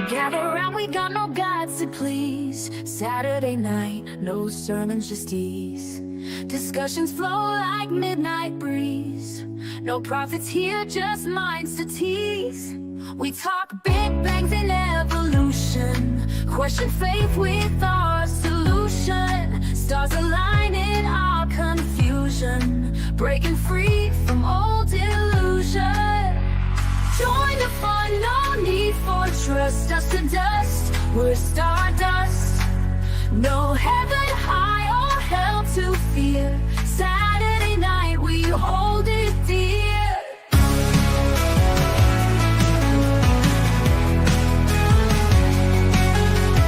Gather round, we got no gods to please. Saturday night, no sermons, just ease. Discussions flow like midnight breeze. No prophets here, just minds to tease. We talk big bangs and evolution. Question faith with our solution. Stars align in our confusion. Breaking free from old illusion. Join the fun, no need for trust. Dust to dust, we're stardust. No heaven high or hell to fear. Saturday night, we hold it dear.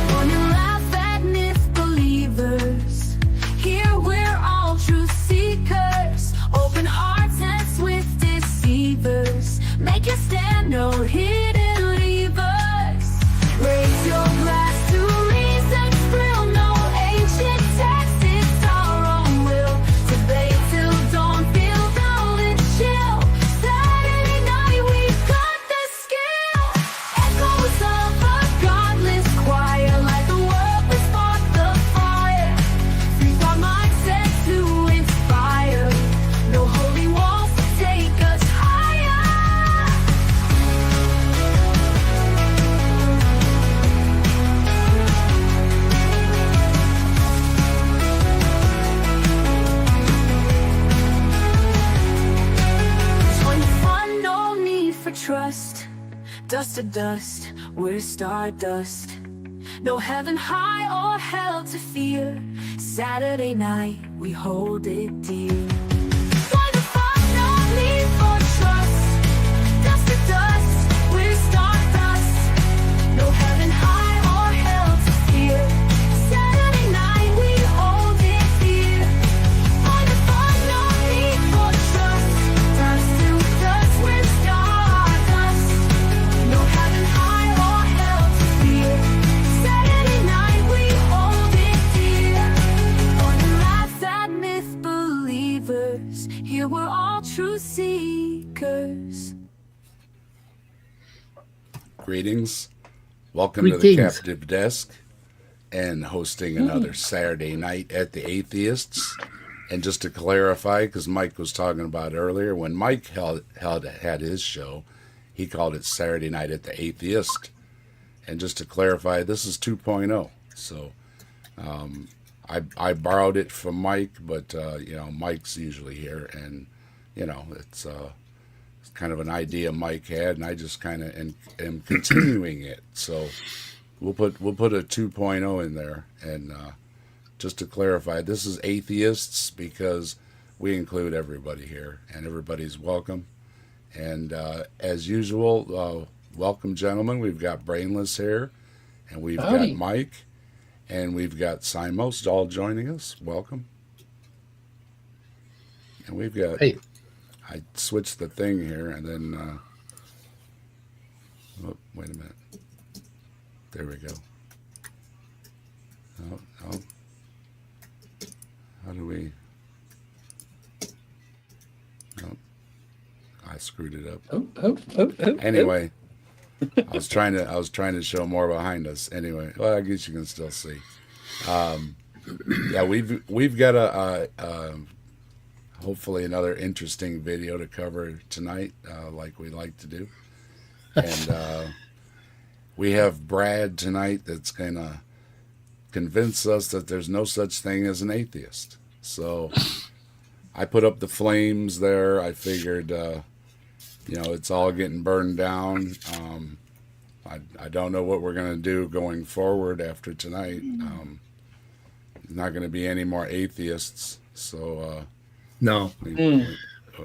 Fun and laugh at myth believers. Here we're all truth seekers. Open hearts and swift deceivers. Make your stand, no hidden levers. Raise your glass to reason's thrill. No ancient text, it's our own will. Debate till dawn, feel dull and chill. Saturday night, we've got the skill. Echoes of a godless choir. Like the world, we spark the fire. Free thought mindset to inspire. No holy walls to take us higher. Fun, fun, no need for trust. Dust to dust, we're stardust. No heaven high or hell to fear. Saturday night, we hold it dear. Fun to fun, no need for trust. Dust to dust, we're stardust. No heaven high or hell to fear. Saturday night, we hold it dear. Fun to fun, no need for trust. Dust to dust, we're stardust. No heaven high or hell to fear. Saturday night, we hold it dear. Fun and laugh at myth believers. Here we're all truth seekers. Greetings. Welcome to the Greetings. Captive Desk and hosting another Saturday night at the Atheists. And just to clarify, because Mike was talking about earlier, when Mike had his show, he called it Saturday Night at the Atheist. And just to clarify, this is 2.0. So I borrowed it from Mike, but Mike's usually here, and it's kind of an idea Mike had, and I just kind of am continuing it. So we'll put a 2.0 in there. And just to clarify, this is Atheists because we include everybody here, and everybody's welcome. And as usual, welcome, gentlemen. We've got Brainless here, and we've Howdy. got Mike, and we've got Simos all joining us. Welcome. And we've got... Hey, I switched the thing here, and then, oh, wait a minute. There we go. Oh. How do we? Oh, I screwed it up. oh. Anyway, I was trying to show more behind us. Anyway, well, I guess you can still see. Yeah, we've got a hopefully another interesting video to cover tonight, like we like to do. And we have Brad tonight that's going to convince us that there's no such thing as an atheist. So I put up the flames there. I figured, it's all getting burned down. I don't know what we're going to do going forward after tonight. There's not going to be any more atheists. So... No. We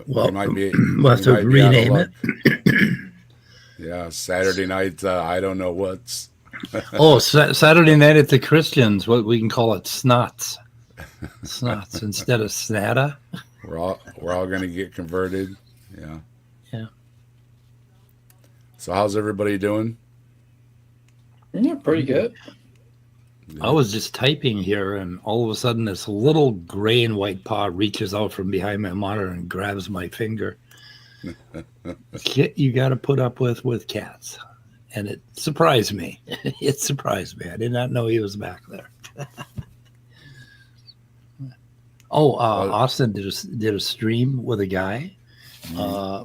might be. We'll have to rename it. Yeah, Saturday night. I don't know what's. Oh, Saturday night at the Christians. What we can call it, snots. Snots instead of snatta. We're all going to get converted. Yeah. Yeah. So how's everybody doing? Yeah, pretty good. I was just typing here, and all of a sudden, this little gray and white paw reaches out from behind my monitor and grabs my finger. Shit, you got to put up with cats. and it surprised me. It surprised me. I did not know he was back there. Austin did a stream with a guy. I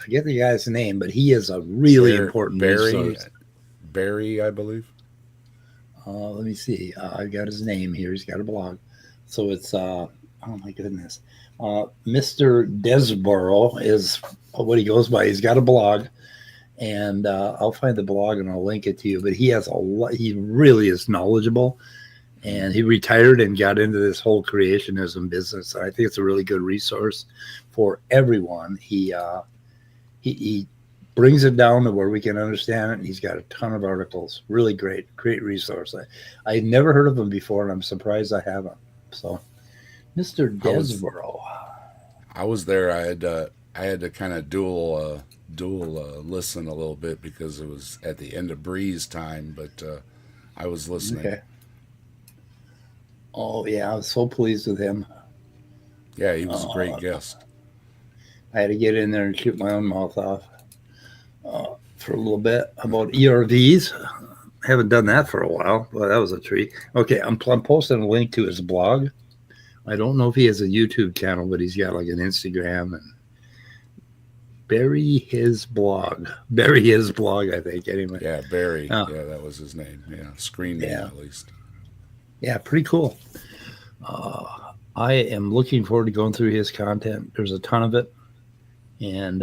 forget the guy's name, but he is a really important resource. Barry, I believe. Let me see. I got his name here. He's got a blog. So it's oh my goodness. Mr. Desborough is what he goes by. He's got a blog, and I'll find the blog and I'll link it to you. But he has a lot. He really is knowledgeable, and he retired and got into this whole creationism business. I think it's a really good resource for everyone. He brings it down to where we can understand it. And he's got a ton of articles. Really great resource. I never heard of him before, and I'm surprised I haven't. So, Mr. Desborough. I was there. I had to kind of dual listen a little bit because it was at the end of Bree's time, but I was listening. Okay. Oh yeah, I was so pleased with him. Yeah, he was a great guest. I had to get in there and shoot my own mouth off for a little bit about ERVs. Haven't done that for a while, but that was a treat. Okay, I'm posting a link to his blog. I don't know if he has a YouTube channel, but he's got like an Instagram and bury his blog, I think. Anyway. Yeah, Barry. Yeah, that was his name. Yeah, screen name at least. Yeah, pretty cool. I am looking forward to going through his content. There's a ton of it, and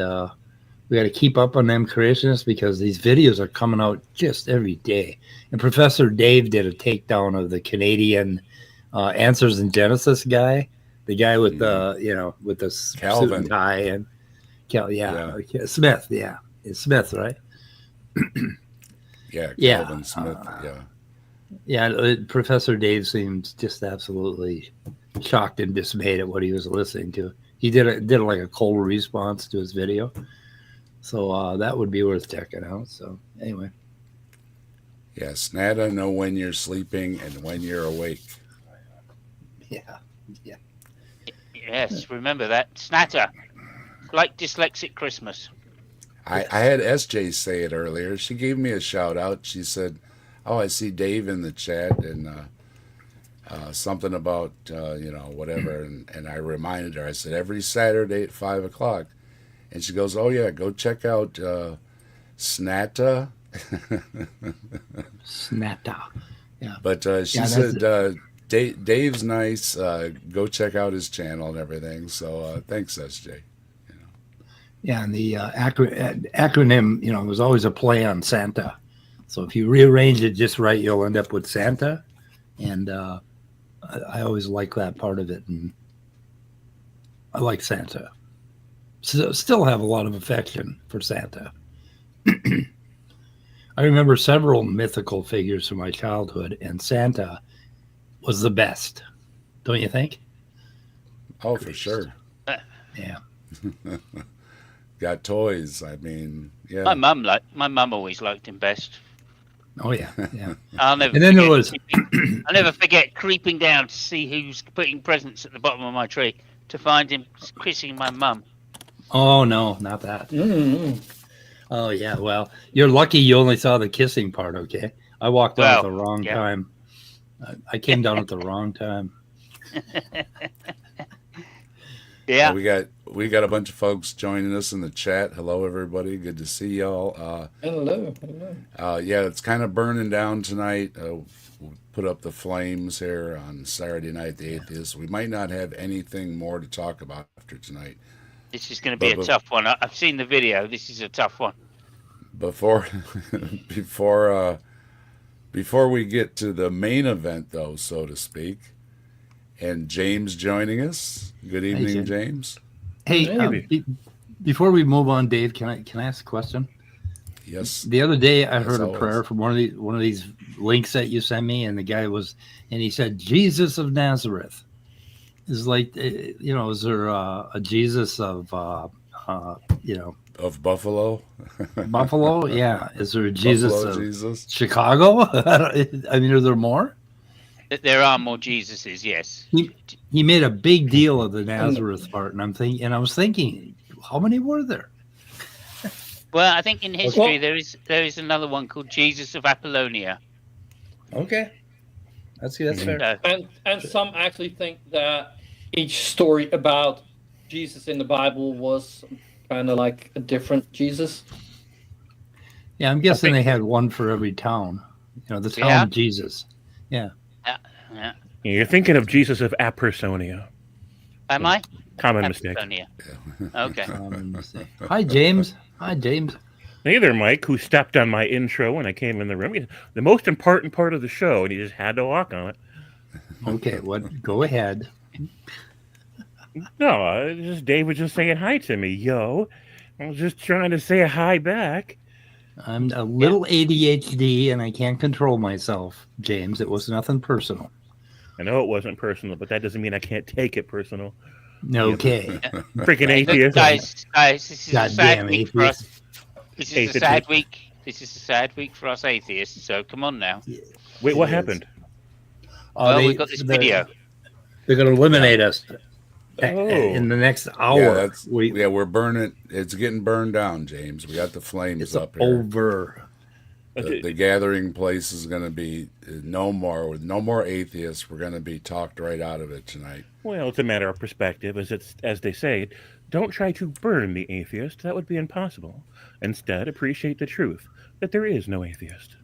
we got to keep up on them creationists because these videos are coming out just every day. And Professor Dave did a takedown of the Canadian Answers in Genesis guy, the guy with the with the suit and tie and Smith. Yeah, it's Smith, right? Calvin Smith. Yeah, Professor Dave seems just absolutely shocked and dismayed at what he was listening to. He did like a cold response to his video, so that would be worth checking out. So anyway, yeah, Snatta know when you're sleeping and when you're awake. Yeah. Yes, remember that. Snatta, like dyslexic Christmas. I had SJ say it earlier. She gave me a shout out. She said, "Oh, I see Dave in the chat and something about whatever." And I reminded her. I said every Saturday at 5:00, and she goes, "Oh yeah, go check out Snatta." Snatta, yeah. But she said Dave's nice. Go check out his channel and everything. So thanks, SJ. Yeah, and the acronym, was always a play on Santa. So if you rearrange it just right, you'll end up with Santa. And I always like that part of it. And I like Santa. So, still have a lot of affection for Santa. I remember several mythical figures from my childhood, and Santa was the best. Don't you think? Oh, for sure. Yeah. Got toys. I mean, yeah. My mum always liked him best. Oh yeah. I'll never forget creeping down to see who's putting presents at the bottom of my tree to find him kissing my mum. Oh no, not that. Mm-hmm. Oh yeah, well, you're lucky you only saw the kissing part. Okay, I walked out at the wrong time. I came down at the wrong time. Yeah, we got a bunch of folks joining us in the chat. Hello, everybody. Good to see y'all. Hello. Yeah, it's kind of burning down tonight. We put up the flames here on Saturday night, the Atheist. We might not have anything more to talk about after tonight. This is going to be a tough one. I've seen the video. This is a tough one. Before we get to the main event, though, so to speak, and James joining us. Good evening, James. Hey, before we move on, Dave, can I ask a question? Yes. The other day, I heard a prayer from one of these links that you sent me, and the guy he said, "Jesus of Nazareth." Is like, is there a Jesus of, of Buffalo? Buffalo? Yeah. Is there a Jesus Buffalo of Jesus? Chicago? I mean, are there more? There are more Jesuses, yes. He made a big deal of the Nazareth part, and I was thinking, how many were there? Well, I think in history there is another one called Jesus of Apollonia. Okay. That's fair. So, And some actually think that each story about Jesus in the Bible was kind of like a different Jesus. Yeah, I'm guessing they had one for every town. You know, the town Yeah. of Jesus. Yeah. yeah. You're thinking of Jesus of Apersonia. Am I? Common mistake. Apollonia. Okay. Hi, James. Hi, James. Hey there, Mike, who stepped on my intro when I came in the room. The most important part of the show, and he just had to walk on it. Okay, what? Go ahead. No, Dave was just saying hi to me, yo. I was just trying to say a hi back. I'm a little ADHD and I can't control myself, James. It was nothing personal. I know it wasn't personal, but that doesn't mean I can't take it personal. Okay. Freaking Look, atheist. guys, this is a sad Goddamn week for us. atheist. This is a sad week. This is a sad week for us atheists. So come on now. Wait, what happened? Well, we got this video. They're going to eliminate us Oh. in the next Yeah, hour. we're burning. It's getting burned down, James. We got the flames It's up here. over. The gathering place is going to be no more. With no more atheists, we're going to be talked right out of it tonight. Well, it's a matter of perspective. As they say, don't try to burn the atheist. That would be impossible. Instead, appreciate the truth that there is no atheist.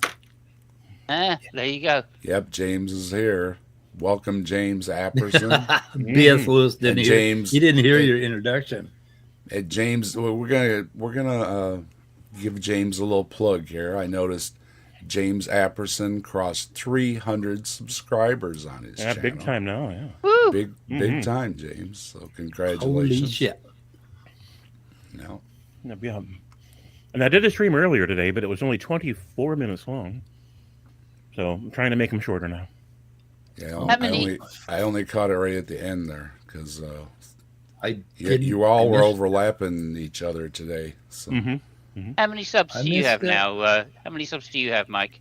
There you go. Yep, James is here. Welcome, James Apperson. B.S. Lewis didn't And hear. James- He didn't hear your introduction. Hey, James, well, we're gonna give James a little plug here. I noticed James Apperson crossed 300 subscribers on his channel. Big time now, yeah. Woo! Big time, James. So Holy congratulations. shit. No. Yeah. And I did a stream earlier today, but it was only 24 minutes long. So I'm trying to make them shorter now. Yeah, How many- I only caught it right at the end there because didn't- you all I were missed- overlapping each other today. So How many subs I do you missed have it. now? How many subs do you have, Mike?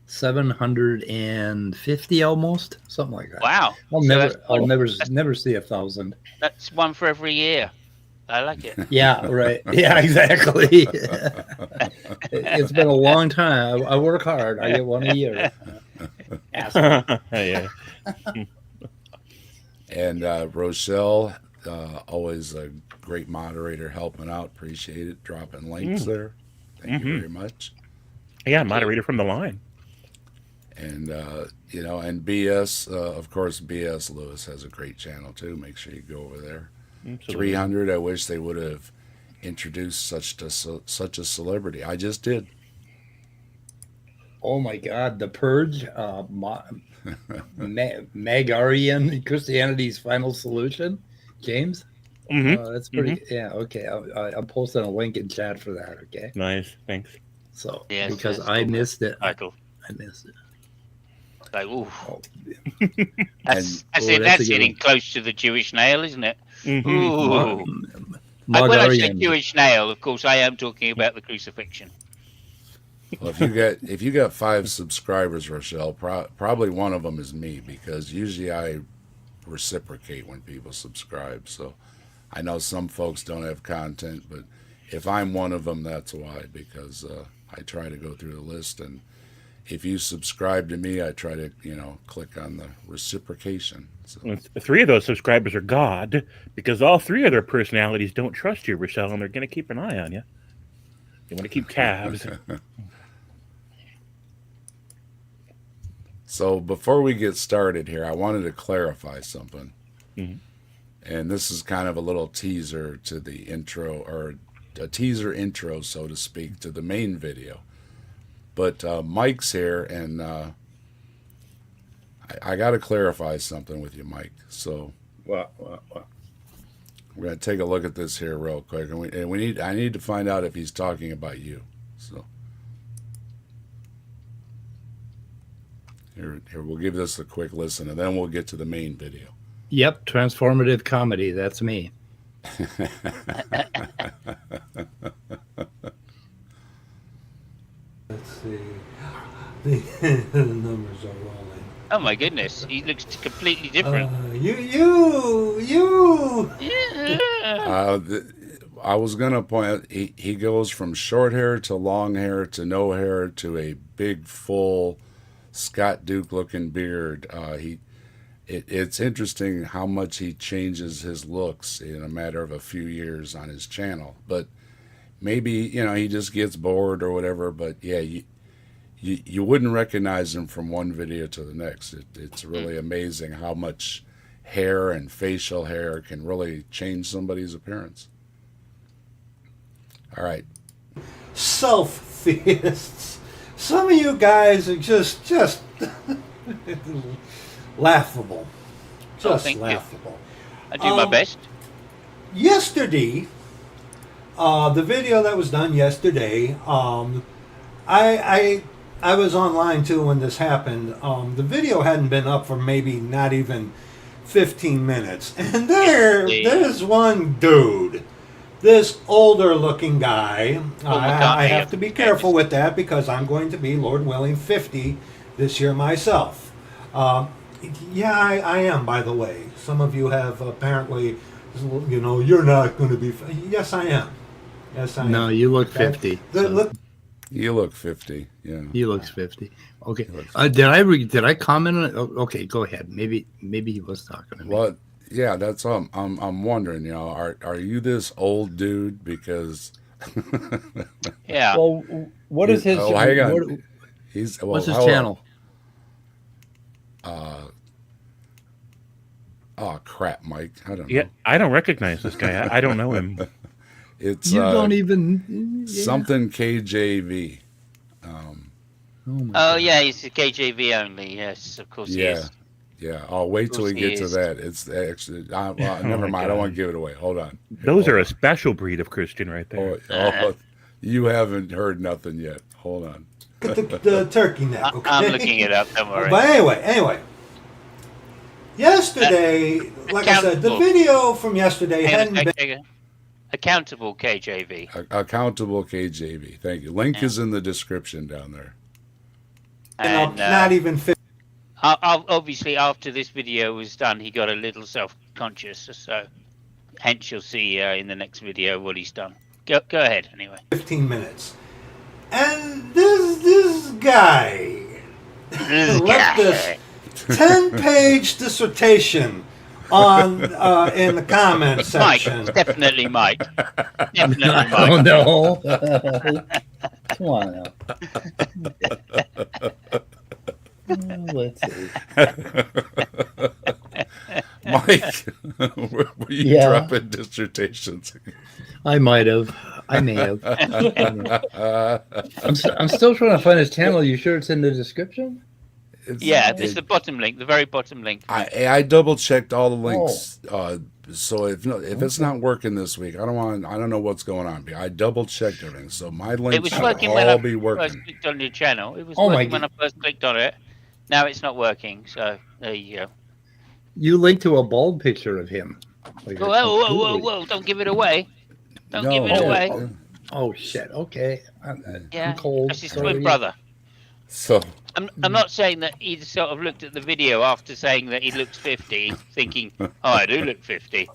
750 almost, something like that. Wow. I'll So never see 1,000. That's one for every year. I like it. Yeah, right. Yeah, exactly. It's been a long time. I work hard. I get one a year. Asshole. Yeah. and Rochelle, always a great moderator, helping out. Appreciate it. Dropping links there. Thank you very much. Yeah, moderator from the line. And and BS, of course, BS Lewis has a great channel too. Make sure you go over there. Absolutely. 300. I wish they would have introduced such a celebrity. I just did. Oh my God, The Purge, Magarian, Christianity's Final Solution, James. That's pretty. Yeah, okay. I'm posting a link in chat for that. Okay. Nice, thanks. So Yes, because that's I cool. missed it, Michael. I missed it. Like, ooh. Oh, That's that's that's a good getting one. close to the Jewish nail, isn't it? Mhm. Ooh. When I say Magarian. Jewish nail, of course, I am talking about the crucifixion. Well, if you got 5 subscribers, Rochelle, probably one of them is me because usually I reciprocate when people subscribe. So I know some folks don't have content, but if I'm one of them, that's why, because I try to go through the list, and if you subscribe to me, I try to click on the reciprocation. So, Well, 3 of those subscribers are God, because all 3 of their personalities don't trust you, Rochelle, and they're going to keep an eye on you. They want to keep tabs. so before we get started here, I wanted to clarify something. Mhm. And this is kind of a little teaser to the intro, or a teaser intro, so to speak, to the main video. But Mike's here, and I got to clarify something with you, Mike. So What? we're going to take a look at this here real quick, and I need to find out if he's talking about you. So here we'll give this a quick listen, and then we'll get to the main video. Yep, transformative comedy. That's me. Let's see. The numbers are rolling. Oh my goodness, he looks completely different. You. Yeah. I was going to point out, he goes from short hair to long hair to no hair to a big, full Scott Duke looking beard. It's interesting how much he changes his looks in a matter of a few years on his channel. But maybe, he just gets bored or whatever. But yeah, you wouldn't recognize him from one video to the next. It's really amazing how much hair and facial hair can really change somebody's appearance. All right. Self-theists. Some of you guys are just laughable. Just thank you. laughable. I do my best. Yesterday, the video that was done yesterday, I was online too when this happened. The video hadn't been up for maybe not even 15 minutes. And there's one dude, this older looking guy. I have to be careful with that because I'm going to be, Lord willing, 50 this year myself. Yeah, I am, by the way. Some of you have apparently, you're not going to be. Yes, I am. Yes, I am. No, you look 50. You look 50. Yeah. He looks 50. Okay. Did I comment on it? Okay, go ahead. Maybe he was talking to me. Well, yeah, that's all. I'm wondering. Are you this old dude? Because Yeah. Well, what is his? Oh, hang on. What's his channel? Oh crap, Mike. I don't know. Yeah, I don't recognize this guy. I don't know him. It's You don't even. Yeah. something KJV. Oh yeah, he's a KJV only. Yes, of course he Yeah. is. Yeah, I'll wait till we Of course get he to is. that. It's actually, never my mind. I don't God. want to give it away. Hold on. Those are a special breed of Christian right there. You haven't heard nothing yet. Hold on. the turkey neck. Okay? I'm looking it up. Don't worry. But anyway. Yesterday, like I said, the Accountable. video from yesterday Hang on, hadn't been. Accountable KJV. Accountable KJV. Thank you. Link is in the description down there. And Not even 50. obviously, after this video was done, he got a little self-conscious. So, hence, you'll see in the next video what he's done. Go ahead, anyway. 15 minutes. And this guy left this 10-page dissertation on in the comment section. Mike, definitely Mike. Definitely I Mike. don't know. Come on now. Let's see. Mike, were you Yeah. dropping dissertations? I might have. I may have. I'm still trying to find his channel. You sure it's in the description? Yeah, it's the bottom link, the very bottom link. I double checked all the links. So if it's not working this week, I don't know what's going on. I double checked everything, so my links It was should working when all I be first working. clicked on your channel. It was Oh my working when I first clicked on it. Now it's not working. So there you go. You linked to a bald picture of him. Like, Whoa! Don't give it away. Don't give it No. away. Oh shit. Okay. Yeah, I'm cold. that's his Sorry. twin brother. So I'm not saying that he sort of looked at the video after saying that he looks 50, thinking, "Oh, I do look 50."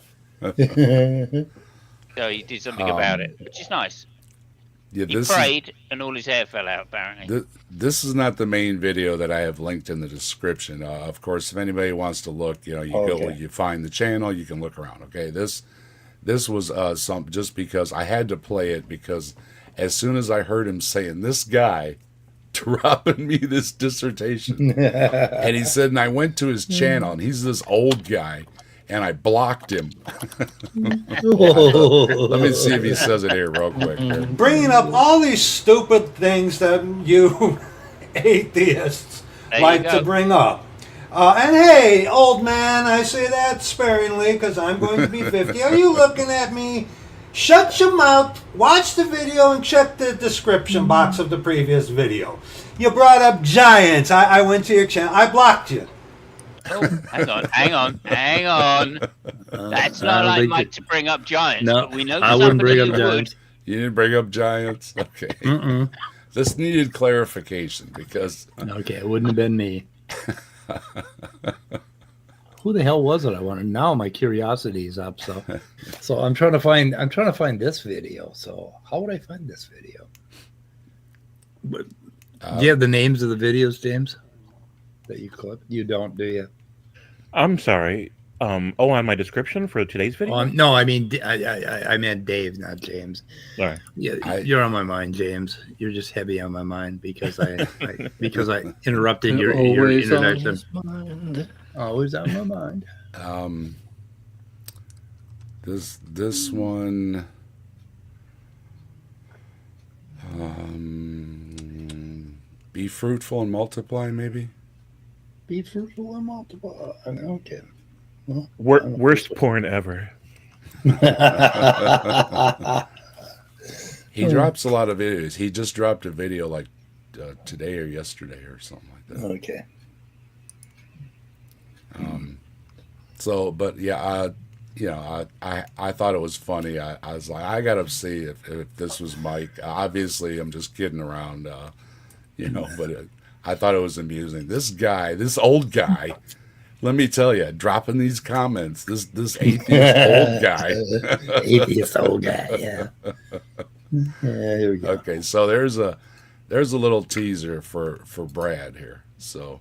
So he did something about it, which is nice. yeah, He this prayed, and all his hair fell out. Apparently, this is not the main video that I have linked in the description. Of course, if anybody wants to look, you go, you find the channel, you can look around. Okay, this was just because I had to play it because as soon as I heard him saying this guy dropping me this dissertation, and he said, and I went to his channel, and he's this old guy, and I blocked him. Let me see if he says it here real quick. Here. Bringing up all these stupid things that you atheists There you like go. to bring up. And hey, old man, I say that sparingly because I'm going to be 50. Are you looking at me? Shut your mouth, watch the video, and check the description box of the previous video. You brought up giants. I went to your channel. I blocked you. oh, hang on. That's not don't like think Mike to bring up giants. No, but we know I wouldn't bring up somebody who would. giants. You didn't bring up giants? Okay. Mm-mm. This needed clarification because Okay, it wouldn't have been me. who the hell was it? I wanted. Now my curiosity is up. So I'm trying to find this video. So how would I find this video? Do you have the names of the videos, James? That you clip? You don't, do you? I'm sorry. On my description for today's video? No, I mean, I meant Dave, not James. All right. Yeah, you're on my mind, James. You're just heavy on my mind because I interrupted your introduction. Always on my mind. This one. Be fruitful and multiply, maybe. Be fruitful and multiply. Okay. Well, Worst porn ever. He drops a lot of videos. He just dropped a video like today or yesterday or something like that. Okay. So, but yeah, I thought it was funny. I was like, I gotta see if this was Mike. Obviously, I'm just kidding around, but I thought it was amusing. This old guy. Let me tell you, dropping these comments, this atheist old guy. Atheist old guy, yeah. Yeah, here we go. Okay, so there's a little teaser for Brad here. So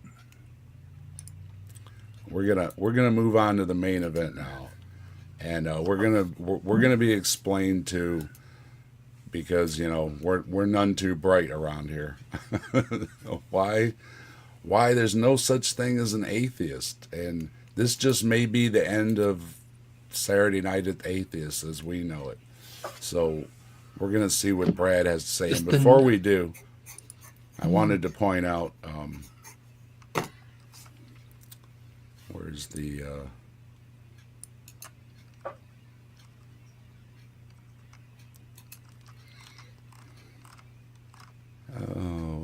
we're gonna move on to the main event now, and we're gonna be explained to, because we're none too bright around here. Why there's no such thing as an atheist, and this just may be the end of Saturday Night at the Atheist as we know it. So we're going to see what Brad has to say. And before we do, I wanted to point out, where's the...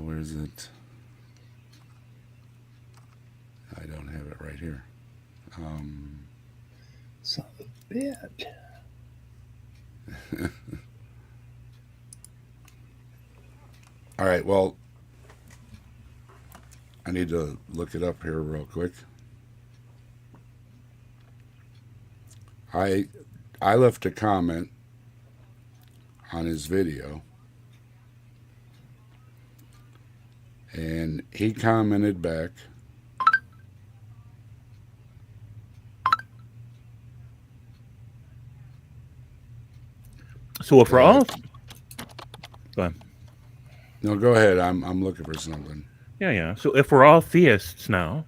where's it? I don't have it right here. Son of a bitch. All right, well, I need to look it up here real quick. I left a comment on his video, and he commented back. So if we're all... Go ahead. No, go ahead. I'm looking for something. Yeah. So if we're all theists now,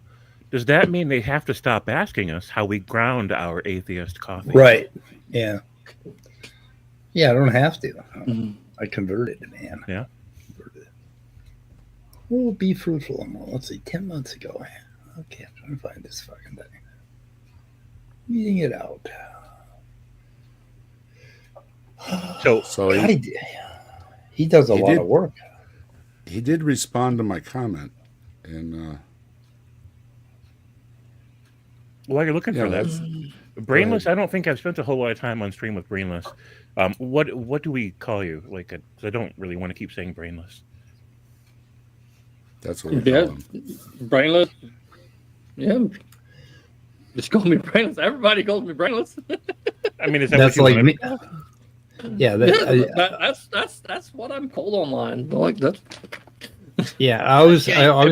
does that mean they have to stop asking us how we ground our atheist coffee? Right. Yeah. Yeah, I don't have to. I converted, man. Yeah. Converted. Oh, be fruitful. Let's see, 10 months ago. Okay, I'm trying to find this fucking thing. Reading it out. So he does a lot of work. He did respond to my comment, and while you're looking for that, Brainless, I don't think I've spent a whole lot of time on stream with Brainless. What do we call you? Like, 'cause I don't really want to keep saying Brainless. That's what we call him. Brainless. Yeah. Just call me Brainless. Everybody calls me Brainless. I mean, is that That's what you like me. want? Yeah, That's what I'm called online. Like that. Yeah, I always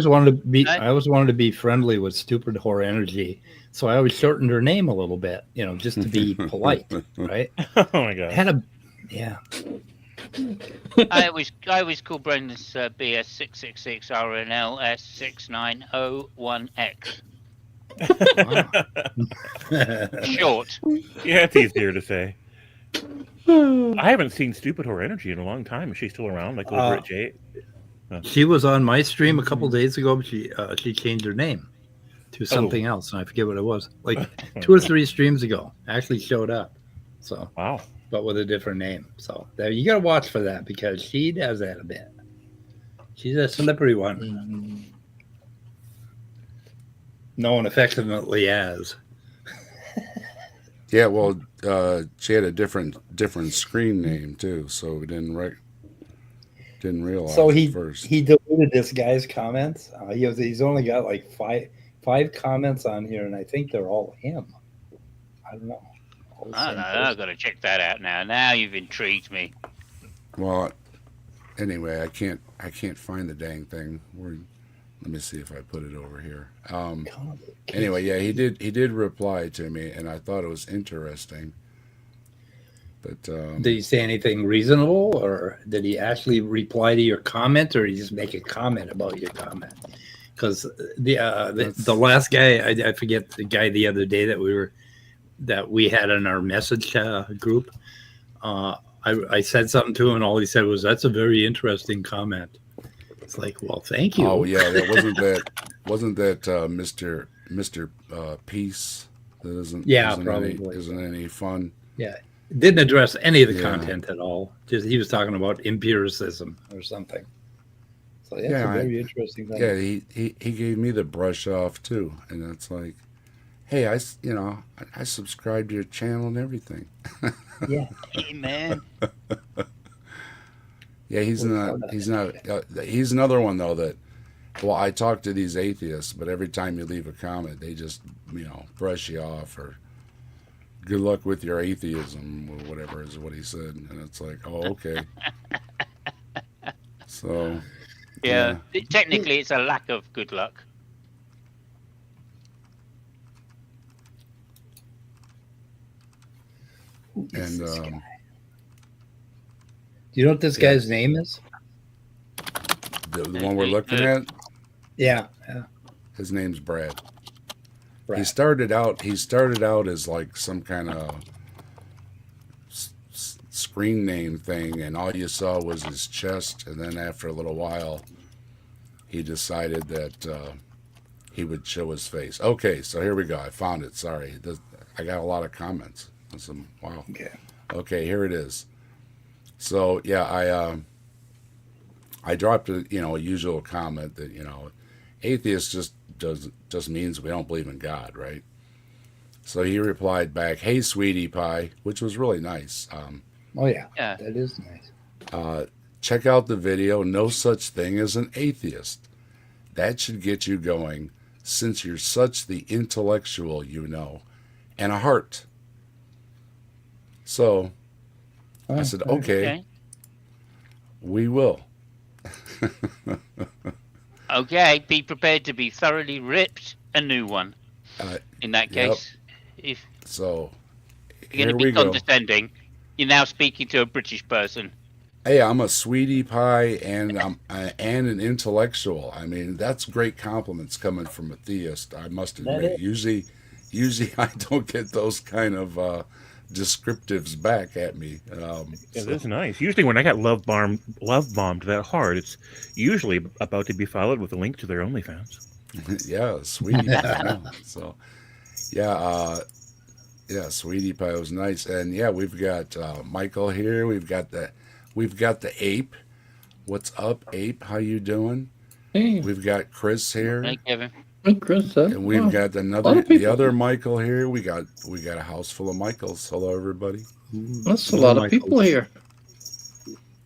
wanted to be friendly with Stupid Whore Energy, so I always shortened her name a little bit, just to be polite, right? Oh my god. I always call Brendan's BS 666 RNLS 6901X. Short. Yeah, it's easier to say. I haven't seen Stupid Whore Energy in a long time. Is she still around? Like over at J? She was on my stream a couple days ago, but she changed her name to something else, and I forget what it was. Like 2 or 3 streams ago, actually showed up. So wow, but with a different name. So there, you got to watch for that because she does that a bit. She's a slippery one. Known affectionately as. Yeah, well, she had a different screen name too, so we didn't realize. So at first. he deleted this guy's comments. He's only got like 5 comments on here, and I think they're all him. I don't know. All the I same don't know. person. I've got to check that out now. Now you've intrigued me. Well, anyway, I can't find the dang thing. Let me see if I put it over here. Anyway, yeah, he did reply to me, and I thought it was interesting. But Did he say anything reasonable, or did he actually reply to your comment, or did he just make a comment about your comment? Because the last guy, I forget the guy the other day that we had in our message group. I said something to him, and all he said was, "That's a very interesting comment." It's like, well, thank you. oh yeah, that wasn't that Mr. Peace that isn't any fun. Yeah, didn't address any of the Yeah. content at all. Just he was talking about empiricism or something. So that's Yeah, a very interesting thing. Yeah, he gave me the brush off too, and it's like, hey, I subscribe to your channel and everything. Yeah. Hey, man. Yeah, he's another one though that. Well, I talk to these atheists, but every time you leave a comment, they just brush you off or good luck with your atheism or whatever is what he said, and it's like, oh, okay. So. Yeah. Technically, it's a lack of good luck. And Do you know what this guy's name is? the one we're looking at, Yeah. his name's Brad. Brad. He started out as like some kind of screen name thing, and all you saw was his chest. And then after a little while, he decided that he would show his face. Okay, so here we go. I found it. Sorry, I got a lot of comments. Wow. Okay, here it is. So yeah, I dropped a usual comment that atheist just means we don't believe in God, right? So he replied back, "Hey, sweetie pie," which was really nice. Oh yeah, Yeah. that is nice. Check out the video. No such thing as an atheist. That should get you going, since you're such the intellectual, and a heart. So I said, okay, we will. Okay, be prepared to be thoroughly ripped a new one. In that case, if So you're here going to we be go. condescending, you're now speaking to a British person. Hey, I'm a sweetie pie and I'm and an intellectual. I mean, that's great compliments coming from a theist, I must admit. Usually I don't get those kind of descriptives back at me. Yeah, that's nice. Usually, when I got love bombed that hard, it's usually about to be followed with a link to their OnlyFans. Yeah, sweetie pie. So, yeah, sweetie pie was nice, and yeah, we've got Michael here. We've got the ape. What's up, ape? How you doing? Hey, We've got Chris here. Hey, Kevin. hey, Chris. And we've got the people. other Michael here. We got a house full of Michaels. Hello, everybody. That's a lot of people here.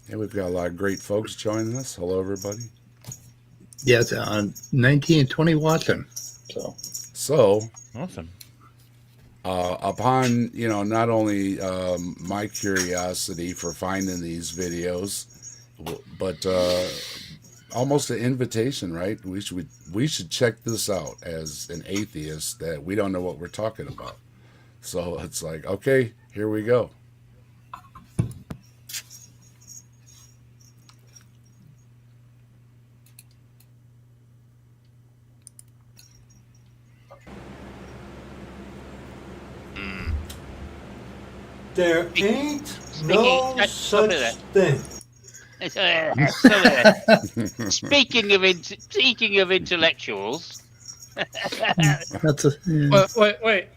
Yeah, we've got a lot of great folks joining us. Hello, everybody. Yes, 19 and 20 watching. So, Awesome. upon not only my curiosity for finding these videos, but almost an invitation, right? We should check this out as an atheist that we don't know what we're talking about. So it's like, okay, here we go. There ain't no Stop it such there. thing. Speaking of intellectuals, That's a Wait.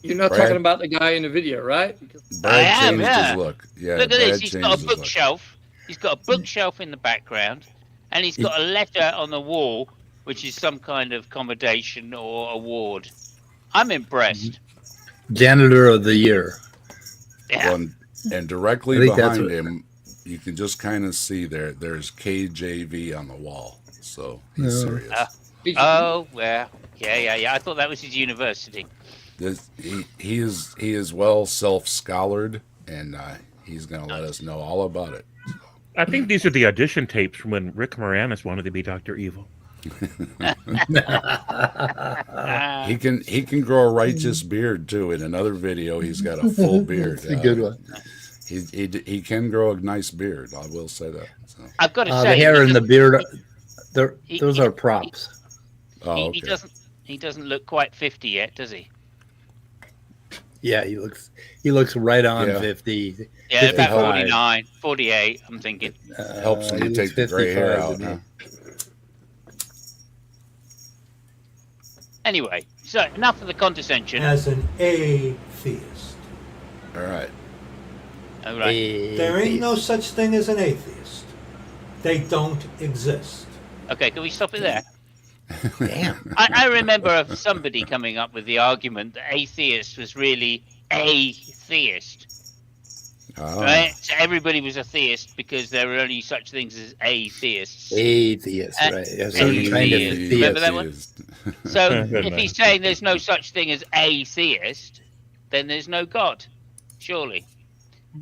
You're not Brad? talking about the guy in the video, right? Because Brad I am, changed yeah. his look. Yeah, look at Brad this. He's got a changed his look. bookshelf. He's got a bookshelf in the background, and he's got a letter on the wall, which is some kind of commendation or award. I'm impressed. janitor of the year. Yeah. Well, and directly I think that's behind what- him, you can just kind of see there's KJV on the wall. So he's Yeah. serious. Oh, well, yeah. I thought that was his university. He is well self-scholared, and he's going to let us know all about it. I think these are the audition tapes from when Rick Moranis wanted to be Dr. Evil. He can grow a righteous beard too. In another video, he's got a full beard. That's a good one. He can grow a nice beard. I will say that. So. I've got to The say, hair and the beard, those are props. Oh, okay. He doesn't look quite 50 yet, does he? Yeah, he looks right on Yeah. 50. Yeah, 55. about 49, 48, I'm thinking. Helps when he you looks take the gray hair 55 out. to me. Huh? Anyway, so enough of the condescension. As an atheist. All right. All right. There ain't no such thing as an atheist. They don't exist. Okay, can we stop it there? Damn. I remember of somebody coming up with the argument that atheist was really a theist. Oh. Right? So everybody was a theist because there were only such things as atheists. Atheist, right? A certain Atheist. kind of Remember theist. that one? So if he's saying there's no such thing as a theist, then there's no God, surely.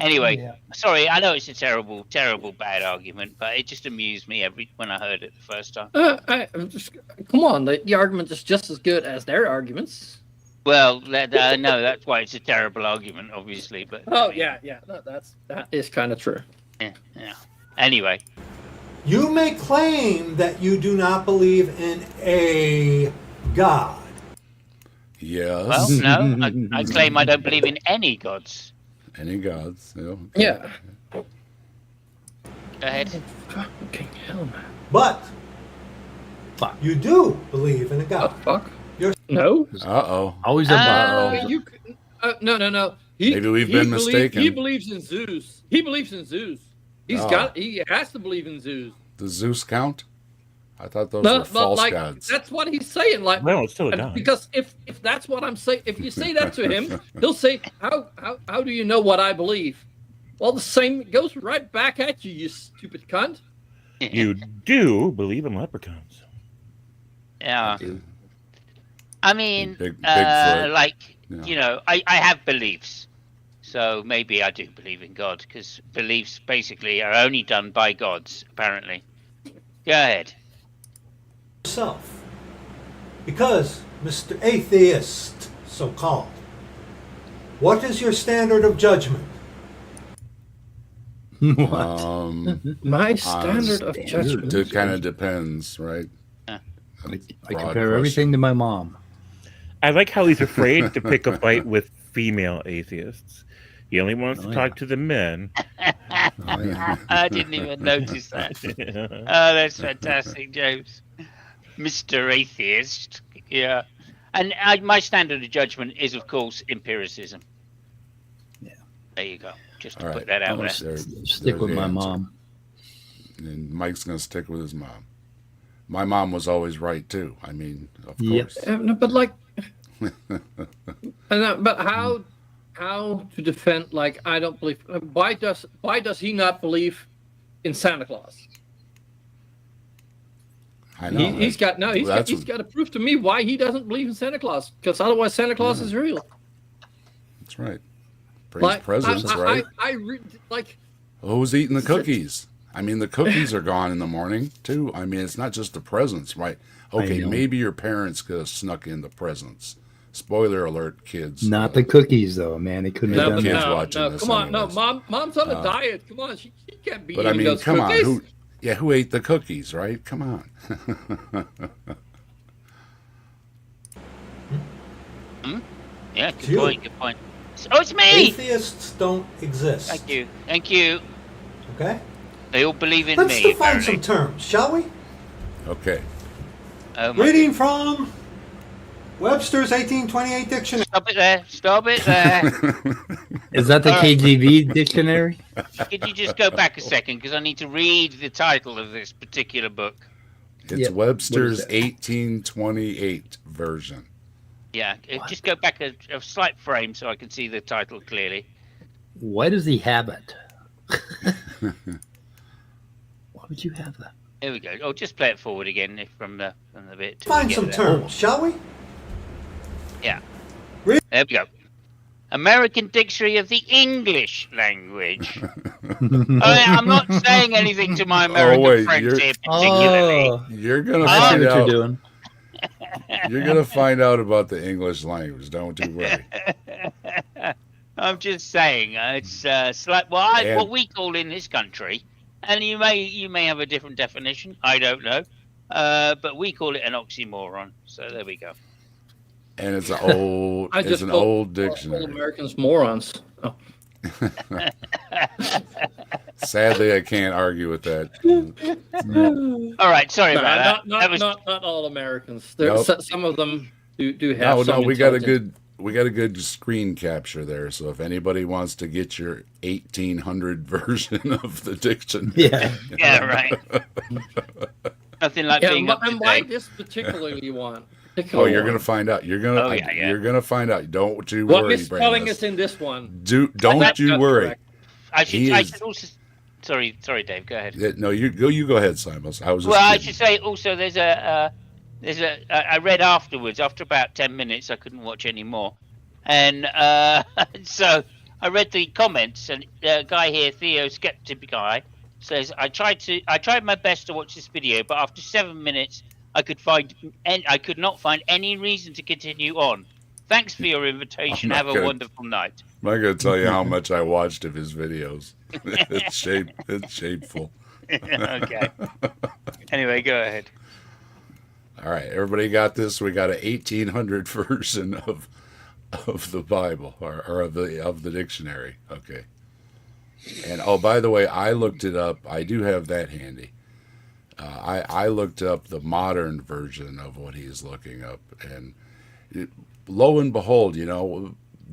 Anyway, sorry, I know it's a terrible, terrible, bad argument, but it just amused me when I heard it the first time. Come on, the argument is just as good as their arguments. Well, no, that's why it's a terrible argument, obviously. But Oh yeah, that is kind of true. yeah. Anyway, You may claim that you do not believe in a God. Yes. well, no, I claim I don't believe in any gods. Any gods? Yeah. Okay. Yeah. Go ahead. Fucking hell, man. But Fuck. you do believe in a Oh God. fuck. You're No. Uh-oh. Always a bottle. You. No. Maybe we've been mistaken. He believes in Zeus. He believes in Zeus. He has to believe in Zeus. Does Zeus count? I thought those were false like, gods. that's what he's saying. Like, Well, it's still a god. because if that's what I'm saying, if you say that to him, he'll say, "How do you know what I believe?" Well, the same goes right back at you, you stupid cunt. You do believe in leprechauns. Yeah. I mean, Bigfoot. like, Yeah. you know, I have beliefs. So maybe I do believe in God, because beliefs basically are only done by gods, apparently. Go ahead. yourself. Because, Mr. Atheist, so called, what is your standard of judgment? My standard of judgment. It kind of depends, right? I Broad compare question. everything to my mom. I like how he's afraid to pick a fight with female atheists. He only wants to Oh, talk to the men. Oh, yeah. I didn't even notice that. Oh, that's fantastic, James. Mr. Atheist. Yeah. And my standard of judgment is, of course, empiricism. Yeah. There you go. Just to All put right. that out there. Stick with the my answer. mom. And Mike's going to stick with his mom. My mom was always right, too. I mean, of Yep. course. No, but like, but how to defend? Like, I don't believe. Why does he not believe in Santa Claus? I know. He's got That's he's got to prove to me why he doesn't believe in Santa Claus, because otherwise Santa Claus is real. That's right. Brings presents, right? Like. Who's eating the cookies? I mean, the cookies are gone in the morning, too. I mean, it's not just the presents, right? Okay, know. maybe your parents could have snuck in the presents. Spoiler alert, kids. Not the cookies, though, man. They couldn't No, have done kids that. watching this Come on, anyways. mom's on a diet. Come on, she can't be But I eating mean, those come cookies. on. Who ate the cookies, right? Come on. Yeah, good you. point, good point. Oh, it's me! Atheists don't exist. Thank you. Okay? They all believe in Let's me, define some apparently. terms, shall we? Okay. Oh, my Reading from Webster's 1828 dictionary. Stop it there. Is that the KGB dictionary? Could you just go back a second, because I need to read the title of this particular book. It's Yep. Webster's What is that? 1828 version. Yeah, just go back a slight frame so I can see the title clearly. Why does he have it? Why would you have that? Here we go. Oh, just play it forward again from the bit. till we Find get some there. terms, shall we? Yeah. Really? There we go. American Dictionary of the English Language. I'm not saying anything to my American wait, friends here particularly. Oh, You're gonna I see find what you're out. doing. You're gonna find out about the English language. Don't you worry. I'm just saying it's what we call in this country, and you may have a different definition. I don't know, but we call it an oxymoron. So there we go. And it's an old. I It's just an call old all dictionary. Americans morons. Oh. Sadly, I can't argue with that. All right, sorry No, about that. That was not all Americans. There, Nope. some of them do have. No, some we got a intelligence. good screen capture there. So if anybody wants to get your 1800 version of the dictionary, yeah, right. Nothing like Yeah, being up to and why date. this particularly you want? oh, you're gonna find out. You're gonna you're gonna find out. Don't you What worry, misspelling Brandon. is in this one? Don't That's you not worry. correct. I He should is- also. Sorry, Dave. Go ahead. No, you go ahead, Simons. I was just Well, I kidding. should say also I read afterwards. After about 10 minutes, I couldn't watch any more, and so I read the comments. And a guy here, Theo Skeptic Guy, says I tried my best to watch this video, but after 7 minutes, I could not find any reason to continue on. Thanks for your invitation. I'm not Have a gonna- wonderful night. I'm not gonna tell you how much I watched of his videos. It's shameful. Okay. Anyway, go ahead. All right, everybody got this. We got an 1800 version of the Bible or of the dictionary. Okay. And oh, by the way, I looked it up. I do have that handy. I looked up the modern version of what he's looking up, and lo and behold,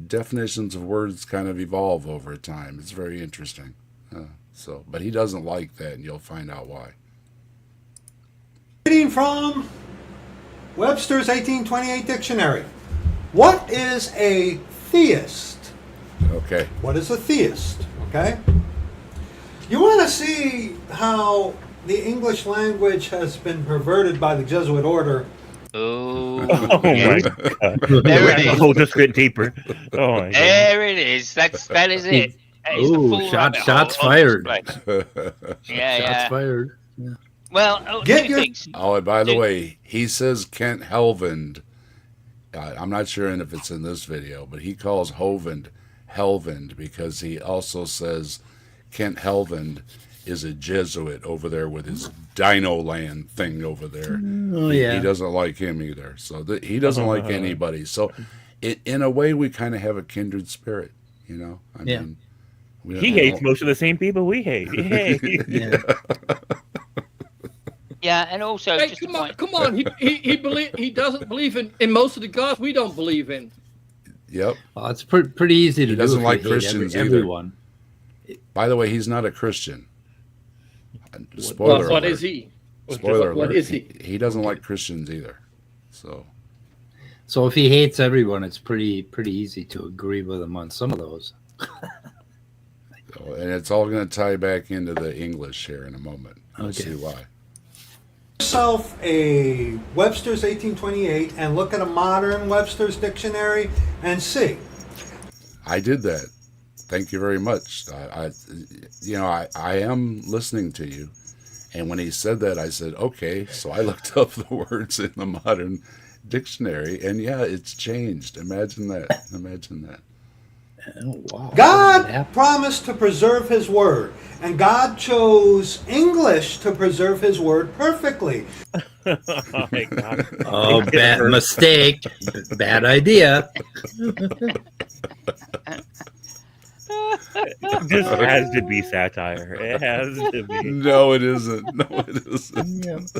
definitions of words kind of evolve over time. It's very interesting. But he doesn't like that, and you'll find out why. Reading from Webster's 1828 dictionary. What is a theist? Okay. What is a theist? Okay? You want to see how the English language has been perverted by the Jesuit order. Oh, Oh my god. There it is. Oh, just get deeper. Oh my god. There it is. That is it. That is the Ooh, full shots rabbit hole fired. of this place. Yeah, Shots yeah. fired. Well, Get two your- things. Oh, and by the Dude. way, he says Kent Helvend. I'm not sure if it's in this video, but he calls Hovend Helvend because he also says Kent Helvend is a Jesuit over there with his Dino Land thing over there. Oh He yeah. doesn't like him either. So he doesn't like anybody. So in a way, we kind of have a kindred spirit, I Yeah. mean, we He hates most of the same people we hate. Yay. Yeah. Yeah, and also Hey, just a come on, point. come on. He doesn't believe in most of the gods we don't believe in. Yep. Well, it's pretty easy to He do. doesn't if you like hate Christians either. everyone. By the way, he's not a Christian. Spoiler What alert. is he? Spoiler What alert. is he? He doesn't like Christians either. So So if he hates everyone, it's pretty easy to agree with him on some of those. and it's all going to tie back into the English here in a moment. You'll Okay. see why. Yourself a Webster's 1828 and look at a modern Webster's dictionary and see. I did that. Thank you very much. I am listening to you. And when he said that, I said, okay. So I looked up the words in the modern dictionary, and yeah, it's changed. Imagine that. Imagine that. Oh, wow. God promised to preserve his word, and God chose English to preserve his word perfectly. Oh my god. Oh, bad mistake. Bad idea. This has to be satire. It has to be. No, it isn't. No, it isn't.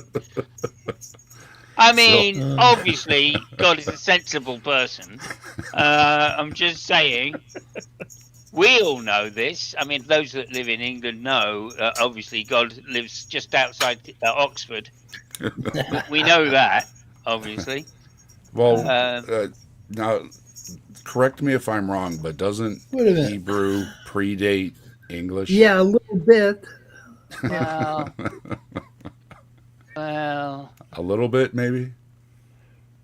I mean, obviously, God is a sensible person. I'm just saying. We all know this. I mean, those that live in England know. Obviously, God lives just outside Oxford. We know that, obviously. Well, Um, now, correct me if I'm wrong, but doesn't Wait a minute. Hebrew predate English? Yeah, a little bit. Well, Well, A little bit, maybe.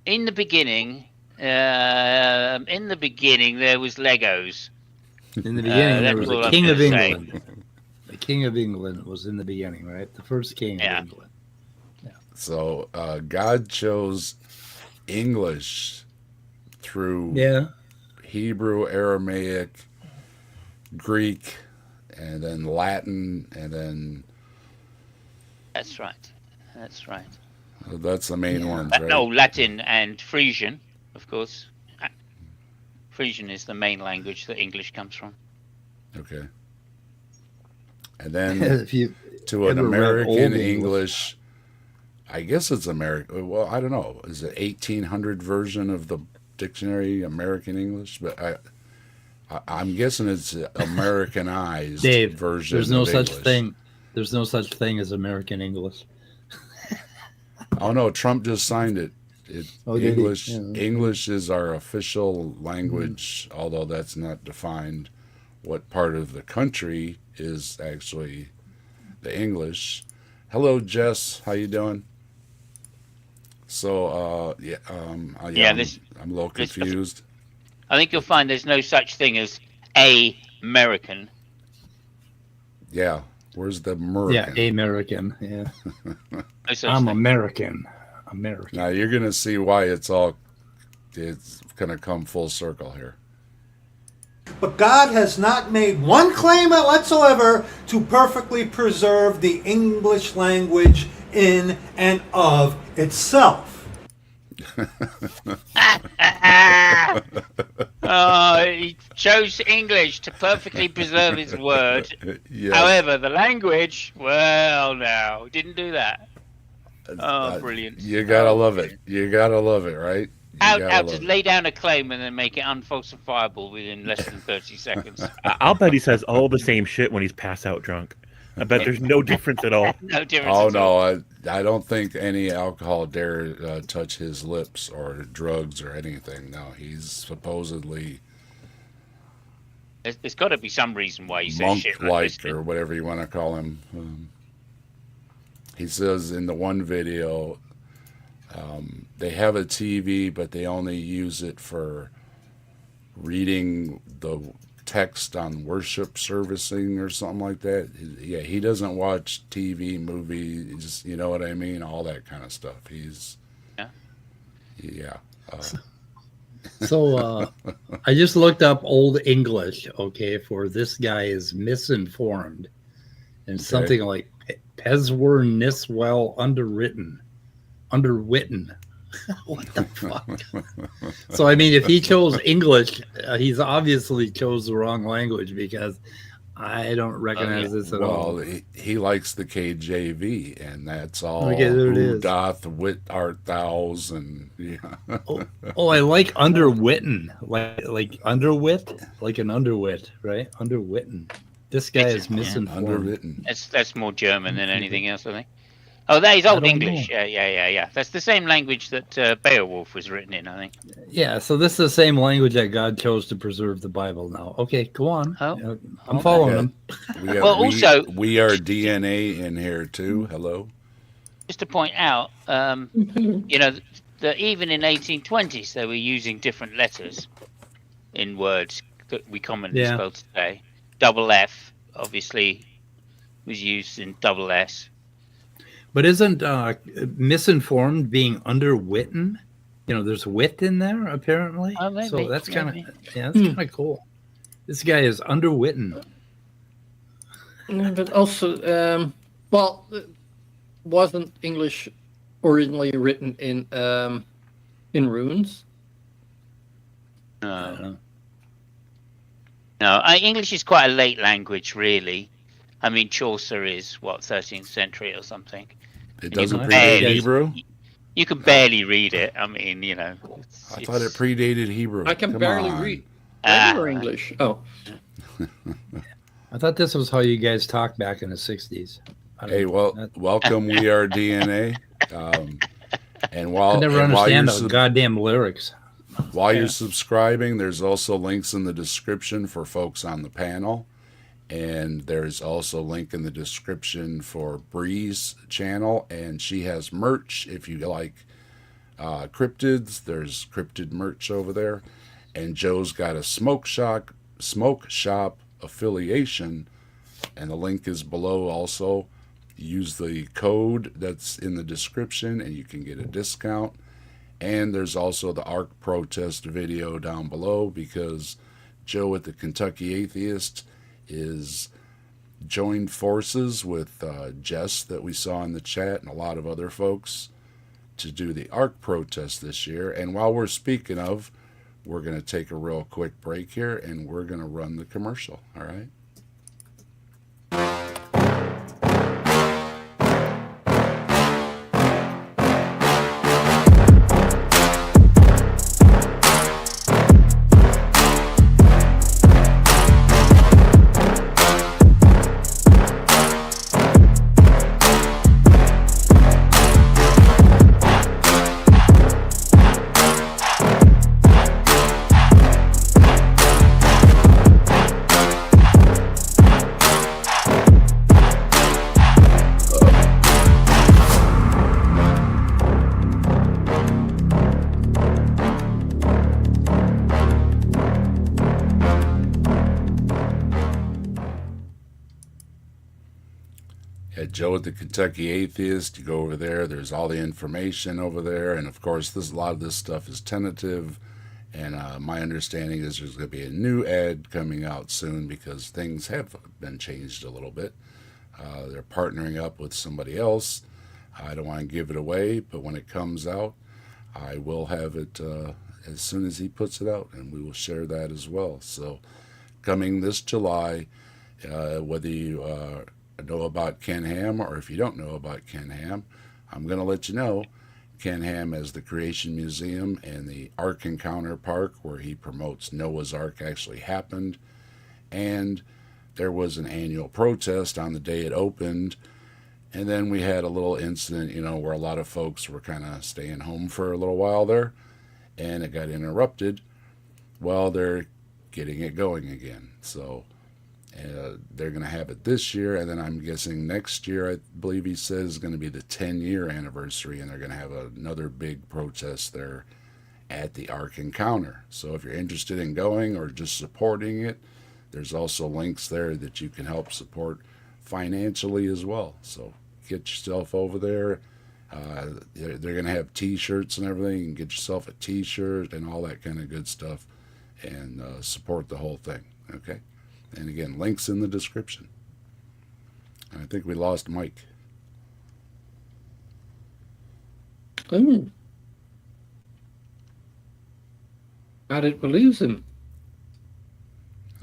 in the beginning, there was Legos. In the beginning, there that's was all a I'm king of gonna say. England. The king of England was in the beginning, right? The first king Yeah. of England. So God chose English through Yeah. Hebrew, Aramaic, Greek, and then Latin, and then That's right. That's right. that's the main ones, right? No, Latin and Frisian, of course. Frisian is the main language that English comes from. Okay. And then If you to an ever read American Old English, I guess it's American. Well, I don't know. Is it 1800 version of the dictionary American English? But I'm guessing it's Americanized Dave, version. there's no of such English. thing. There's no such thing as American English. Oh no, Trump just signed it. Oh, did he? English Yeah. English is our official language, although that's not defined. What part of the country is actually the English? Hello, Jess. How you doing? So, I'm a little confused. I think you'll find there's no such thing as American. Yeah, where's the American? Yeah, American. Yeah, No such I'm thing. American. American. Now you're gonna see why it's gonna come full circle here. But God has not made one claim whatsoever to perfectly preserve the English language in and of itself. He chose English to perfectly preserve his word. Yes. However, the language, well, no, didn't do that. Brilliant. You gotta love it. You gotta love it, right? How to lay down a claim and then make it unfalsifiable within less than 30 seconds. I'll bet he says all the same shit when he's pass out drunk. I bet there's no difference at all. No difference. Oh at all. no, I don't think any alcohol dare touch his lips or drugs or anything. No, he's supposedly There's got to be some reason why he says shit like monk-like this. or whatever you want to call him. He says in the one video, they have a TV, but they only use it for reading the text on worship servicing or something like that. Yeah, he doesn't watch TV, movies, you know what I mean? All that kind of stuff. Yeah. So I just looked up Old English, okay, for this guy is misinformed. And something like Peswer Niswell underwritten. What the fuck? So, I mean, if he chose English, he's obviously chose the wrong language because I don't recognize this at all. Well, he likes the KJV, and that's all. Okay, there it Who is. doth wit art thous, and yeah. Oh, I like underwitten, like underwit, like an underwit, right? Underwitten. This guy is misinformed. Underwritten. That's more German than anything else, I think. Oh, that is Old don't English. know. Yeah. That's the same language that Beowulf was written in, I think. Yeah, so this is the same language that God chose to preserve the Bible now. Okay, go on. Oh. I'm following him. We got, Well, also- we are DNA in here too. Hello. Just to point out, that even in 1820s they were using different letters in words that we commonly Yeah. spell today. Double F, obviously, was used in double S. But isn't misinformed being underwitten? You know, there's wit in there apparently. Oh, maybe, So that's kind of maybe. that's kind of cool. This guy is underwitten. But also, wasn't English originally written in runes? I don't No, know. no. English is quite a late language, really. I mean, Chaucer is, 13th century or something. It doesn't know, predate guys- Hebrew. You can barely read it. I mean, I thought it predated Hebrew. I can Come barely on. read Ah. regular English. Oh, I thought this was how you guys talked back in the 60s. Hey, welcome. We are DNA. And while I never and while understand you're the goddamn lyrics. While you're subscribing, there's also links in the description for folks on the panel. And there's also a link in the description for Bree's channel, and she has merch. If you like cryptids, there's cryptid merch over there. And Joe's got a smoke shop affiliation, and the link is below also. Use the code that's in the description and you can get a discount. And there's also the ARC protest video down below, because Joe at the Kentucky Atheist is joined forces with Jess that we saw in the chat and a lot of other folks to do the ARC protest this year. And while we're speaking of, we're going to take a real quick break here and we're going to run the commercial. All right. Joe at the Kentucky Atheist, you go over there, there's all the information over there, and of course a lot of this stuff is tentative, and my understanding is there's going to be a new ad coming out soon because things have been changed a little bit. They're partnering up with somebody else. I don't want to give it away, but when it comes out, I will have it as soon as he puts it out, and we will share that as well. So coming this July, whether you know about Ken Ham, or if you don't know about Ken Ham, I'm going to let you know. Ken Ham has the Creation Museum and the Ark Encounter Park, where he promotes Noah's Ark actually happened. And there was an annual protest on the day it opened. And then we had a little incident, where a lot of folks were kind of staying home for a little while there. And it got interrupted. Well, they're getting it going again. So they're going to have it this year, and then I'm guessing next year, I believe he said, is going to be the 10-year anniversary, and they're going to have another big protest there at the Ark Encounter. So if you're interested in going or just supporting it, there's also links there that you can help support financially as well. So get yourself over there. They're going to have T-shirts and everything. You can get yourself a T-shirt and all that kind of good stuff, and support the whole thing, okay? And again, links in the description. I think we lost Mike. Oh. How did we lose him?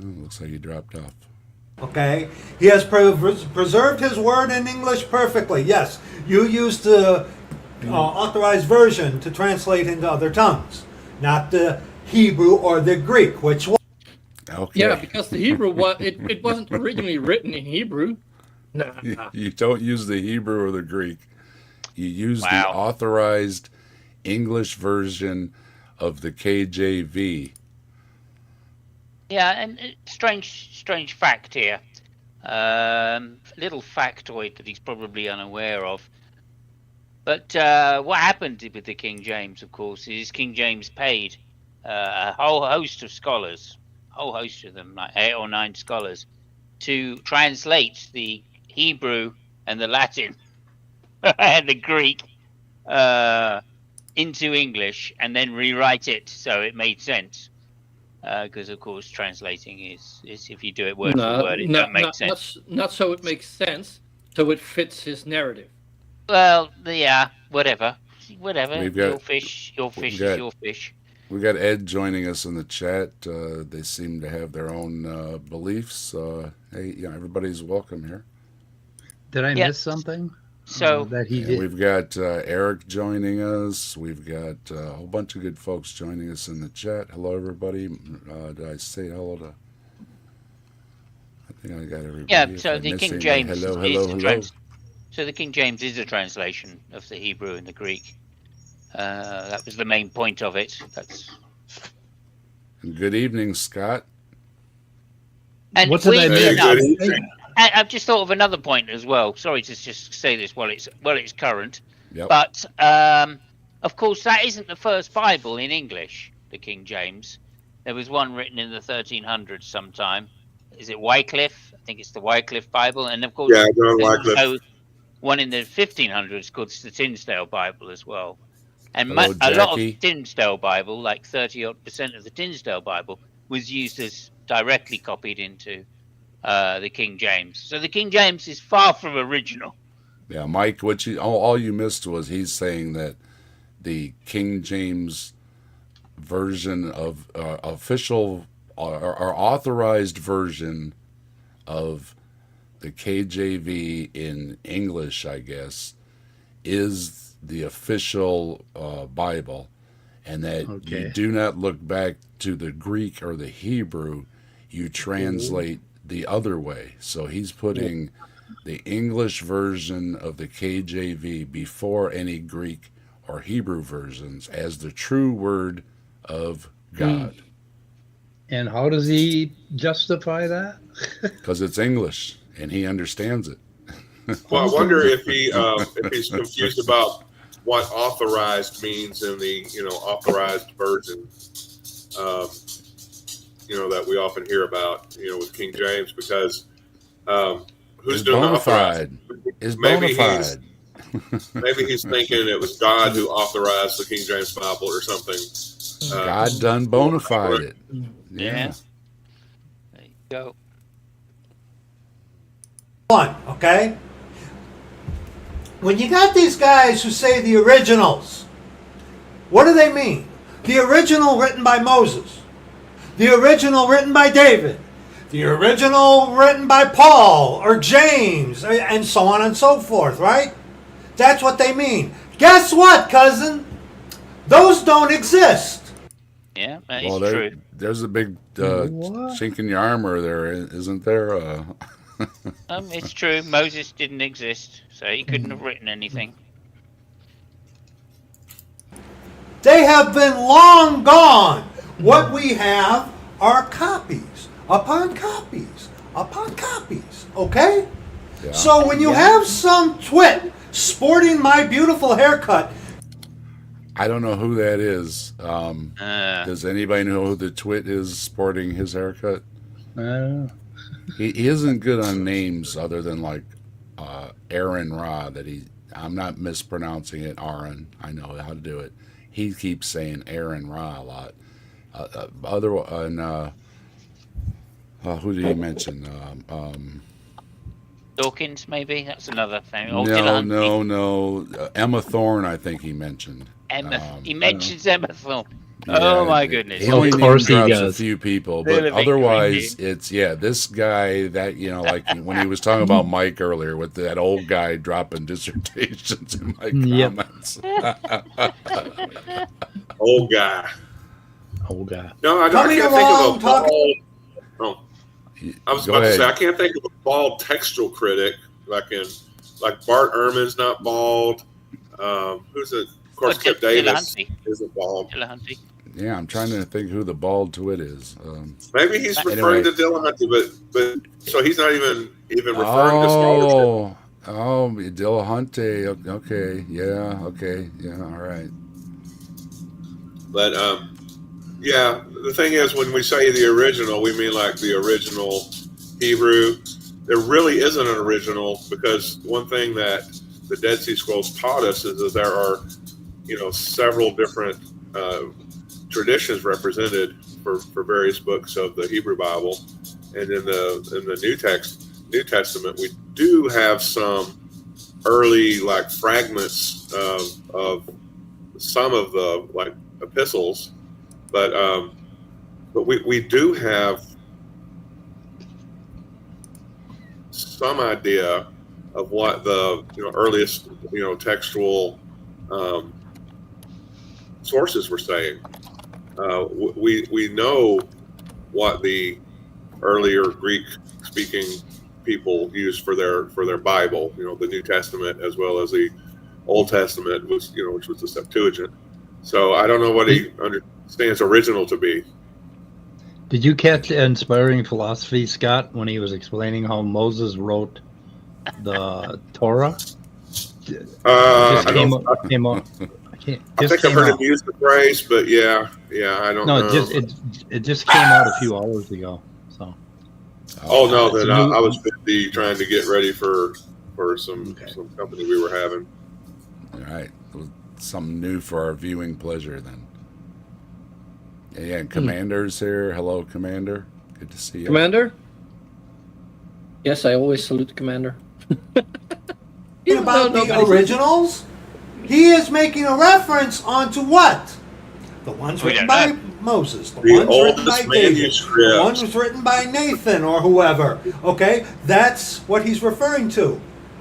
Oh, looks like he dropped off. Okay, he has preserved his word in English perfectly. Yes, you used the authorized version to translate into other tongues, not the Hebrew or the Greek, which one? Okay. Yeah, because the Hebrew it wasn't originally written in Hebrew. Nah. You don't use the Hebrew or the Greek. You use the authorized English version of the KJV. Yeah, and strange fact here. Little factoid that he's probably unaware of. But what happened with the King James, of course, is King James paid a whole host of scholars, whole host of them, like 8 or 9 scholars, to translate the Hebrew and the Latin and the Greek into English, and then rewrite it so it made sense. Because of course, translating is if you do it word for word, it doesn't make sense. Not so it makes sense, so it fits his narrative. Well, yeah, whatever. Your fish is your fish. We got Ed joining us in the chat. They seem to have their own beliefs. Hey, everybody's welcome here. Did I miss something? So that he did. We've got Eric joining us. We've got a whole bunch of good folks joining us in the chat. Hello, everybody. Did I say hello to? I think I got everybody. Yeah. So the King James hello. So the King James is a translation of the Hebrew and the Greek. That was the main point of it. Good evening, Scott. And What did I miss? I've just thought of another point as well. Sorry to just say this while it's current. Yep. But of course, that isn't the first Bible in English, the King James. There was one written in the 1300s sometime. Is it Wycliffe? I think it's the Wycliffe Bible. And of course, Yeah, John there's Wycliffe. also one in the 1500s called the Tinsdale Bible as well. And Hello, a lot of Jackie. Tinsdale Bible, like 30% of the Tinsdale Bible, was used as directly copied into the King James. So the King James is far from original. Yeah, Mike, all you missed was he's saying that the King James version of official or authorized version of the KJV in English, I guess, is the official Bible, and that you do not look back to the Greek or the Hebrew, you translate the other way. So he's putting the English version of the KJV before any Greek or Hebrew versions as the true word of God. And how does he justify that? Because it's English and he understands it. Well, I wonder if he's confused about what authorized means in the authorized version, that we often hear about, with King James, because who's doing the authorized? Is bona fide. Maybe he's thinking it was God who authorized the King James Bible or something. God done bona fide it. Yeah. There you go. One, okay? When you got these guys who say the originals, what do they mean? The original written by Moses, the original written by David, the original written by Paul or James, and so on and so forth, right? That's what they mean. Guess what, cousin? Those don't exist. Yeah, that is true. There's a big chink in your armor there, isn't there? It's true. Moses didn't exist, so he couldn't have written anything. They have been long gone. What we have are copies upon copies upon copies, okay? Yeah. So when you have some twit sporting my beautiful haircut, I don't know who that is. Does anybody know who the twit is sporting his haircut? He isn't good on names other than like Aaron Ra. I'm not mispronouncing it. Aaron, I know how to do it. He keeps saying Aaron Ra a lot. Who did he mention? Dawkins, maybe that's another thing. No. Emma Thorne, I think he mentioned. He mentions Emma Thorne. Yeah, Oh my goodness! He only name drops a does. few people, but otherwise, it's this guy that like when he was talking about Mike earlier with that old guy dropping dissertations in my comments. Old guy. No, I Coming can't along, think of a bald. I was Go about to ahead. say I can't think of a bald textual critic like Bart Ehrman's not bald. Who's it? Of course, Kip Davis isn't bald. Dillahunty. Yeah, I'm trying to think who the bald twit is. Maybe he's referring to Dillahunty, but so he's not even referring to scholarship. Oh, Dillahunty. Okay, yeah, all right. But yeah, the thing is, when we say the original, we mean like the original Hebrew. There really isn't an original, because one thing that the Dead Sea Scrolls taught us is that there are, several different traditions represented for various books of the Hebrew Bible, and in the New Testament, we do have some early like fragments of some of the like epistles, but we do have some idea of what the earliest textual sources were saying. We know what the earlier Greek-speaking people used for their Bible. The New Testament as well as the Old Testament was which was the Septuagint. So I don't know what he understands original to be. Did you catch Inspiring Philosophy, Scott, when he was explaining how Moses wrote the Torah? I Came don't. up, came up. I can't. I Just think I've came heard out. him use the phrase, but yeah, I don't No, know. it just came out a few hours ago. So Oh no, it's then a new- I was busy trying to get ready for some company we were having. All right. Something new for our viewing pleasure then. Yeah, and Commander's here. Hello, Commander. Good to see you. Commander? Yes, I always salute the commander. About the originals, he is making a reference onto what? The ones We written don't by Moses, the The ones written oldest by David, the manuscript. ones written by Nathan or whoever. Okay, that's what he's referring to.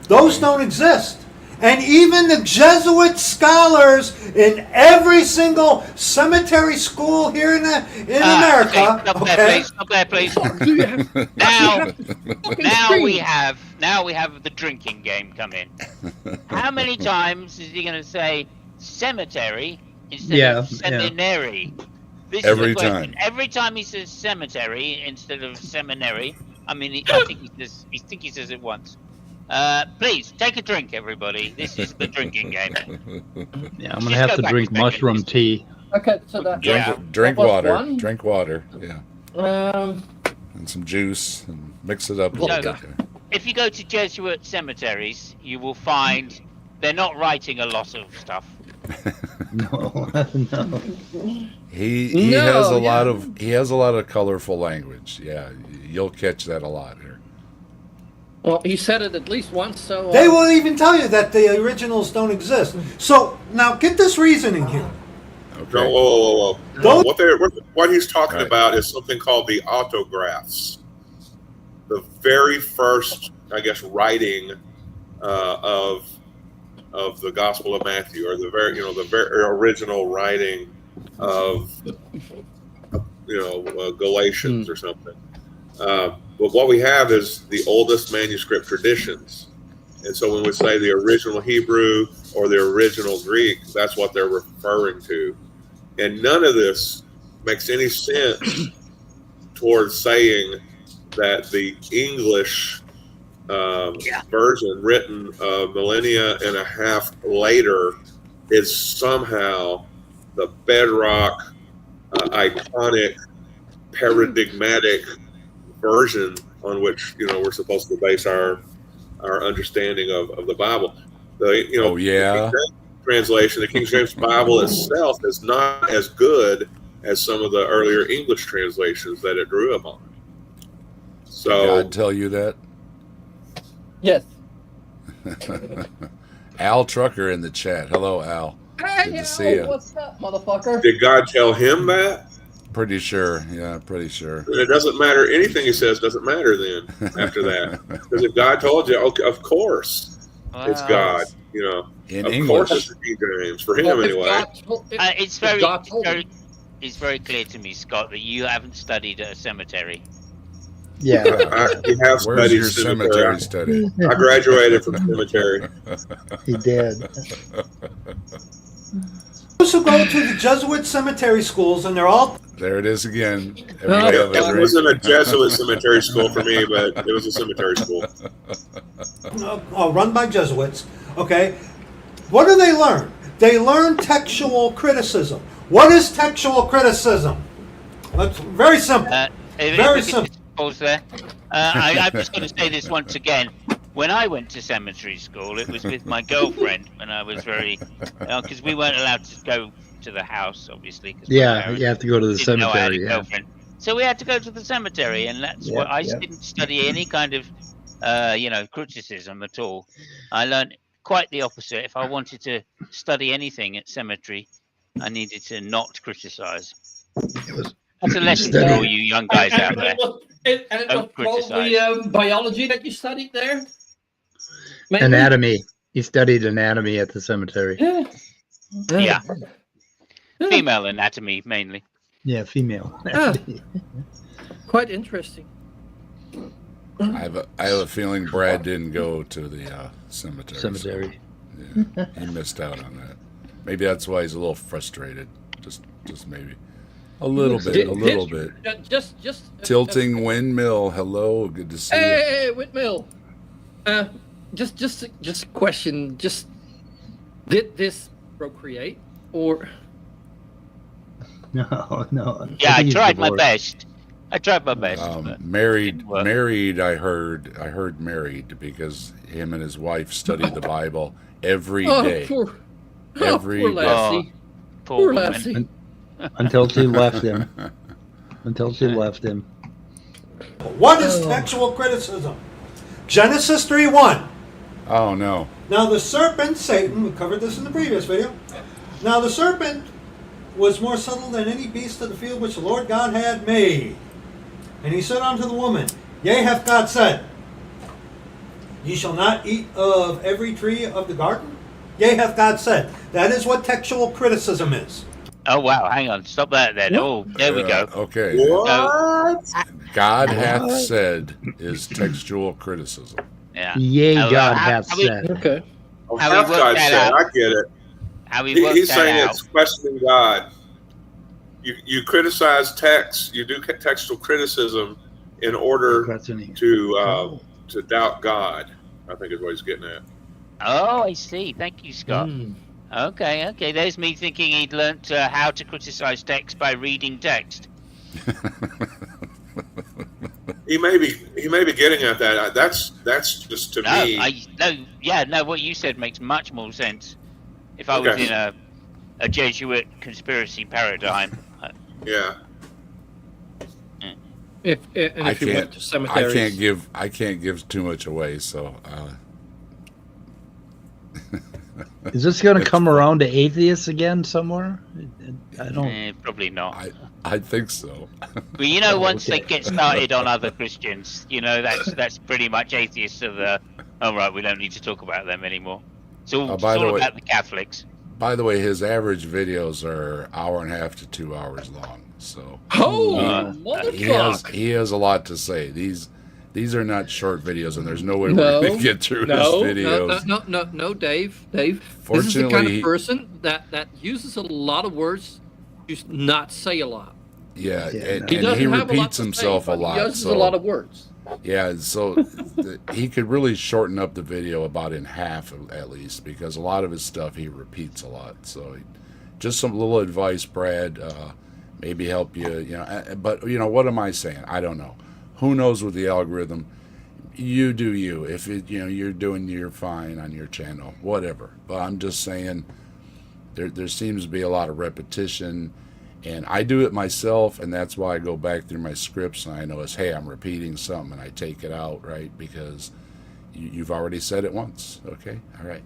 Those don't exist. And even the Jesuit scholars in every single cemetery school here in America. Okay, stop there, please. Now we have the drinking game come in. How many times is he going to say cemetery instead of seminary? This Every is the question. time. Every time he says cemetery instead of seminary, I mean, I think he says it once. Please take a drink, everybody. This is the drinking game. yeah, I'm gonna have to drink mushroom tea. Okay, so that Drink that was water. one. Drink water. Yeah. And some juice and mix it up a little So, bit. if you go to Jesuit cemeteries, you will find they're not writing a lot of stuff. No, no. He has a lot of colorful language. Yeah, you'll catch that a lot here. Well, he said it at least once, so... They will even tell you that the originals don't exist. So now get this reasoning here. Okay. No, whoa. Don't- What he's talking Right. about is something called the autographs. The very first, I guess, writing of the Gospel of Matthew, or the very original writing of Galatians or something. But what we have is the oldest manuscript traditions. And so when we say the original Hebrew or the original Greek, that's what they're referring to. And none of this makes any sense towards saying that the English version, written a millennia and a half later, is somehow the bedrock, iconic, paradigmatic version on which we're supposed to base our understanding of the Bible. The King James translation, the King James Bible itself, is not as good as some of the earlier English translations that it drew upon. So Did God tell you that? Yes. Al Trucker in the chat. Hello, Al. Hey, Good to see you. what's up, motherfucker? did God tell him that? Pretty sure. Yeah, pretty sure. It doesn't matter. Anything he says doesn't matter then after that. Because if God told you, okay, of course it's God. In of English. course it's the King James for him Well, if anyway. God told- if- It's if God told him- it's very clear to me, Scott, that you haven't studied at a cemetery. Yeah. You have Where's studied your cemetery study? I graduated from cemetery. He did. Those who go to the Jesuit cemetery schools, and they're all There it is again. Oh, Everybody have a It drink. wasn't a Jesuit cemetery school for me, but it was a cemetery school. run by Jesuits, okay? What do they learn? They learn textual criticism. What is textual criticism? That's very simple. If Very we could simple. just pause there. I'm just going to say this once again. When I went to cemetery school, it was with my girlfriend when I was because we weren't allowed to go to the house, obviously. 'Cause my Yeah, parents you have to go to the didn't know I had a cemetery. Yeah. girlfriend. So we had to go to the cemetery, and that's what I didn't study any kind of, criticism at all. I learned quite the opposite. If I wanted to study anything at cemetery, I needed to not criticize. That's a lesson for all you young guys out there. It was Don't probably biology that you studied there? Maybe? Anatomy. He studied anatomy at the cemetery. Yeah. Yeah. Female anatomy mainly. Yeah, female. Ah. Quite interesting. I have a feeling Brad didn't go to the cemetery. Cemetery. Yeah, he missed out on that. Maybe that's why he's a little frustrated. Just maybe. A little bit, a little bit. Just Tilting windmill. Hello, good to see you. Hey, Whitmill. Just a question. Just did this procreate or? No. Yeah, I think he's tried my divorced. best. I tried my best. but Married, didn't work. married. I heard married because him and his wife study the Bible every day. Poor Every day. Lassie. Poor Poor woman. Lassie. Until she left him. Until she left him. What is textual criticism? Genesis 3:1. Oh no. Now the serpent, Satan, we covered this in the previous video. Now the serpent was more subtle than any beast of the field which the Lord God had made. And he said unto the woman, Yea, hath God said, Ye shall not eat of every tree of the garden? Yea, hath God said. That is what textual criticism is. Oh wow, hang on, stop that then. Oh, there we go. Okay. What? God hath said is textual criticism. Yeah. Yea, Oh, God how- hath how we- said. Okay. Oh, How we half work God that said, out. I get it. How we work He's that saying out. it's questioning God. You criticize text. You do textual criticism in order Questioning. to doubt God. I think is what he's getting at. Oh, I see. Thank you, Scott. Mm. Okay. There's me thinking he'd learnt how to criticize text by reading text. He may be getting at that. That's just to me. No. What you said makes much more sense. If I was Okay. in a Jesuit conspiracy paradigm. Yeah. If I you went to cemeteries, I can't give too much away. So Is this going to come around to atheists again somewhere? I don't. Probably not. I think so. Well, you know, once okay. they get started on other Christians, you know, that's pretty much atheists are the. Oh right, we don't need to talk about them anymore. It's all, by it's the all way- about the Catholics. By the way, his average videos are 1.5 to 2 hours long. So holy he has motherfucker! a lot to say. These are not short videos, and there's no way No, we're going to get through No, his videos. no, Dave. This is the Fortunately, kind of person that uses a lot of words, just not say a lot. Yeah, Yeah, and, He and doesn't he have a lot repeats to himself say, a but lot. He uses So a lot of words. yeah, so he could really shorten up the video about in half at least, because a lot of his stuff he repeats a lot. So just some little advice, Brad, maybe help you. You know, but you know, what am I saying? I don't know. Who knows with the algorithm? You do you. If it, you know, you're fine on your channel, whatever. But I'm just saying, there seems to be a lot of repetition. And I do it myself, and that's why I go back through my scripts and I notice, hey, I'm repeating something, and I take it out, right? Because you've already said it once. Okay, all right.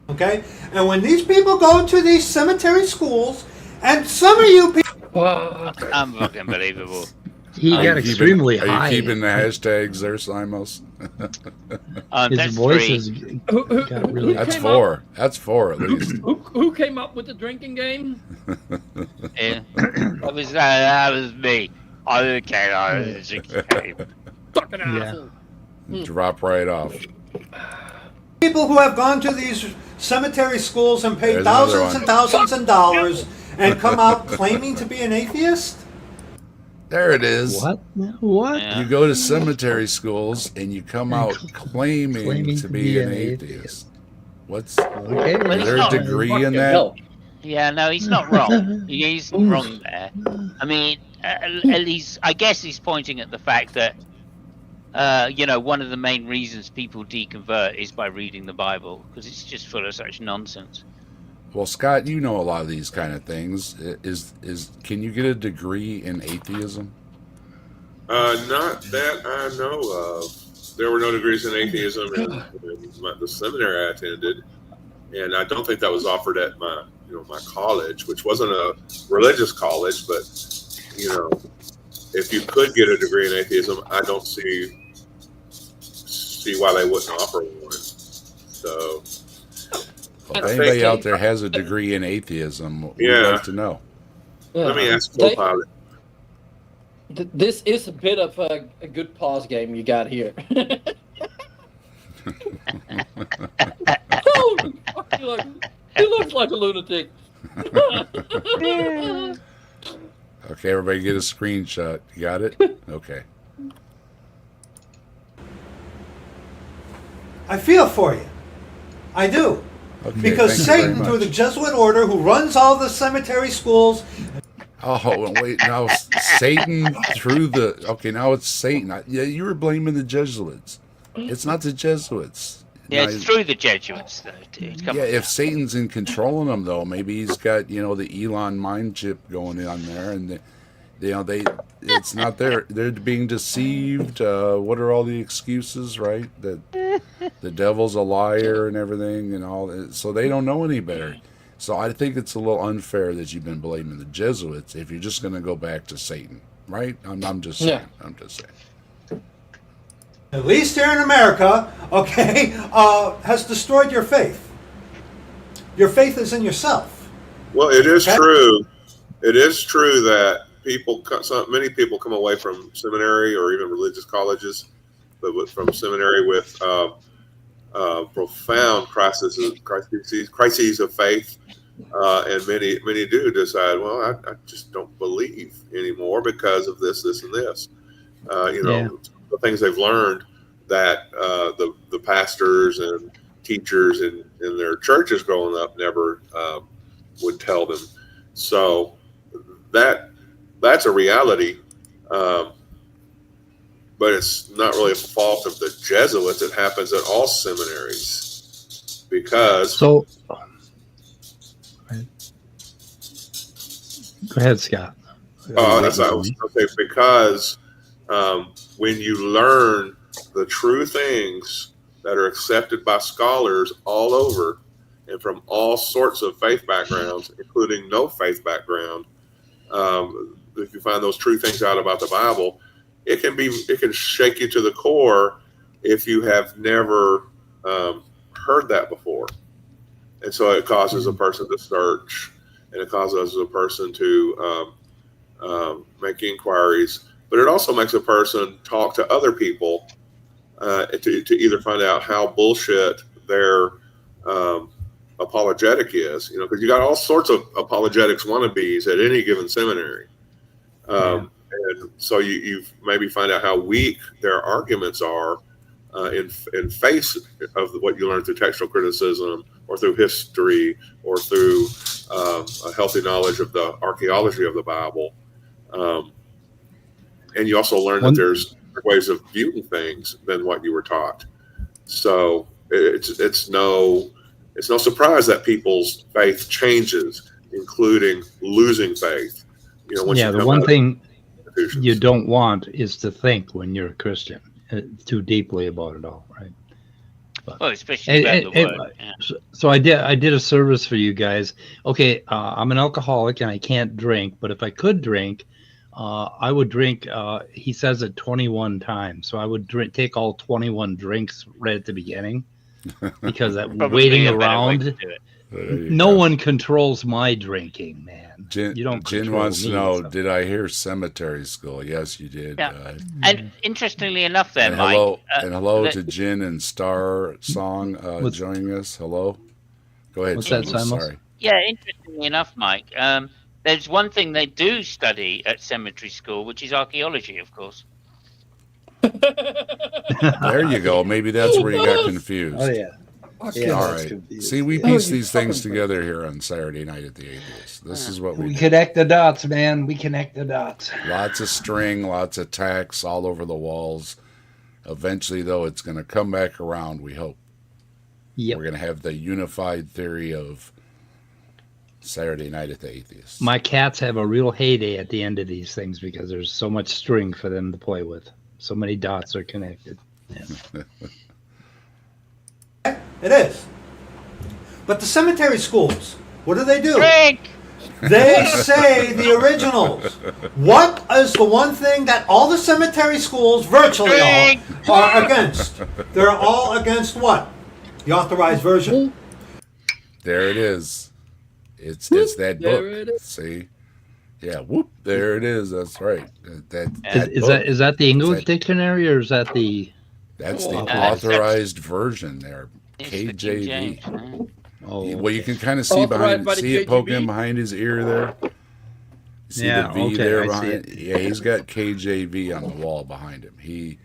Okay? And when these people go to these cemetery schools, and some of you people, Unbelievable. He got extremely Are high. you keeping the hashtags there, Simos? His That's voice three. is Who got really. That's came four. That's four at least. Who came up with the drinking game? Yeah. That was me. Okay, Fucking Yeah. asshole. Drop right off. people who have gone to these cemetery schools and paid There's another thousands one. and thousands of dollars and come out claiming to be an atheist? There it is. What? What? Yeah. You go to cemetery schools and you come out claiming to be an atheist. What's Okay. Well, is there a not- degree in Fucking that? hell. Yeah, no, he's not wrong. He's wrong there. I mean, at least I guess he's pointing at the fact that, you know, one of the main reasons people deconvert is by reading the Bible, because it's just full of such nonsense. Well, Scott, you know a lot of these kind of things. Can you get a degree in atheism? Not that I know of. There were no degrees in atheism in the seminary I attended, and I don't think that was offered at my college, which wasn't a religious college. But if you could get a degree in atheism, I don't see why they wouldn't offer one. So. Well, if anybody out there has a degree in atheism, we'd Yeah. like to know. Let me ask Dave, co-pilot. This is a bit of a good pause game you got here. Holy fuck, he looks like a lunatic. Okay, everybody get a screenshot. You got it? Okay. I feel for you. I do. Okay, Because thank you very Satan, through the much. Jesuit order, who runs all the cemetery schools, Oh, wait, now Satan through the... Okay, now it's Satan. Yeah, you were blaming the Jesuits. It's not the Jesuits. Yeah, Now, it's through the Jesuits, though, dude. Come yeah, on. if Satan's in controlling them, though, maybe he's got, the Elon mind chip going on there, and it's not there. They're being deceived. What are all the excuses, right? That the devil's a liar and everything and all that. So they don't know any better. So I think it's a little unfair that you've been blaming the Jesuits if you're just going to go back to Satan, right? I'm just saying. Yeah. I'm just saying. at least here in America, okay, has destroyed your faith. Your faith is in yourself. Well, it is Okay. true. It is true that many people come away from seminary or even religious colleges, but from seminary with profound crises of faith, and many do decide, well, I just don't believe anymore because of this, and this. The things they've learned that the pastors and teachers in their churches growing up never would tell them. So that's a reality, but it's not really a fault of the Jesuits. It happens at all seminaries because So, go ahead, Scott. that's what I was going to say, because when you learn the true things that are accepted by scholars all over and from all sorts of faith backgrounds, including no faith background, if you find those true things out about the Bible, it can shake you to the core if you have never heard that before. And so it causes a person to search, and it causes a person to make inquiries. But it also makes a person talk to other people to either find out how bullshit their apologetic is, because you got all sorts of apologetics wannabes at any given seminary. And so you maybe find out how weak their arguments are in face of what you learn through textual criticism or through history or through a healthy knowledge of the archaeology of the Bible. And you also learn that there's ways of viewing things than what you were taught. So it's no surprise that people's faith changes, including losing faith. The one thing you don't want is to think when you're a Christian too deeply about it all, right? Well, especially about the word. Yeah. So I did a service for you guys. Okay, I'm an alcoholic and I can't drink, but if I could drink, I would drink. He says it 21 times, so I would take all 21 drinks right at the beginning, because that waiting around. No one controls my drinking, man. Jen wants to know, did I hear cemetery school? Yes, you did. Yeah. And interestingly enough, there, and Mike. Hello to Jen and Star Song joining us. Hello. Go ahead. What's Jen. that, Simon? Sorry. Yeah, interestingly enough, Mike. There's one thing they do study at cemetery school, which is archaeology, of course. There you go. Maybe that's where you got confused. Oh yeah. All right. See, we piece these things together here on Saturday Night at the Atheist. This is what we do. Connect the dots, man. We connect the dots. Lots of string, lots of tacks all over the walls. Eventually, though, it's going to come back around, we hope. Yep. We're going to have the unified theory of Saturday Night at the Atheist. My cats have a real heyday at the end of these things because there's so much string for them to play with. So many dots are connected. Yeah. It is. But the cemetery schools, what do? Drink! They say the originals. What is the one thing that all the cemetery schools, virtually all, are against? They're all against what? The authorized version. There it is. It's that There book. it is. See? Yeah, whoop, there it is. That's right. Is that the English dictionary or is that the... That's the That's authorized version there. It's the King KJV. James, Oh, Well, you can kind of see Authorized by the see it poking KGB? behind his ear there. See Yeah, the V okay, there I see behind? it. Yeah, he's got KJV on the wall behind him.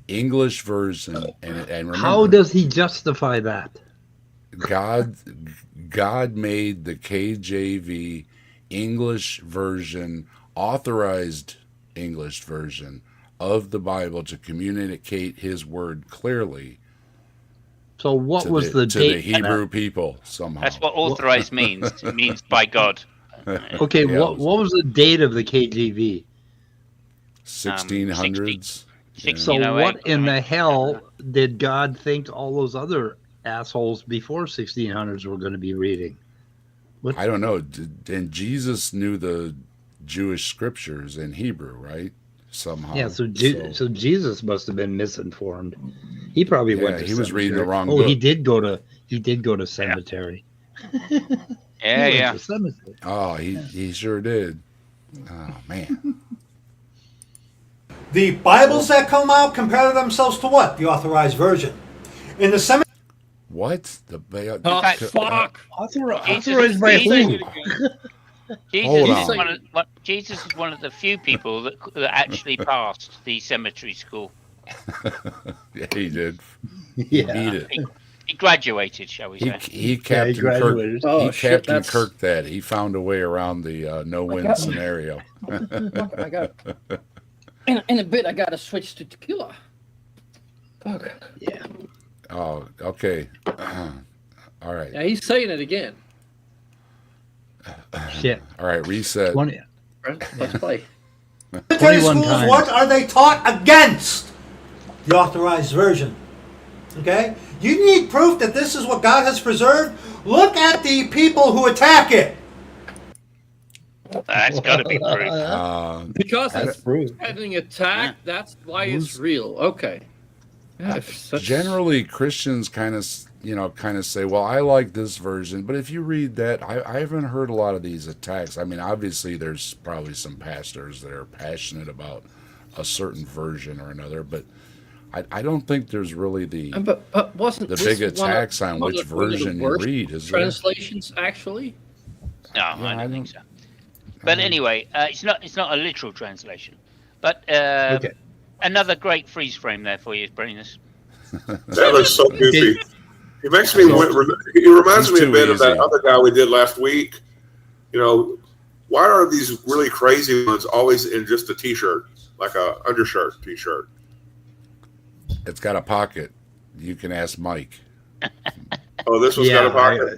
English version, and remember, How does he justify that? God made the KJV English version, authorized English version of the Bible to communicate His word clearly. So what was the to date? the Hebrew people somehow? That's what authorized means. It means by God. Okay, Yeah, what was the date of the KGV? 1600s. Yeah. So 1608, what in the right? hell did God think all those other assholes before 1600s were going to be reading? I don't know. And Jesus knew the Jewish scriptures in Hebrew, right? Somehow. Yeah, so Jesus must have been misinformed. He probably went to he was reading the cemetery. wrong Oh, book. he did go to cemetery. Yeah, He went yeah. to cemetery. Oh, he sure did. Oh man. The Bibles that come out compare themselves to what? The authorized version. In the cemetery. What? Oh, fact, fuck. Authorized by Jesus- who? Hold Jesus is one of the few people that actually passed the cemetery school. Yeah, he did. He Yeah. beat it. He graduated, shall we say? He Captain Kirk. graduated. Oh, He shit, Captain that's- Kirk that. He found a way around the no-win got- scenario. I got. In a bit, I gotta switch to tequila. Fuck. Yeah. Oh, okay. All right. Yeah, he's saying it again. Shit. All right, reset. 20. Let's play. Cemetery 21 schools, times. what are they taught against? The authorized version. Okay? You need proof that this is what God has preserved? Look at the people who attack it. That's got to be proof. Because That's it's true. having attack, that's why it's real. Okay. Yeah, if such- Generally, Christians kind of say, well, I like this version, but if you read that, I haven't heard a lot of these attacks. I mean, obviously, there's probably some pastors that are passionate about a certain version or another, but I don't think there's really but wasn't the this big attacks on one which of the version you worst read, is there? translations actually? No, I don't think so. But anyway, it's not a literal translation. But Okay. another great freeze frame there for you, Brainus. That looks so goofy. He makes me. He reminds He's me a too bit of that easy. other guy we did last week. You know, why are these really crazy ones always in just a t-shirt, like a undershirt t-shirt? It's got a pocket. You can ask Mike. Oh, this one's got a Yeah,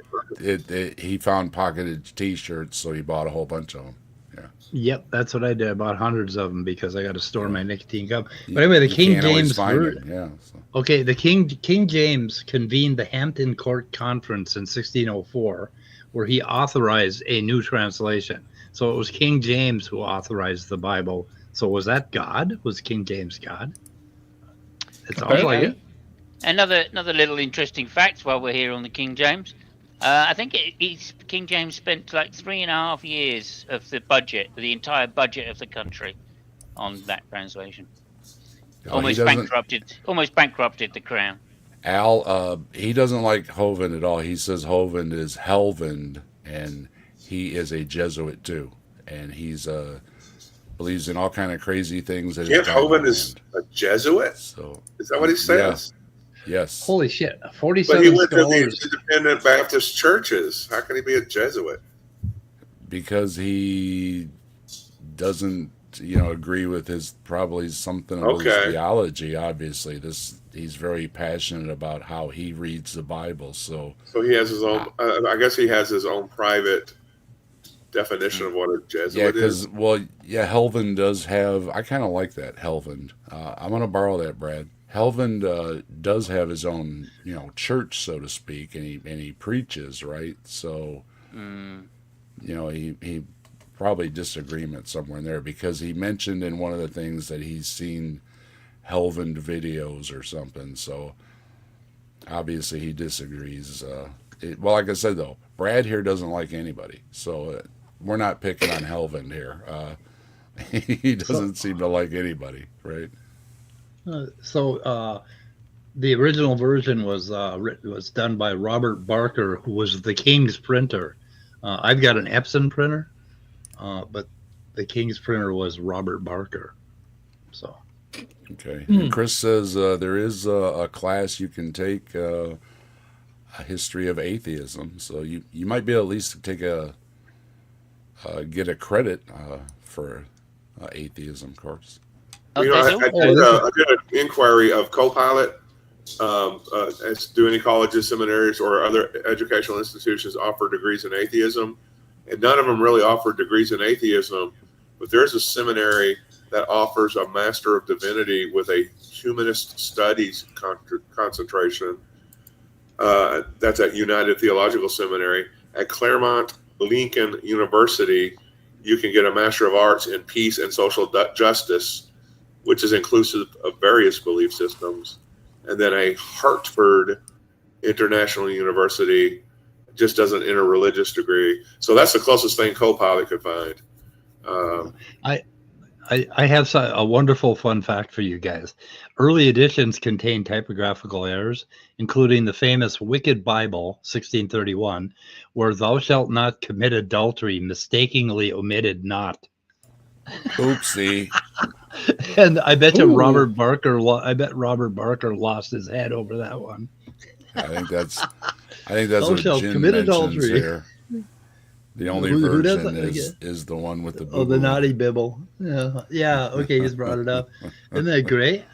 pocket. He found pocketed T-shirts, so he bought a whole bunch of them. Yep, that's what I did. I bought hundreds of them because I got to store my nicotine gum. But anyway, the You King can't always James find version. it, yeah. So. Okay, the King James convened the Hampton Court Conference in 1604, where he authorized a new translation. So it was King James who authorized the Bible. So was that God? Was King James God? It sounds like it. Another little interesting fact while we're here on the King James. I think King James spent like 3.5 years of the entire budget of the country, on that translation. Oh, Almost bankrupted the crown. Al, he doesn't like Hovind at all. He says Hovind is Helvind, and he is a Jesuit too, and he's believes in all kind of crazy things. That Kent Hovind is a Jesuit. So Is that what he says? yes. Holy shit! But 47 he went to scholars. the independent Baptist churches. How can he be a Jesuit? Because he doesn't, agree with his probably something of his Okay. theology. Obviously, he's very passionate about how he reads the Bible. So So he has his own. I guess he has his own private definition of what a yeah, Jesuit is. because Helvind does have. I kind of like that Helvind. I'm gonna borrow that, Brad. Helvind does have his own, church, so to speak, and he preaches, right? So, he probably disagreement somewhere in there, because he mentioned in one of the things that he's seen Helvind videos or something. So obviously he disagrees. Well, like I said though, Brad here doesn't like anybody, so we're not picking on Helvind here. He doesn't seem to like anybody, right? The original version was done by Robert Barker, who was the King's printer. I've got an Epson printer, but the King's printer was Robert Barker. So, Okay. And Chris says there is a class you can take, a history of atheism. So you might be able at least to take get a credit for atheism course. You know, I did an inquiry of Copilot. As do any colleges, seminaries, or other educational institutions offer degrees in atheism? And none of them really offer degrees in atheism, but there's a seminary that offers a Master of Divinity with a Humanist Studies concentration. That's at United Theological Seminary. At Claremont Lincoln University, you can get a Master of Arts in Peace and Social Justice, which is inclusive of various belief systems. And then a Hartford International University just does an interreligious degree. So that's the closest thing Copilot could find. I have a wonderful fun fact for you guys. Early editions contain typographical errors, including the famous Wicked Bible, 1631, where "thou shalt not commit adultery" mistakenly omitted "not." Oopsie. And I bet you Robert Barker lost his head over that one. I think that's Thou what shalt Jim commit mentions adultery. here. The only Who does version that? is the one with the Oh, the naughty bibble. Yeah. Okay, he's brought it up. Isn't that great?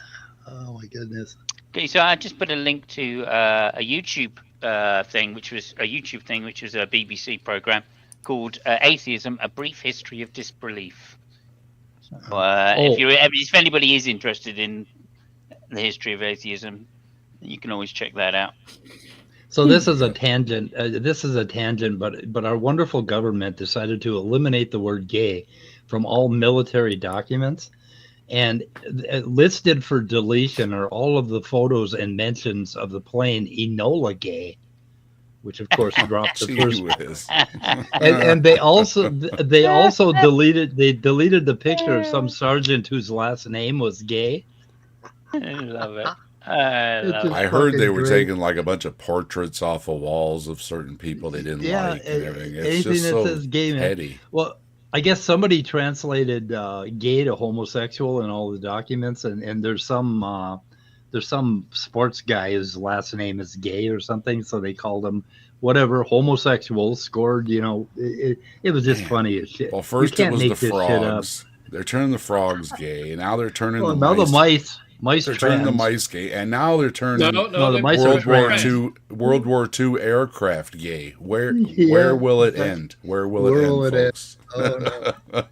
Oh my goodness. Okay, so I just put a link to a YouTube thing, which was a BBC program called "Atheism: A Brief History of Disbelief." If anybody is interested in the history of atheism, you can always check that out. So this is a tangent. But our wonderful government decided to eliminate the word "gay" from all military documents, and listed for deletion are all of the photos and mentions of the plane Enola Gay, which of course dropped the first. And they also deleted the picture of some sergeant whose last name was Gay. I love it. I heard they were taking like a bunch of portraits off of walls of certain people they didn't like and everything. It's anything just that so says gay, petty. Well, I guess somebody translated gay to homosexual in all the documents, and there's some sports guy whose last name is Gay or something, so they called him whatever, homosexual. Scored, it was just funny as shit. Well, first it was the frogs. They're turning the frogs gay, and now they're turning the mice. They're turning the mice gay, and now they're turning the mice World War II aircraft gay. Where will it end? Where will it end, folks? Oh, no.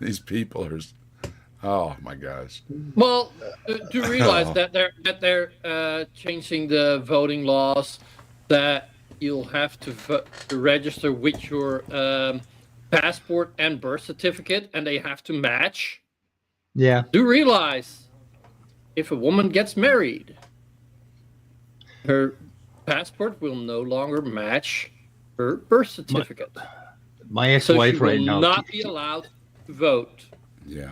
These people are. Oh my gosh. Well, do realize that they're changing the voting laws, that you'll have to register with your passport and birth certificate, and they have to match. Yeah. Do realize, if a woman gets married, her passport will no longer match her birth certificate. My ex-wife right now will not be allowed to vote. Yeah.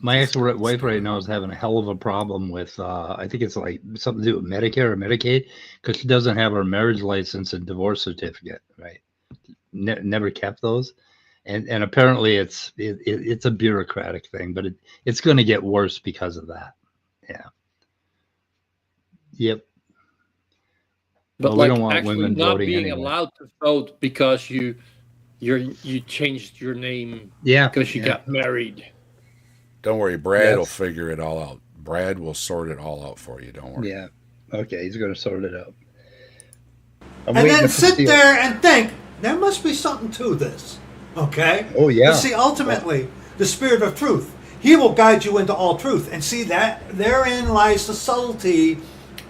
My ex-wife right now is having a hell of a problem with, I think it's like something to do with Medicare or Medicaid, because she doesn't have her marriage license and divorce certificate, right? Never kept those. And apparently it's a bureaucratic thing, but it's going to get worse because of that. Yeah. Yep. But we don't want women not voting being anyway. allowed to vote because you changed your name. Yeah. Because you got married. Don't worry, Brad will figure it all out. Brad will sort it all out for you. Don't worry. Yeah. Okay, he's going to sort it out. And then sit there and think, there must be something to this. Okay? Oh, yeah. But see, ultimately, the Spirit of truth, He will guide you into all truth. And see, that therein lies the subtlety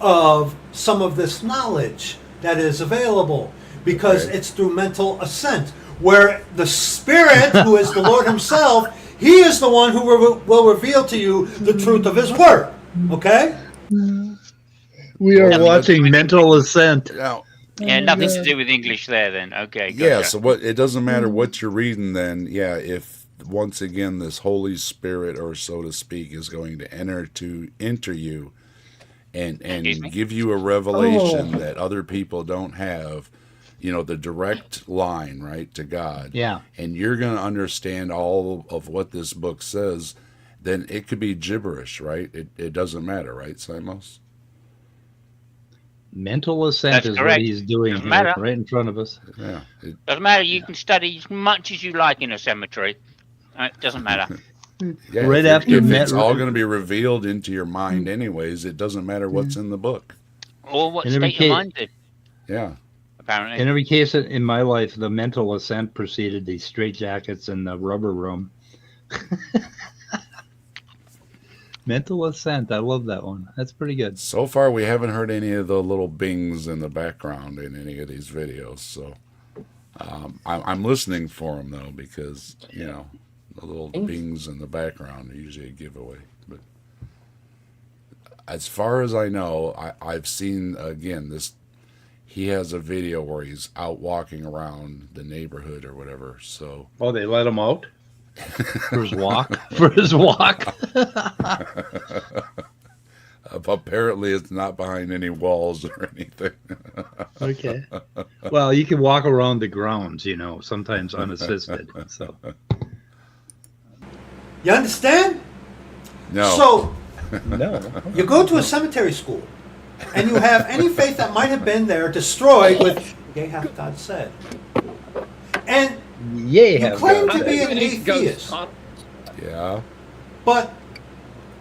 of some of this knowledge that is available. Because it's through mental assent. Where the Spirit, who is the Lord Himself, He is the one who will reveal to you the truth of His Word. Okay? We are watching Mental Assent. Now, nothing to do with English there then. Okay. Gotcha. Yeah, so it doesn't matter what you're reading then. Yeah, if once again this Holy Spirit, or so to speak, is going to enter you, and Excuse me? give you a revelation that other people don't have, the direct line, right, to God. Yeah. And you're going to understand all of what this book says, then it could be gibberish, right? It doesn't matter, right, Simos? Mental assent That's is correct. what he's doing Doesn't here, matter. right in front of us. Yeah. Doesn't matter. You can study as much as you like in a cemetery. It doesn't matter. Yeah, Right if after it's all going to be revealed into your mind anyways, it doesn't matter what's in the book. Or what In every state of case- mind did, Yeah. apparently. In every case in my life, the mental assent preceded the straitjackets and the rubber room. Mental assent. I love that one. That's pretty good. So far, we haven't heard any of the little bings in the background in any of these videos. So I'm listening for them, though, because, the little bings in the background are usually a giveaway. But as far as I know, I've seen, again, this. He has a video where he's out walking around the neighborhood or whatever. So Oh, they let him out? For his walk. For his walk. apparently it's not behind any walls or anything. Okay. Well, you can walk around the grounds, sometimes unassisted. So You understand? No. So no. you go to a cemetery school, and you have any faith that might have been there destroyed with "Yea, hath God said," and Yay, you have claim God to be said. an atheist. Yeah. But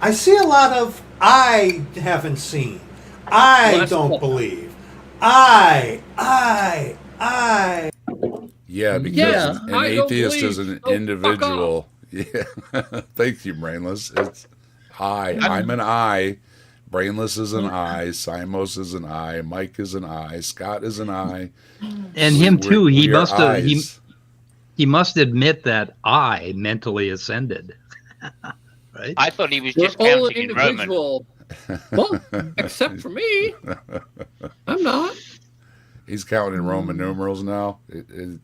I see a lot of I haven't seen. I don't believe. I. Yeah, because Yeah, an I don't atheist believe. is an Oh, individual. Yeah. Thank you, Brainless. It's I. I'm an I. Brainless is an I. Simos is an I. Mike is an I. Scott is an I. And him too. We He are must have. Is. He must admit that I mentally ascended. Right? I thought he was We're just all an counting in Roman. individual. Well, except for me. I'm not. He's counting in Roman numerals now. I'm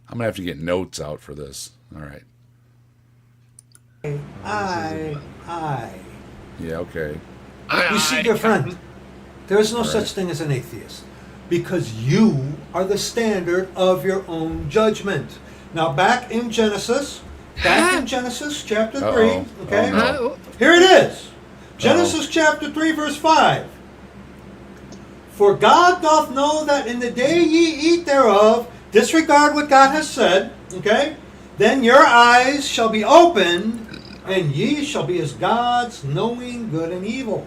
gonna have to get notes out for this. All right. I. Yeah. Okay. You see, dear friend, there is no such thing as an atheist because you are the standard of your own judgment. Now, back in Genesis chapter 3, Uh-oh. okay? Oh, no. Here it is. Genesis chapter 3, verse 5. For God doth know that in the day ye eat thereof, disregard what God has said, okay? Then your eyes shall be opened, and ye shall be as gods, knowing good and evil.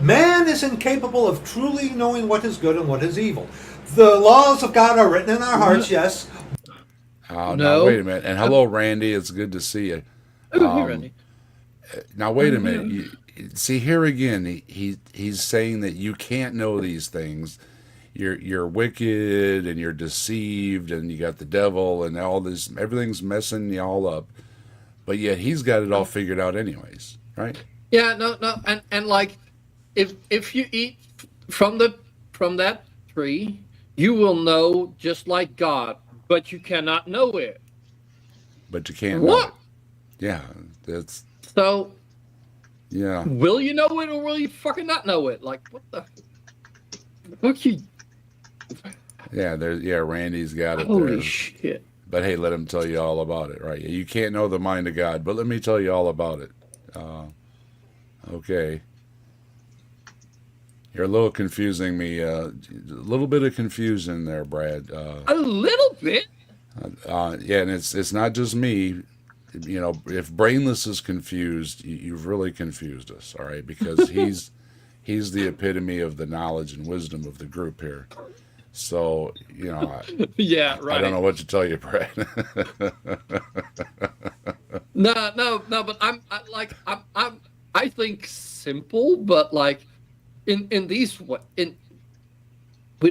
Man is incapable of truly knowing what is good and what is evil. The laws of God are written in our hearts, yes. Oh, No. now wait a minute. And hello, Randy. It's good to see you. Oh, hey, Randy. Now wait a minute. See here again. He's saying that you can't know these things. You're wicked and you're deceived and you got the devil and all this. Everything's messing you all up. But yet he's got it all figured out anyways, right? Yeah, no, and like, if you eat from that tree, you will know just like God, but you cannot know it. But you can't know What? it. Yeah, that's So, yeah. will you know it or will you fucking not know it? Like, what the? Fuck you? Yeah, Randy's got it Holy there. shit! But hey, let him tell you all about it, right? You can't know the mind of God, but let me tell you all about it. Okay. You're a little confusing me. A little bit of confusion there, Brad. A little bit. Yeah, and it's not just me. If Brainless is confused, you've really confused us, all right? Because he's the epitome of the knowledge and wisdom of the group here. So, Yeah, right. I don't know what to tell you, Brad. No, but I think simple, but like in these with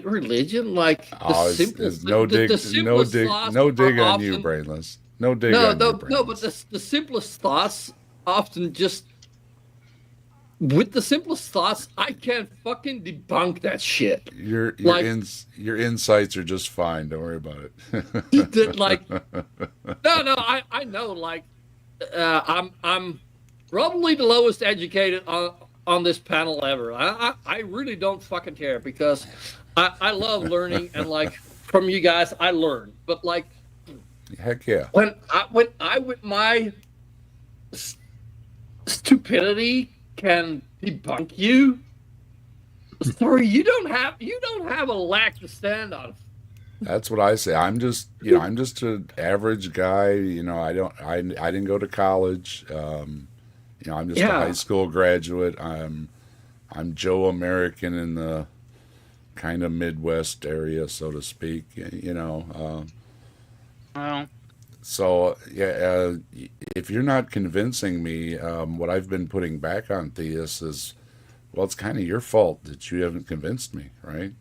religion, like the simplest, no the dig, simplest thoughts no dig are on you, often- Brainless. No dig No, on you, Brainless. no, but the simplest thoughts often just. With the simplest thoughts, I can't fucking debunk that shit. Your like- your insights are just fine. Don't worry about it. Like, no, I know. Like, I'm probably the lowest educated on this panel ever. I really don't fucking care because I love learning and like from you guys I learn. But like, heck yeah. When I with my stupidity can debunk you, sorry, you don't have a lag to stand on. That's what I say. I'm just an average guy. I didn't go to college. I'm just a high school graduate. I'm Joe American in the kind of Midwest area, so to speak. So yeah, if you're not convincing me, what I've been putting back on theists is, well, it's kind of your fault that you haven't convinced me, right?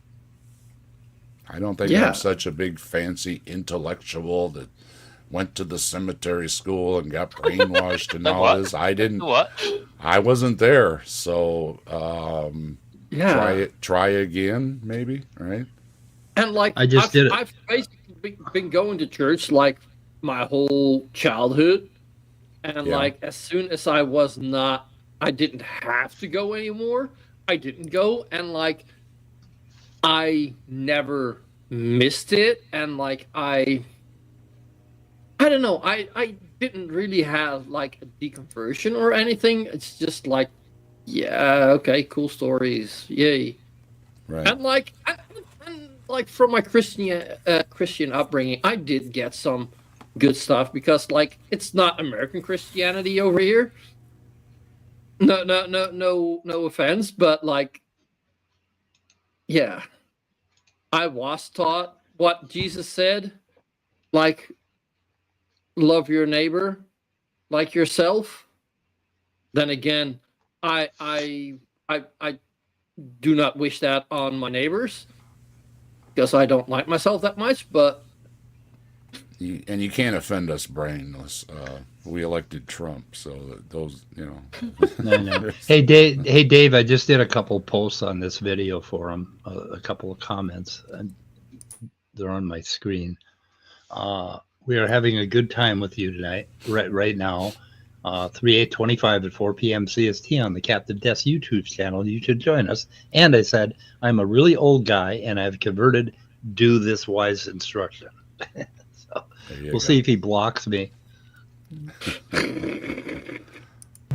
I don't think I'm such a big fancy intellectual that went to the cemetery school and got brainwashed and all this. I didn't. What? I wasn't there, so try again, maybe, right? And like I just did it. I've basically been going to church like my whole childhood, and like as soon as I didn't have to go anymore, I didn't go, and like I never missed it, and like I don't know, I didn't really have like a deconversion or anything. It's just like, yeah, okay, cool stories, yay. Right. And like from my Christian upbringing, I did get some good stuff because like it's not American Christianity over here. No offense, but like, yeah, I was taught what Jesus said, like, love your neighbor like yourself. Then again, I do not wish that on my neighbors because I don't like myself that much. But you can't offend us brainless. We elected Trump, so those, No. Hey Dave, I just did a couple posts on this video for him, a couple of comments, and they're on my screen. We are having a good time with you tonight, right now. 3/8/25 at 4 p.m. CST on the Captive Death YouTube channel. You should join us. And I said, I'm a really old guy, and I've converted. Do this wise instruction. So we'll see if he blocks me.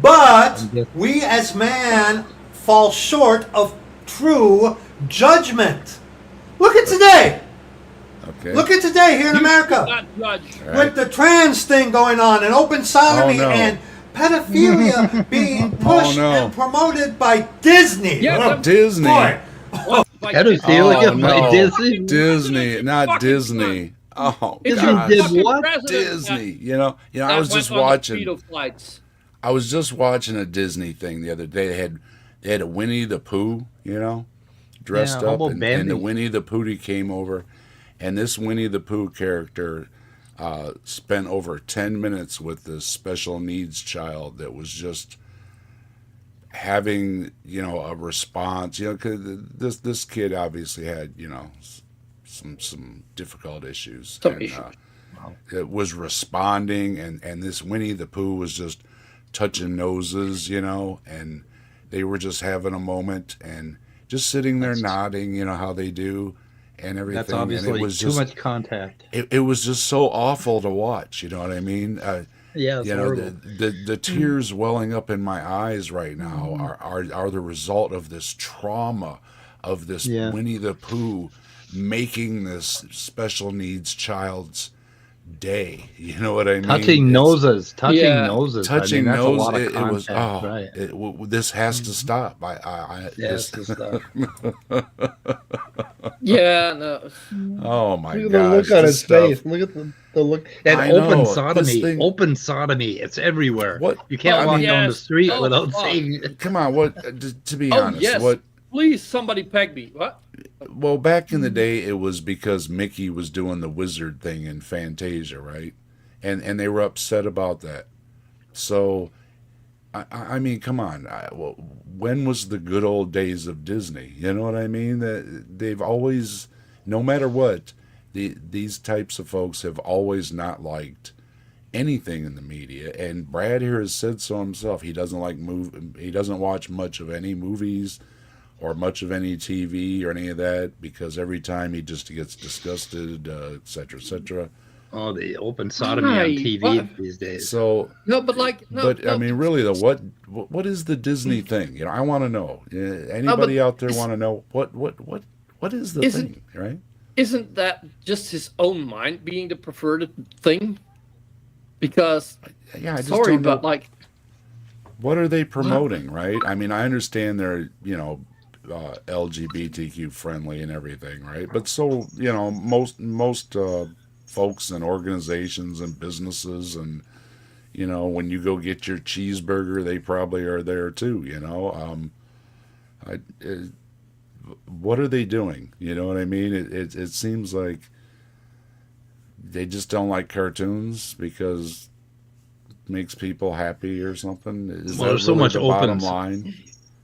But we as man fall short of true judgment. Look at today. Okay. Look at today here in America. not judge. With the trans thing going on and open sodomy and pedophilia being pushed and promoted by Disney. Yeah, Disney. Boy. Pedophilia by Disney? Disney, not Disney. Oh, Disney gosh. did what? Disney. I was just watching. I was just watching a Disney thing the other day. They had a Winnie the Pooh, dressed up, and the Winnie the Pooh came over, and this Winnie the Pooh character spent over 10 minutes with this special needs child that was just having a response. Cause this kid obviously had some difficult issues. It was responding, and this Winnie the Pooh was just touching noses, and they were just having a moment and just sitting there nodding, how they do, and everything. That's obviously and it was too much contact. It was just so awful to watch. You know what I mean? Yeah, it's horrible. The tears welling up in my eyes right now are the result of this trauma of this Winnie the Pooh making this special needs child's day. You know what I mean? Touching noses. Touching noses. That's a lot of it was. contact, right. This has to stop. Yes, to stop. Yeah, no. Oh my Look at gosh! the look on his stuff. face. Look at the look. And open sodomy. Open sodomy. It's everywhere. What? You can't walk down the street Oh, without fuck. seeing it. Come on. What? To be honest, yes. what? Please, somebody peg me. What? Well, back in the day, it was because Mickey was doing the wizard thing in Fantasia, right? And they were upset about that. So, I mean, come on. When was the good old days of Disney? You know what I mean? They've always, no matter what, these types of folks have always not liked anything in the media. And Brad here has said so himself. He doesn't like he doesn't watch much of any movies or much of any TV or any of that, because every time he just gets disgusted, et cetera, et cetera. Oh, the open sodomy on TV these days. So no, but like, no, but I mean, really, though, what is the Disney thing? I want to know. Anybody out there want to know what is the thing, right? Isn't that just his own mind being the preferred thing? Because I just sorry, don't know. but like, what are they promoting, right? I mean, I understand they're LGBTQ friendly and everything, right? But so most folks and organizations and businesses, and when you go get your cheeseburger, they probably are there too. What are they doing? You know what I mean? It seems like they just don't like cartoons because it makes people happy or something. Is Well, that there's so really much the open bottom line?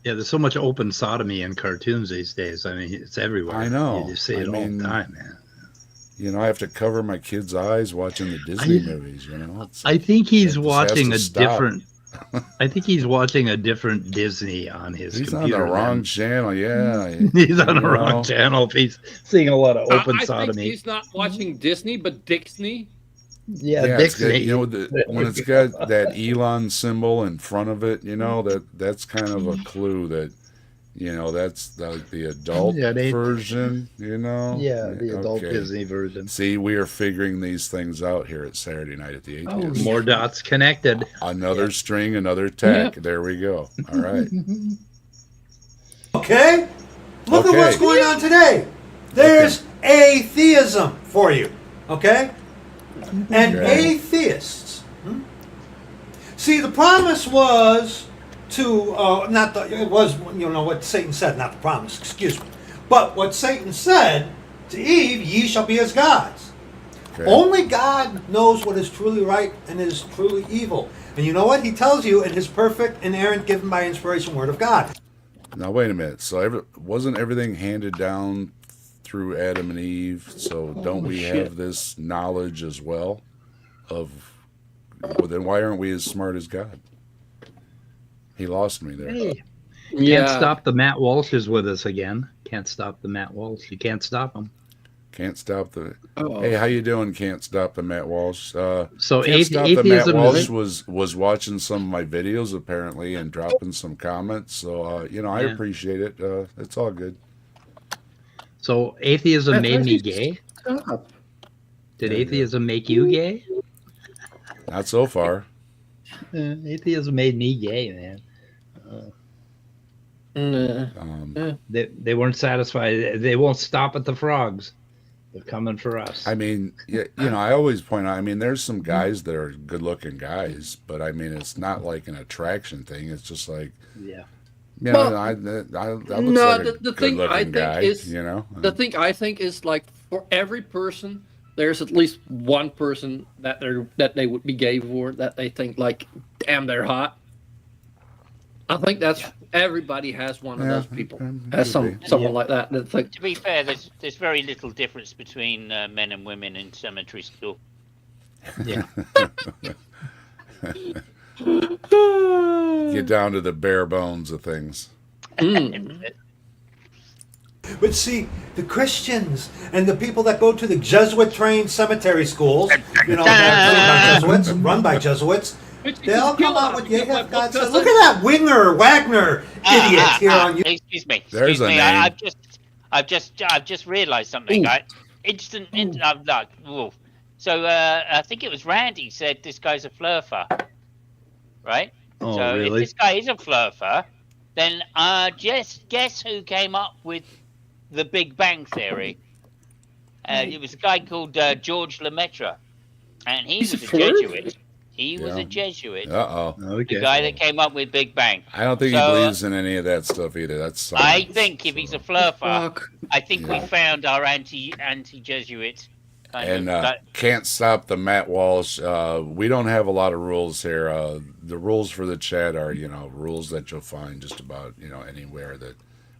Yeah, there's so much open sodomy in cartoons these days. I mean, it's everywhere. I know. You just see it all the time, man. I have to cover my kids' eyes watching the Disney movies. I think he's it just watching a has to stop. different. I think he's watching a different Disney on his He's computer. on the wrong channel. Yeah, He's on the wrong channel. If he's seeing a lot of open I sodomy. think he's not watching Disney, but Dixney. Yeah, it's Dixie. got, when it's got that Elon symbol in front of it, that's kind of a clue that that's like the adult version. Yeah, the adult Disney version. See, we are figuring these things out here at Saturday Night at the Atheist. More dots connected. Another string, another tack. There we go. All right. Okay? Look at what's going on today. There's atheism for you. Okay? And atheists. See, the promise was to, it was, what Satan said, not the promise, excuse me. But what Satan said to Eve, ye shall be as gods. Okay. Only God knows what is truly right and is truly evil. And you know what? He tells you in his perfect, inerrant, given by inspiration word of God. Now, wait a minute. So wasn't everything handed down through Adam and Eve? So don't we have this knowledge as well? Well, then why aren't we as smart as God? He lost me there. Hey. Can't stop the Matt Walsh is with us again. Can't stop the Matt Walsh. You can't stop him. Can't stop the. Hey, how you doing? Can't stop the Matt Walsh. So Can't stop the Matt Walsh was watching some of my videos apparently and dropping some comments. So I appreciate it. It's all good. So atheism made me gay. Did atheism make you gay? Not so far. Atheism made me gay, man. They weren't satisfied. They won't stop at the frogs. They're coming for us. I mean, I always point out, there's some guys that are good-looking guys, but it's not like an attraction thing. It's just like, the thing I think is, the thing I think is like for every person, there's at least one person that they would be gay for, that they think like, damn, they're hot. I think that's everybody has one of those people. Has someone like that. That's like, to be fair, there's very little difference between men and women in cemetery school. Yeah. Get down to the bare bones of things. But see, the Christians and the people that go to the Jesuit-trained cemetery schools, run by Jesuits, they all come out with God says, look at that Wagner idiot here on you. Excuse me. There's a name. I've just realised something. Right? I'm like, whoa. So I think it was Randy said this guy's a flirter, right? Oh, so really? If this guy is a flirter, then just guess who came up with the Big Bang Theory? It was a guy called George Lemaitre, and he was a Jesuit. He was a Jesuit. Okay. The guy that came up with Big Bang. I don't think he believes in any of that stuff either. That's science, I think if he's a flirter, I think we found our anti-Jesuit. Can't stop the Matt Walsh. We don't have a lot of rules here. The rules for the chat are, rules that you'll find just about, anywhere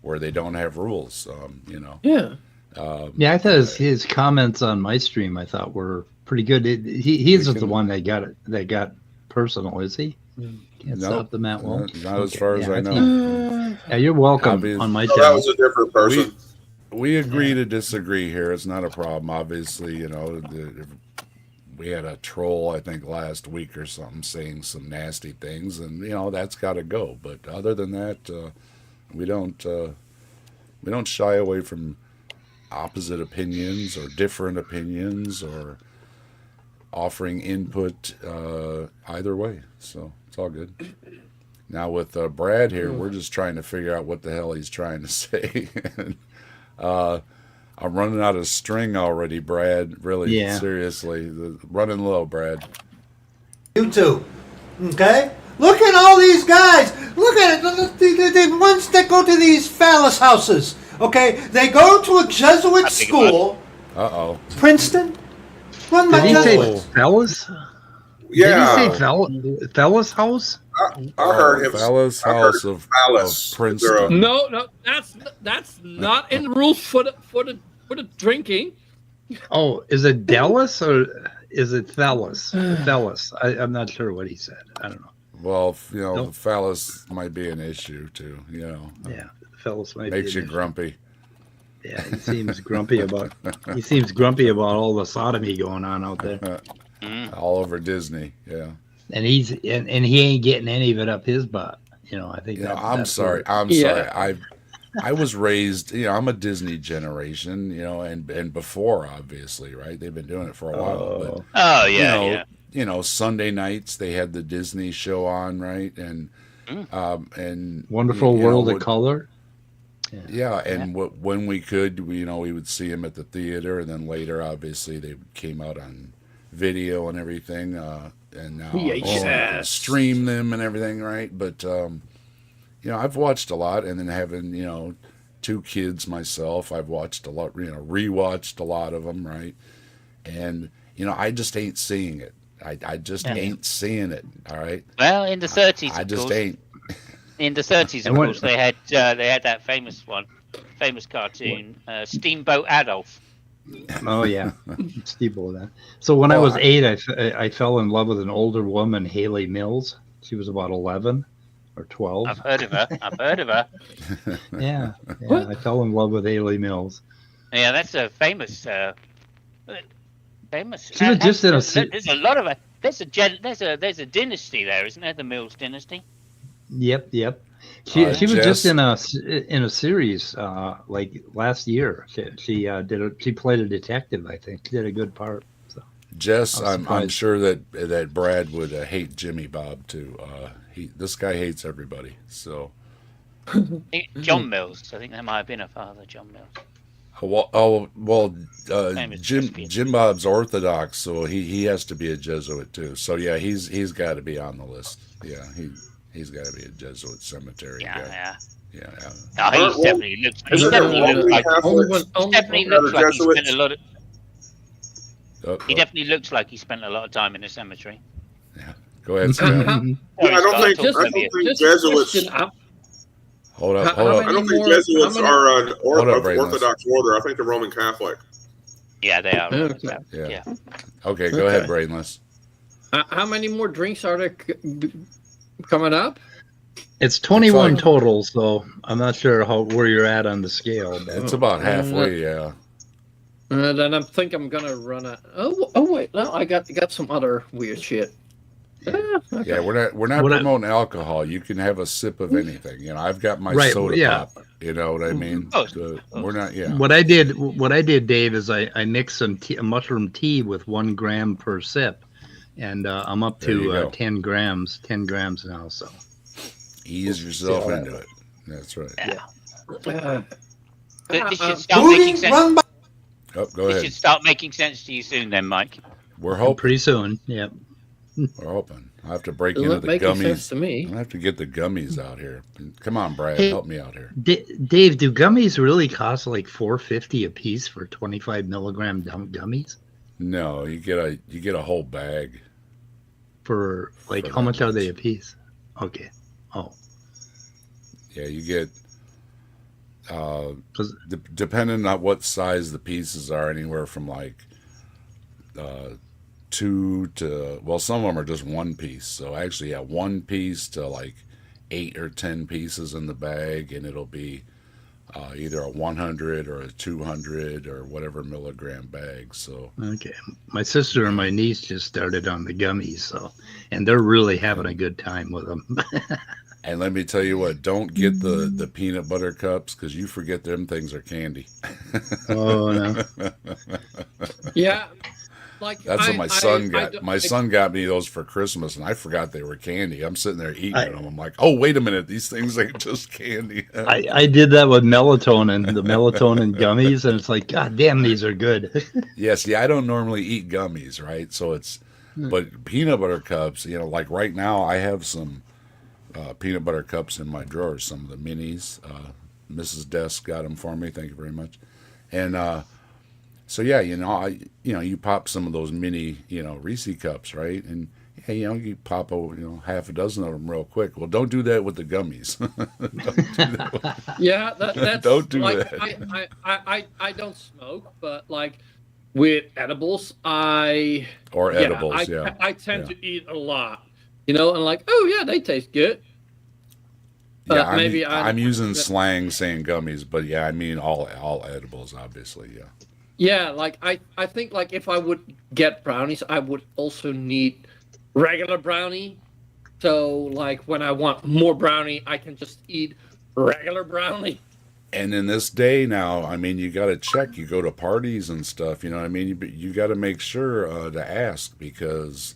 where they don't have rules. Yeah, I thought his comments on my stream, I thought were pretty good. He isn't the can- one that got personal, is he? Can't No, stop the Matt Welch. not as Okay, far as yeah, I think- know. Yeah, you're welcome Obvious- on my No, that channel. was a different person. We agree to disagree here. It's not a problem. Obviously, we had a troll, I think, last week or something saying some nasty things, and that's got to go. But other than that, we don't shy away from opposite opinions or different opinions or offering input either way. So it's all good. Now with Brad here, we're just trying to figure out what the hell he's trying to say. I'm running out of string already, Brad. Really, Yeah. seriously. Running low, Brad. YouTube. Okay? Look at all these guys. Look at it. The ones that go to these phallus houses. Okay? They go to a Jesuit school, Uh-oh. Princeton, run by Did he say Jesuits. fellas? Yeah, Did he say fellas house? I heard him. Phallus I heard House of phallus. Princeton. No, that's not in the rules for the drinking. Oh, is it Dallas or is it Fellas? Fellas. I'm not sure what he said. I don't know. Well, Nope. the phallus might be an issue too. Yeah, Fellas might Makes be you grumpy. Yeah, he seems grumpy about. He seems grumpy about all the sodomy going on out there, All over Disney. Yeah. and he ain't getting any of it up his butt. I think. I'm that's sorry. what- I'm Yeah. sorry. I was raised, I'm a Disney generation, and before, obviously, right? They've been doing it for a while. But, Oh yeah, yeah. Sunday nights they had the Disney show on, right? And and Wonderful you World know, of Color. Yeah, and when we could, we would see them at the theater, and then later, obviously, they came out on video and everything, and now you can stream them and everything, right? But I've watched a lot, and then having two kids myself, I've watched a lot, rewatched a lot of them, right? And I just ain't seeing it. I just ain't seeing it. All right. Well, in the 30s, I of just course. ain't. In the 30s, of And what- course, they had that famous cartoon, Steamboat Adolf. Oh yeah, Steeple that. So when I was 8, I fell in love with an older woman, Haley Mills. She was about 11 or 12. I've heard of her. Yeah, I fell in love with Haley Mills. Yeah, that's a famous. She was just in a There's a lot of a. There's a dynasty there, isn't there? The Mills dynasty. Yep. She was Jess- just in a series like last year. She played a detective. I think she did a good part. So Jess, I was I'm surprised. sure that Brad would hate Jimmy Bob too. This guy hates everybody. So, John Mills. I think that might have been her father, John Mills. Famous Jim thespian. Jim Bob's Orthodox, so he has to be a Jesuit too. So yeah, he's got to be on the list. Yeah, he's got to be a Jesuit cemetery guy. Yeah. Yeah. Oh, he definitely looks. He Isn't definitely there looks like. Catholics? He definitely Not looks a like he Jesuit? spent a lot of. Oh, He definitely looks like he spent a lot of time in the cemetery. go ahead, Scott. I don't think Jesuits. Hold up. How I don't many think more- Jesuits how many- are an Hold up, Braylon. Orthodox order. I think they're Roman Catholic. Yeah, they are. Okay. Yeah. Okay, go ahead, Brainless. How many more drinks are there coming up? it's 21 fine. total. So I'm not sure where you're at on the scale. But It's about halfway. Yeah. Then I think I'm gonna run out. Oh wait, no, I got some other weird shit. Okay. Yeah, we're not What I- promoting alcohol. You can have a sip of anything. I've got my Right, soda yeah. pop. You know what I mean? Oh. We're not. Yeah. What I did, Dave, is I mixed some mushroom tea with 1 gram per sip, and I'm up There you to go. 10 grams now. So Ease yourself See how into it. That's right. Yeah. Uh, This should start Moving, making sense. run by. Oh, go This ahead. should start making sense to you soon, then, Mike. We're hoping. pretty soon, yeah. We're hoping. I have to break Doesn't into the make sense gummies. to me. I have to get the gummies out here. Come on, Brad, Hey. help me out here. Dave, do gummies really cost like $4.50 a piece for 25 milligram gummies? No, you get a whole bag. For like For how much that are they price. a piece? Okay. Oh, Yeah, you get. 'cause- Depending on what size the pieces are, anywhere from like 2 to, well, some of them are just 1 piece. So actually, yeah, 1 piece to like 8 or 10 pieces in the bag, and it'll be either a 100 or a 200 or whatever milligram bag. So Okay. My sister and my niece just started on the gummies, and they're really having a good time with them. and let me tell you what, don't get the peanut butter cups, because you forget them things are candy. Oh no. Yeah. Like That's what my son got. My son got me those for Christmas, and I forgot they were candy. I'm sitting there eating them. I'm like, oh, wait a minute. These things ain't just candy. I did that with melatonin, the melatonin gummies, and it's like, God damn, these are good. Yes, yeah, I don't normally eat gummies, right? So but peanut butter cups, like right now, I have some peanut butter cups in my drawer, some of the minis. Mrs. Desk got them for me. Thank you very much. And so yeah, you pop some of those mini, Reese cups, right? And yeah, you pop half a dozen of them real quick. Well, don't do that with the gummies. Don't do that. Yeah, that's Don't do like, that. I don't smoke, but like with edibles, I tend to eat a lot, and like, oh yeah, they taste good. Yeah, I'm using slang saying gummies, but yeah, I mean all edibles, obviously, yeah. Yeah, like I think like if I would get brownies, I would also need regular brownie. So like when I want more brownie, I can just eat regular brownie. And in this day now, I mean, you got to check. You go to parties and stuff, you know what I mean? You got to make sure to ask, because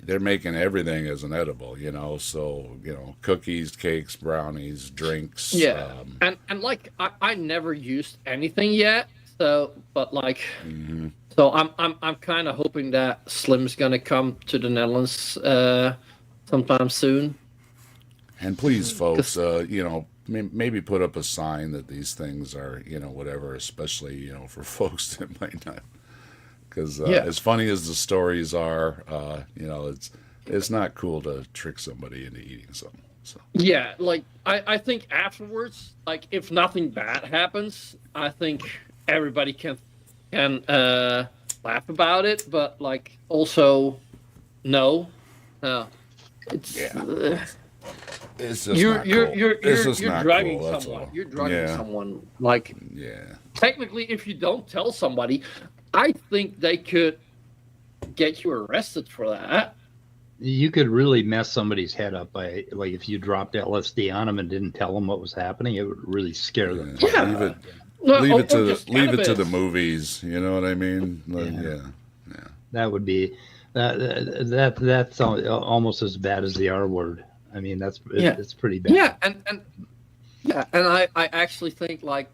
they're making everything as an edible, So, cookies, cakes, brownies, drinks. Yeah. And like I never used anything yet. So, but like, so I'm kind of hoping that Slim's gonna come to the Netherlands sometime soon. And please, folks, maybe put up a sign that these things are, whatever, especially, for folks that might not. Because as funny as the stories are, it's not cool to trick somebody into eating something. So. Yeah, like I think afterwards, like if nothing bad happens, I think everybody can laugh about it, but like also no, it's it's just you're drugging cool, someone. You're drugging Yeah. someone. Like Yeah. technically, if you don't tell somebody, I think they could get you arrested for that. You could really mess somebody's head up by, like, if you dropped LSD on them and didn't tell them what was happening, it would really scare them. Yeah. Leave it to the movies. You know what I mean? Yeah. That would be that's almost as bad as the R word. I mean, it's pretty bad. Yeah, and I actually think like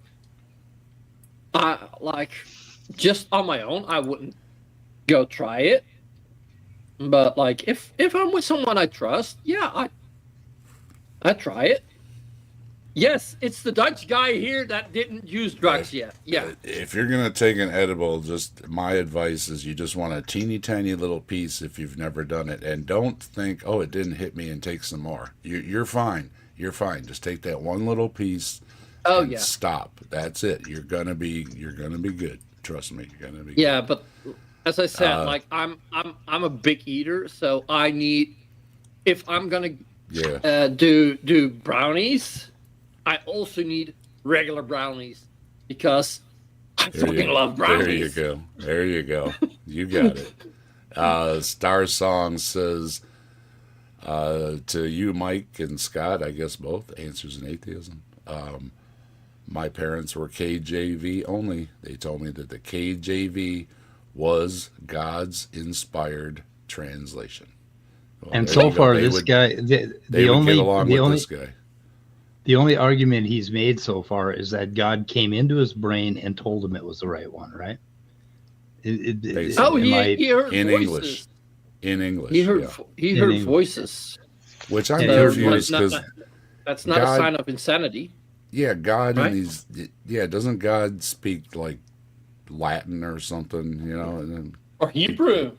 just on my own, I wouldn't go try it. But like if I'm with someone I trust, yeah, I try it. Yes, it's the Dutch guy here that didn't use drugs yet. Yeah. If you're gonna take an edible, just my advice is you just want a teeny tiny little piece if you've never done it, and don't think, oh, it didn't hit me, and take some more. You're fine. You're fine. Just take that one little piece. Oh and yeah. Stop. That's it. You're gonna be good. Trust me. You're gonna be. Yeah, good. but as I said, like I'm a big eater, so I need, if I'm gonna do brownies, I also need regular brownies because I fucking love brownies. There you go. You got it. Star Song says to you, Mike and Scott, I guess both, Answers in Atheism. My parents were KJV only. They told me that the KJV was God's inspired translation. Well, and so far, this guy, the only argument he's made so far is that God came into his brain and told him it was the right one, right? He heard in voices. English. He heard voices. Which I'm confused because that's not a sign of insanity. Yeah, God right? doesn't God speak like Latin or something, or Hebrew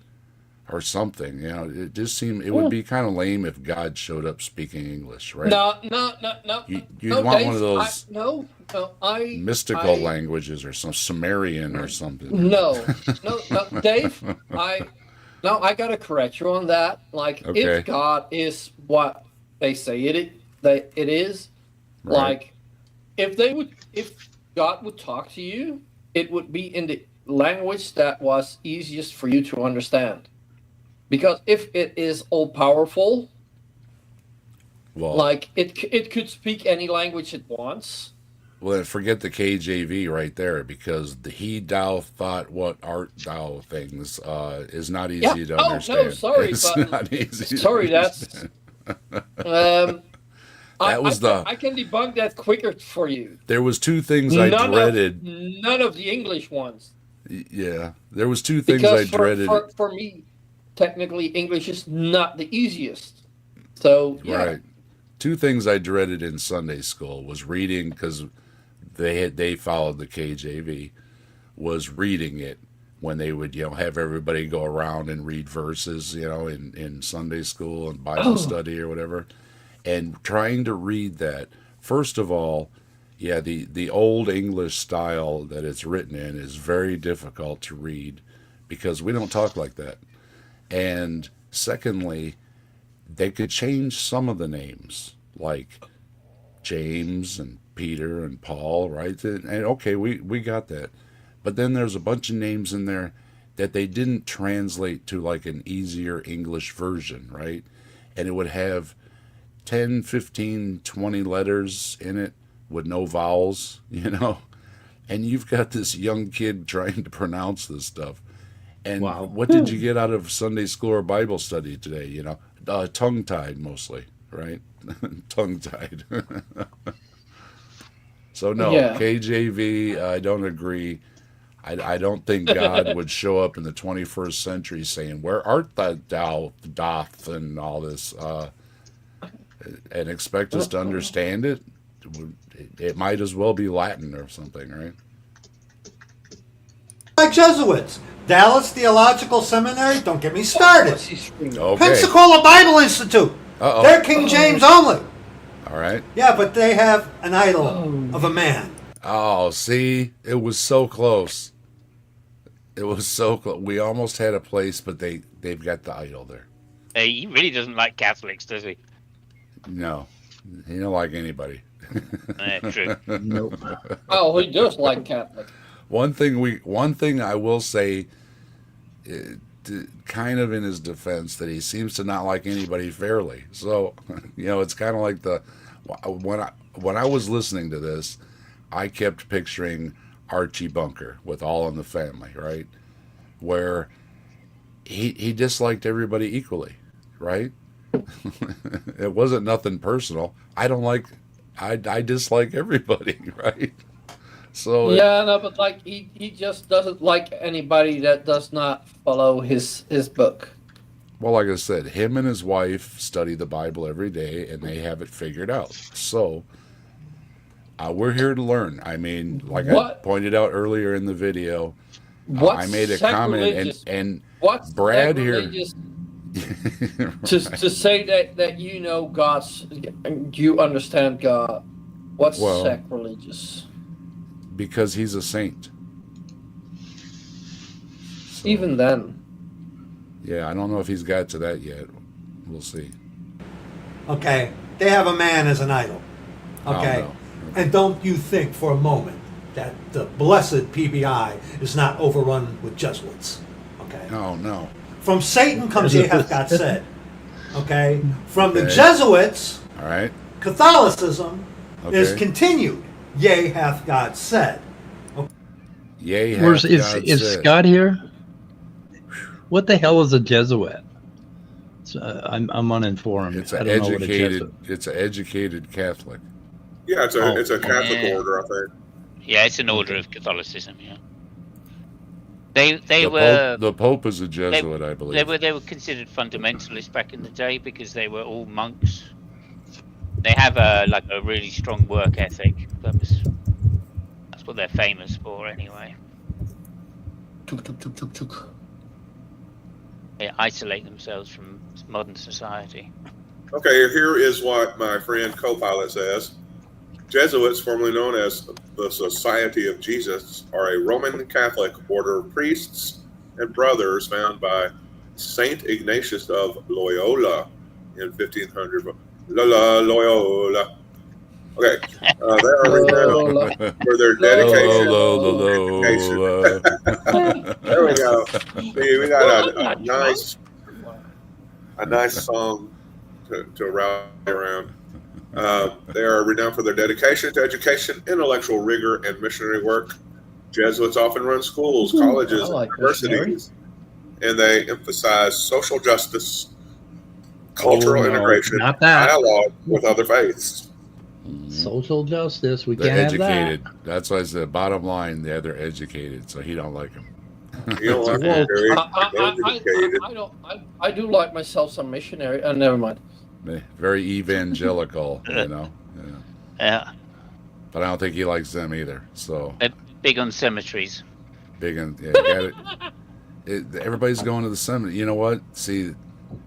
or something, it just seemed it would be kind of lame if God showed up speaking English, right? No. You'd want Dave, one of those mystical I, languages or some Sumerian or something. No, Dave, Now I gotta correct you on that. Like, Okay. if God is what they say it is, Right. like, if God would talk to you, it would be in the language that was easiest for you to understand. Because if it is all powerful, Well, like it could speak any language it wants. well, forget the KJV right there, because the he, thou, thought, what art thou things is not easy Yeah. to Oh understand. no, sorry, It's but not easy. sorry, to that's understand. That was I can debunk that quicker for you. There was two things I dreaded. None of the English ones. Yeah, there was two things I Because dreaded. for me, technically, English is not the easiest. So, yeah. Right. Two things I dreaded in Sunday school was reading, because they followed the KJV, was reading it when they would have everybody go around and read verses in Sunday school and Bible study or whatever, and trying to read that. First of all, yeah, the old English style that it's written in is very difficult to read because we don't talk like that. And secondly, they could change some of the names, like James and Peter and Paul, right? And okay, we got that. But then there's a bunch of names in there that they didn't translate to like an easier English version, right? And it would have 10, 15, 20 letters in it with no vowels, And you've got this young kid trying to pronounce this stuff. And what did you get out of Sunday school or Bible study today? Tongue-tied mostly, right? Tongue-tied. So no, Yeah. KJV, I don't agree. I don't think God would show up in the 21st century saying, "Where art thou, doth," and all this, and expect us to understand it. It might as well be Latin or something, right? Like Jesuits. Dallas Theological Seminary, don't get me started. Okay. Pensacola Bible Institute. Uh-oh. They're King James only. All right. Yeah, but they have an idol of a man. Oh, see, it was so close. It was so close. We almost had a place, but they've got the idol there. He really doesn't like Catholics, does he? No, he don't like anybody. True. Nope. Oh, he does like Catholic. One thing I will say, kind of in his defense, that he seems to not like anybody fairly. So, it's kind of like when I was listening to this, I kept picturing Archie Bunker with All in the Family, right? Where he disliked everybody equally, right? It wasn't nothing personal. I dislike everybody, right? So Yeah, no, but like he just doesn't like anybody that does not follow his book. Well, like I said, him and his wife study the Bible every day, and they have it figured out. So we're here to learn. I mean, like I pointed out earlier in the video, I made a comment, and what's Brad here. Right. To say that you understand God. What's sacrilegious? Because he's a saint. So, Even then. Yeah, I don't know if he's got to that yet. We'll see. Okay, they have a man as an idol. Okay, no. and don't you think for a moment that the blessed PBI is not overrun with Jesuits? Okay. No. From Satan comes ye hath God said. Okay. From the Okay. Jesuits, All right. Catholicism is Okay. continued. Yea, hath God said. Yea, Where's hath God is said. Scott here? What the hell is a Jesuit? I'm uninformed. It's I an don't know what a educated. Jesuit. It's an educated Catholic. Yeah, it's a Catholic Yeah. order, I think. Yeah, it's an order of Catholicism. Yeah. They The were Pope, the Pope is a Jesuit, I believe. they were considered fundamentalists back in the day because they were all monks. They have a really strong work ethic. That's what they're famous for, anyway. They isolate themselves from modern society. Okay, here is what my friend Copilot says. Jesuits, formerly known as the Society of Jesus, are a Roman Catholic order of priests and brothers founded by Saint Ignatius of Loyola in 1500. Loyola. Okay, they are renowned for their dedication. There we go. See, we got a nice song to rally around. They are renowned for their dedication to education, intellectual rigor, and missionary work. Jesuits often run schools, colleges, and universities, and they emphasize social justice, cultural integration, dialogue with other faiths. Social justice, we They're can't educated. have that. That's why it's the bottom line. Yeah, they're educated, so he don't like them. You don't like them, Jerry. I do like myself some missionary. Never mind. Very evangelical, you know. Yeah. But I don't think he likes them either. So They're big on cemeteries. big and got it. Everybody's going to the cemetery. You know what? See,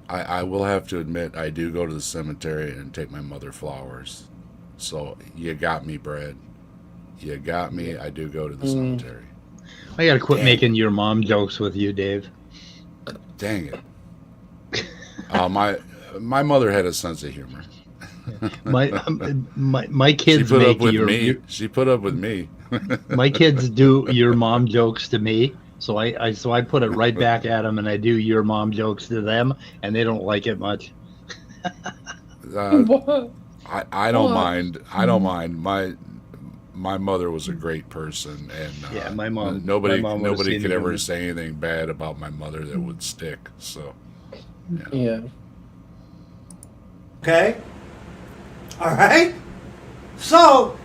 I will have to admit I do go to the cemetery and take my mother flowers. So you got me, Brad. You got me. I do go to the cemetery. I gotta quit making your mom jokes with you, Dave. Dang it. My mother had a sense of humor. My kids she put make up with your, me. She put up with me. my kids do your mom jokes to me, so I put it right back at them, and I do your mom jokes to them, and they don't like it much. I don't mind. I don't mind. My mother was a great person, and Yeah, my mom. Nobody my mom would've seen could it ever in- say anything bad about my mother that would stick. So Yeah. Okay? All right? So,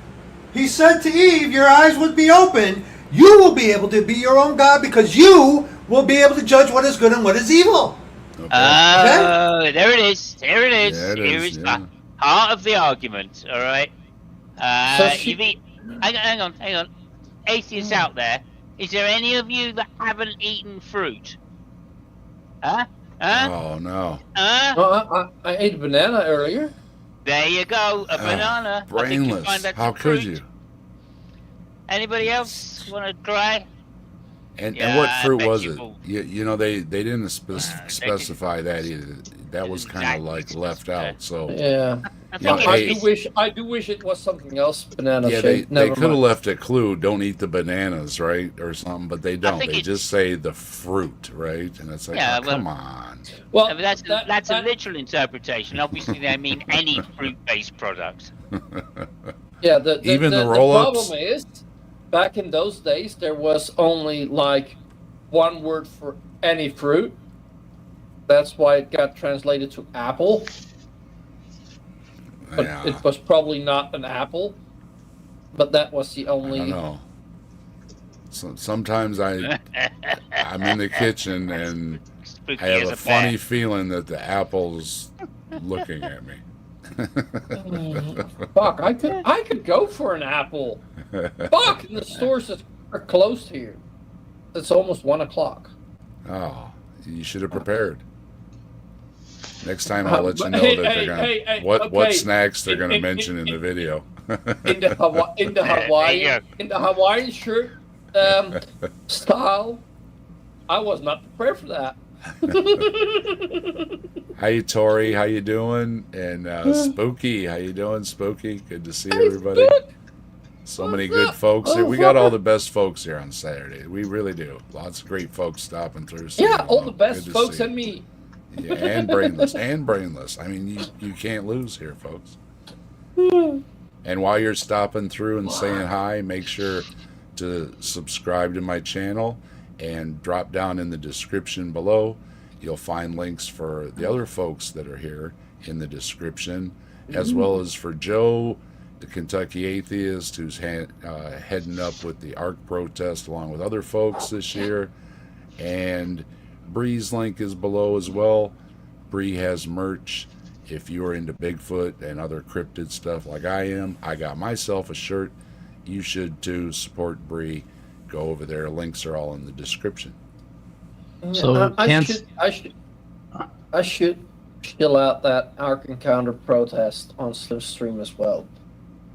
he said to Eve, your eyes would be open. You will be able to be your own God because you will be able to judge what is good and what is evil. okay. Oh, there it is. There it is. Yeah, it Here is, is yeah. the heart of the argument. All right. So she- You've hang on. Atheists out there, is there any of you that haven't eaten fruit? Huh? Oh no, No, I ate a banana earlier. There you go, a banana. I think you brainless. find that's How a could fruit. you? Anybody else want to try? And Yeah, what I fruit bet was you it? will. You know they didn't specify that either. That was kind of Exactly like left specify. out. So Yeah. I Yeah, think hey. I do wish it was something else. Banana yeah, they shape. Never could have mind. left a clue. Don't eat the bananas, right, or something. But they don't. think They it's- just say the fruit, right? And it's like, Yeah, oh, well- come on. Well, I mean, that's that- a literal interpretation. Obviously, they mean any fruit-based product. Yeah, the Even the the roll-ups? problem is, back in those days, there was only like one word for any fruit. That's why it got translated to apple. But Yeah, it was probably not an apple. But that was the I don't only. know. Sometimes I'm in the kitchen and Spooky I have as a a funny bear. feeling that the apple's looking at me. Fuck! I could go for an apple. Fuck! And the stores are closed here. It's almost 1:00. Oh, you should have prepared. Next time I'll let you know Hey, that hey, they're gonna hey, what okay. snacks they're gonna In- mention in the video. in the Hawaiian shirt style. I was not prepared for that. Hi Tori, how you doing? And Spooky, how you doing, Spooky? Good to see everybody. So many good folks here. We got all the best folks here on Saturday. We really do. Lots of great folks stopping through. So, Yeah, all the best good to folks see and you. me. Yeah, and brainless. I mean, you can't lose here, folks. And while you're stopping through and saying hi, make sure to subscribe to my channel and drop down in the description below. You'll find links for the other folks that are here in the description, as well as for Joe, the Kentucky Atheist, who's heading up with the ARC protest along with other folks this year. And Bree's link is below as well. Bree has merch. If you are into Bigfoot and other cryptid stuff like I am, I got myself a shirt. You should too. Support Bree. Go over there. Links are all in the description. So I can't- should chill out that Ark Encounter protest on stream as well.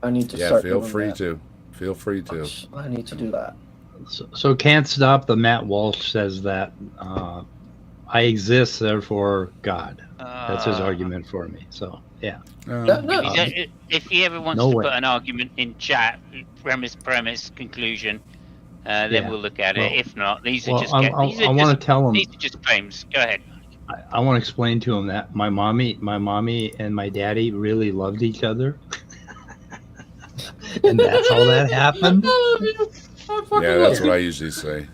I need to Yeah, start feel doing free that. to. Feel free to. I need to do that. So can't stop the Matt Walsh says that I exist, therefore God. That's his argument for me. So yeah. If he ever wants No to way. put an argument in chat, premise, conclusion, then Yeah. we'll look at Well- it. If not, these are well, just I want to tell him. these are just claims. Go ahead. I want to explain to him that my mommy and my daddy really loved each other, and that's how that happened. Yeah, that's what I usually say.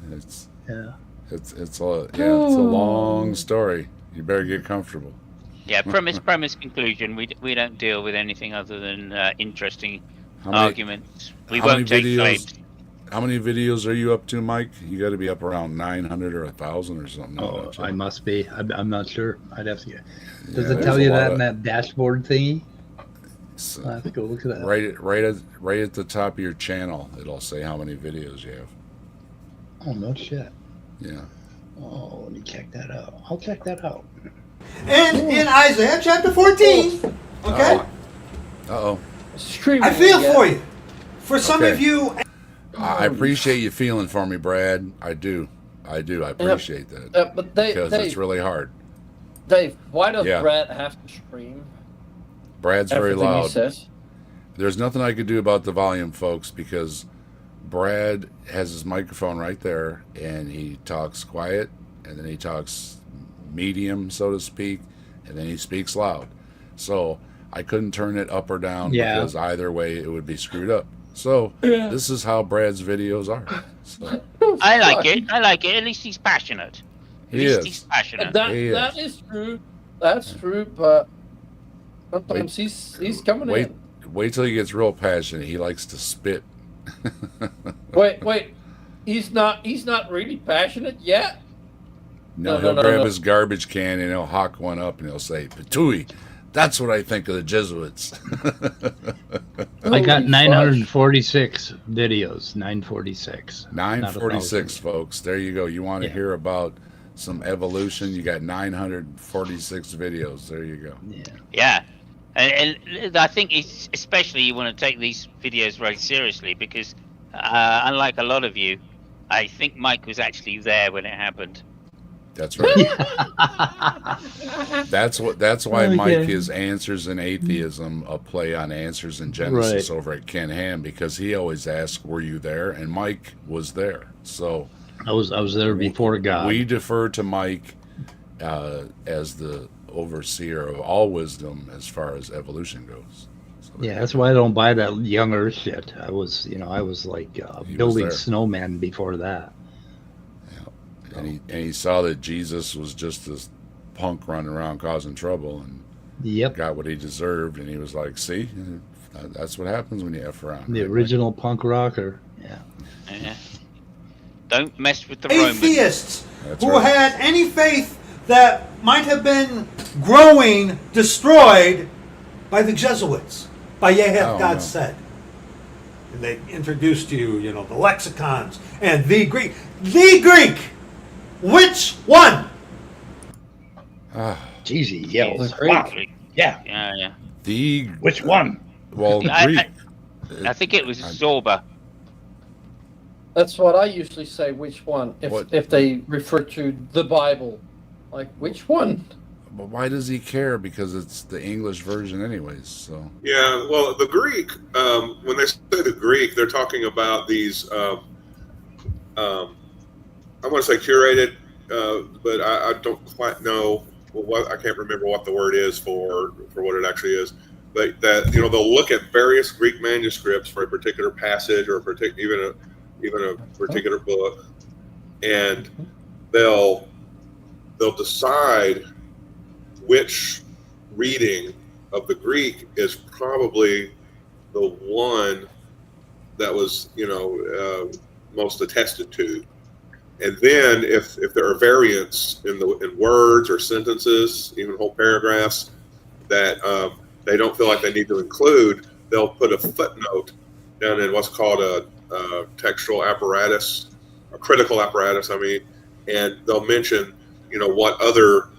It's a long story. You better get comfortable. Yeah, premise, conclusion. We don't deal with anything other than interesting How many- arguments. We how many won't take videos- claims. How many videos are you up to, Mike? You got to be up around 900 or 1,000 or something. Oh, don't you? I must be. I'm not sure. I'd have to get. Does Yeah, it there's tell a you lot that of- in that dashboard thingy? So, I have to go look at that. right at the top of your channel, it'll say how many videos you have. Oh no shit. Yeah. Oh, let me check that out. I'll check that out. And in Isaiah chapter 14, okay, Uh-oh. I feel for you. For some Okay. of you, I appreciate you feeling for me, Brad. I do. I appreciate that. But Because Dave, it's really hard. Dave, why does Yeah. Brad have to scream Brad's very everything he loud. says? There's nothing I could do about the volume, folks, because Brad has his microphone right there, and he talks quiet, and then he talks medium, so to speak, and then he speaks loud. So I couldn't turn it up or down Yeah. because either way it would be screwed up. So this is how Brad's videos are. So I like it. At least he's passionate. At he least is. he's passionate. That is true. That's true, but sometimes he's coming Wait, in. wait till he gets real passionate. He likes to spit. Wait. He's not really passionate yet. No, No, he'll no, grab no. his garbage can and he'll hawk one up and he'll say, "Patooey, that's what I think of the Jesuits." I got Holy 946 videos. 946. 946, folks. There you go. You want to Yeah. hear about some evolution? You got 946 videos. There you go. Yeah. Yeah, and I think it's especially you want to take these videos very seriously because, unlike a lot of you, I think Mike was actually there when it happened. That's right. That's why Okay. Mike is Answers in Atheism, a play on Answers in Genesis Right. over at Ken Ham, because he always asks, "Were you there?" And Mike was there. So I was there before God. we defer to Mike as the overseer of all wisdom as far as evolution goes. So Yeah, that's why I don't buy that young Earth shit. I was like He was building there. snowmen before that. and he saw that Jesus was just this punk running around causing trouble and Yep, got what he deserved, and he was like, "See, that's what happens when you F around." the right, original punk rocker. Yeah. Yeah. Don't mess with the Romans. atheists That's who right. had any faith that might have been growing destroyed by the Jesuits, by Yea hath Oh, God no. said. And they introduced you, the lexicons and the Greek. The Greek! Which one? Jeezy yells. The Greek. Wow. Yeah. Yeah. The Which one? well, I- Greek. I think it was Zorba. That's what I usually say. Which one? What? If they refer to the Bible, like which one? But why does he care? Because it's the English version, anyways. So Yeah, well, the Greek, when they say the Greek, they're talking about these, I want to say curated, but I don't quite know what, I can't remember what the word is for what it actually is. But that, they'll look at various Greek manuscripts for a particular passage or even a particular book, and they'll decide which reading of the Greek is probably the one that was, most attested to. And then if there are variants in words or sentences, even whole paragraphs that they don't feel like they need to include, they'll put a footnote down in what's called a textual apparatus, a critical apparatus, and they'll mention, what other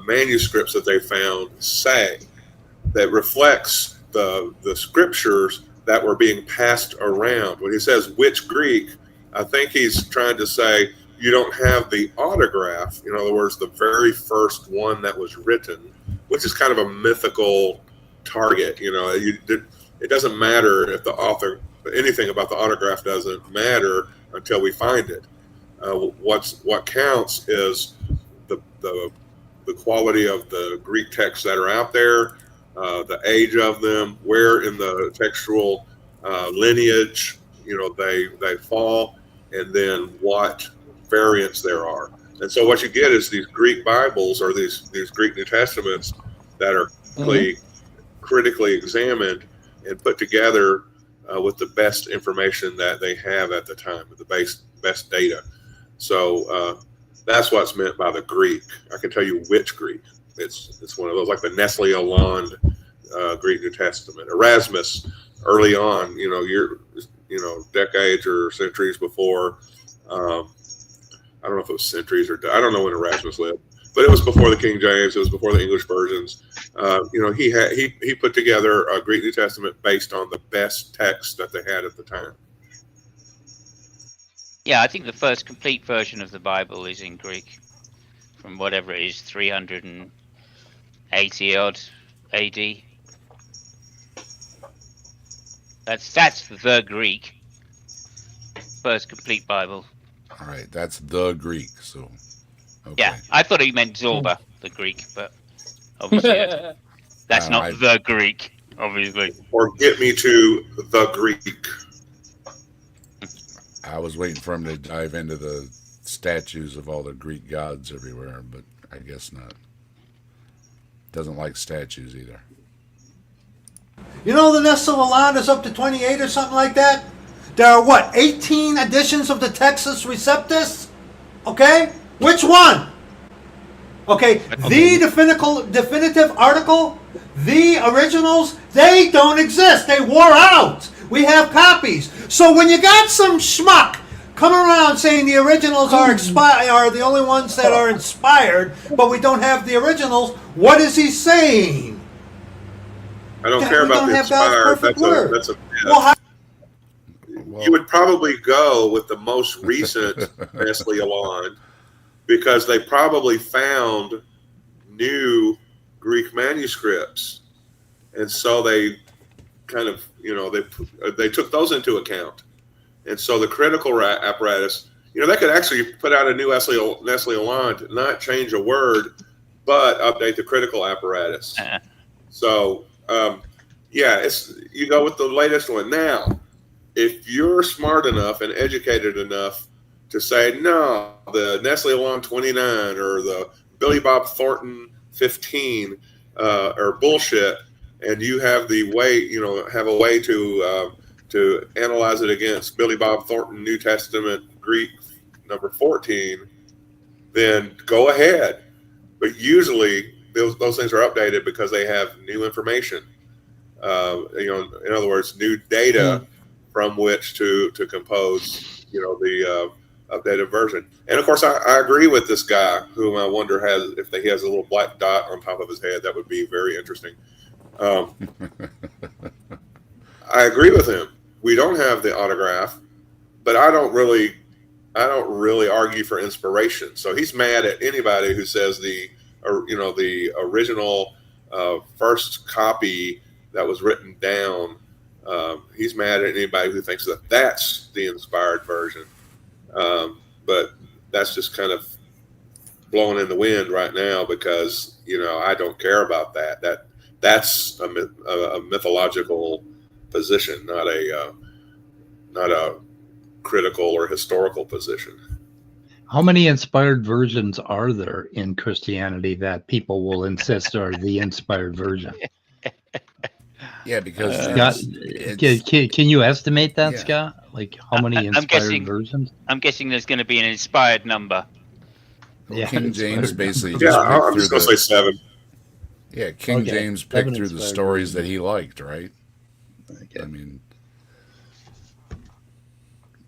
manuscripts that they found say that reflects the scriptures that were being passed around. When he says which Greek, I think he's trying to say you don't have the autograph. In other words, the very first one that was written, which is kind of a mythical target. It doesn't matter if the author, anything about the autograph doesn't matter until we find it. What counts is the quality of the Greek texts that are out there, the age of them, where in the textual lineage they fall, and then what variants there are. And so what you get is these Greek Bibles or these Greek New Testaments that are critically examined and put together with the best information that they have at the time, with the best data. So that's what's meant by the Greek. I can tell you which Greek. It's one of those, like the Nestle Aland Greek New Testament. Erasmus, early on, decades or centuries before. I don't know if it was centuries or I don't know when Erasmus lived, but it was before the King James. It was before the English versions. He put together a Greek New Testament based on the best text that they had at the time. Yeah, I think the first complete version of the Bible is in Greek, from whatever it is, 380 odd AD. That's the Greek first complete Bible. All right, that's the Greek. So, okay. Yeah, I thought he meant Zorba, the Greek, but obviously that's not the Greek, obviously. Or get me to the Greek. I was waiting for him to dive into the statues of all the Greek gods everywhere, but I guess not. Doesn't like statues either. The Nestle Aland is up to 28 or something like that. There are 18 editions of the Textus Receptus? Okay? Which one? Okay, the definitive article, the originals, they don't exist. They wore out. We have copies. So when you got some schmuck coming around saying the originals are the only ones that are inspired, but we don't have the originals, what is he saying? I don't care about the inspired. That's a myth. Well, you would probably go with the most recent Nestle Aland because they probably found new Greek manuscripts, and so they kind of they took those into account, and so the critical apparatus, they could actually put out a new Nestle Aland, not change a word, but update the critical apparatus. So you go with the latest one. Now, if you're smart enough and educated enough to say, no, the Nestle Aland 29 or the Billy Bob Thornton 15 are bullshit, and you have a way to analyze it against Billy Bob Thornton New Testament Greek number 14, then go ahead. But usually those things are updated because they have new information. In other words, new data from which to compose, the updated version. And of course, I agree with this guy, whom I wonder if he has a little black dot on top of his head. That would be very interesting. I agree with him. We don't have the autograph, but I don't really argue for inspiration. So he's mad at anybody who says the original first copy that was written down. He's mad at anybody who thinks that that's the inspired version. But that's just kind of blowing in the wind right now because, I don't care about that. That's a mythological position, not a critical or historical position. How many inspired versions are there in Christianity that people will insist are the inspired version? Yeah, because Scott, can you estimate that, Scott? Like how many inspired versions? I'm guessing there's going to be an inspired number. Well, King James basically I'm just going to say 7. Yeah, King James picked through the stories that he liked, right? Okay. I mean,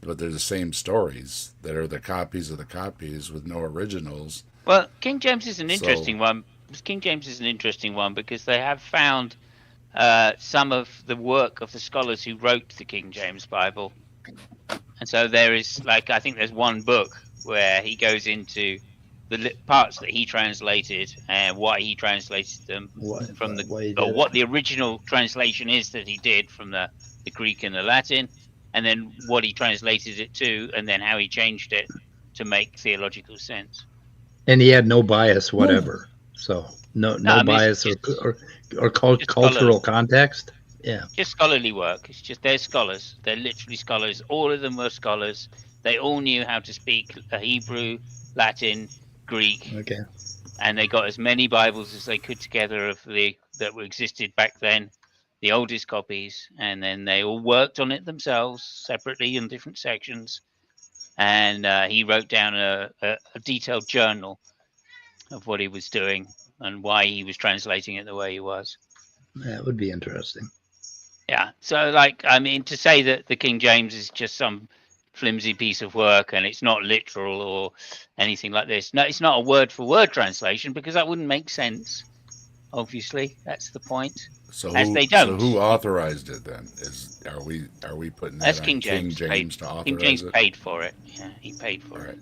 but they're the same stories that are the copies of the copies with no originals. Well, King James is an interesting one. King James is an interesting one because they have found some of the work of the scholars who wrote the King James Bible. And so there is, I think there's one book where he goes into the parts that he translated and why he translated them from what the original translation is that he did from the Greek and the Latin, and then what he translated it to, and then how he changed it to make theological sense. And he had no bias whatever. So no bias or cultural context. Yeah. Just scholarly work. It's just they're scholars. They're literally scholars. All of them were scholars. They all knew how to speak Hebrew, Latin, Greek. Okay. And they got as many Bibles as they could together that existed back then, the oldest copies, and then they all worked on it themselves separately in different sections. And he wrote down a detailed journal of what he was doing and why he was translating it the way he was. That would be interesting. Yeah. So, like, I mean, to say that the King James is just some flimsy piece of work and it's not literal or anything like this. No, it's not a word for word translation because that wouldn't make sense. Obviously, that's the point. So they don't. So who authorized it then? Are we putting that That's on King James to authorize King James it? paid for it. Yeah, he paid for it.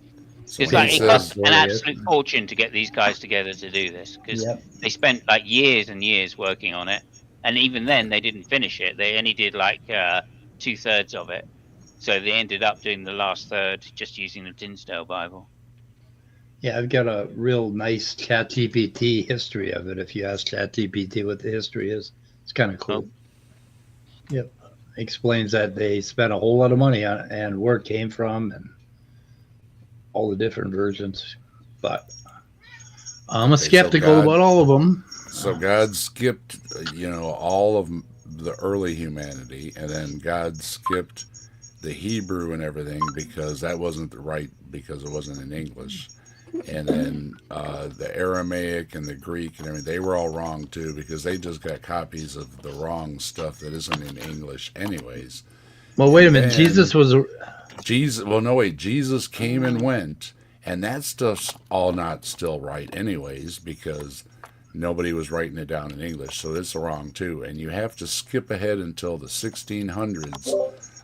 So Because when it he cost says, an absolute fortune to get these guys together to do this. Because they spent like years and years working on it, and even then they didn't finish it. They only did like 2/3 of it. So they ended up doing the last third just using the Tinsdale Bible. Yeah, I've got a real nice ChatGPT history of it. If you ask ChatGPT what the history is, it's kind of cool. Yep. Explains that they spent a whole lot of money on it and where it came from and all the different versions. But I'm skeptical about all of them. So God skipped, all of the early humanity, and then God skipped the Hebrew and everything because that wasn't because it wasn't in English. And then the Aramaic and the Greek and everything, they were all wrong too because they just got copies of the wrong stuff that isn't in English anyways. Well, wait a minute. Jesus came and went, and that stuff's all not still right anyways because nobody was writing it down in English, so it's wrong too. And you have to skip ahead until the 1600s,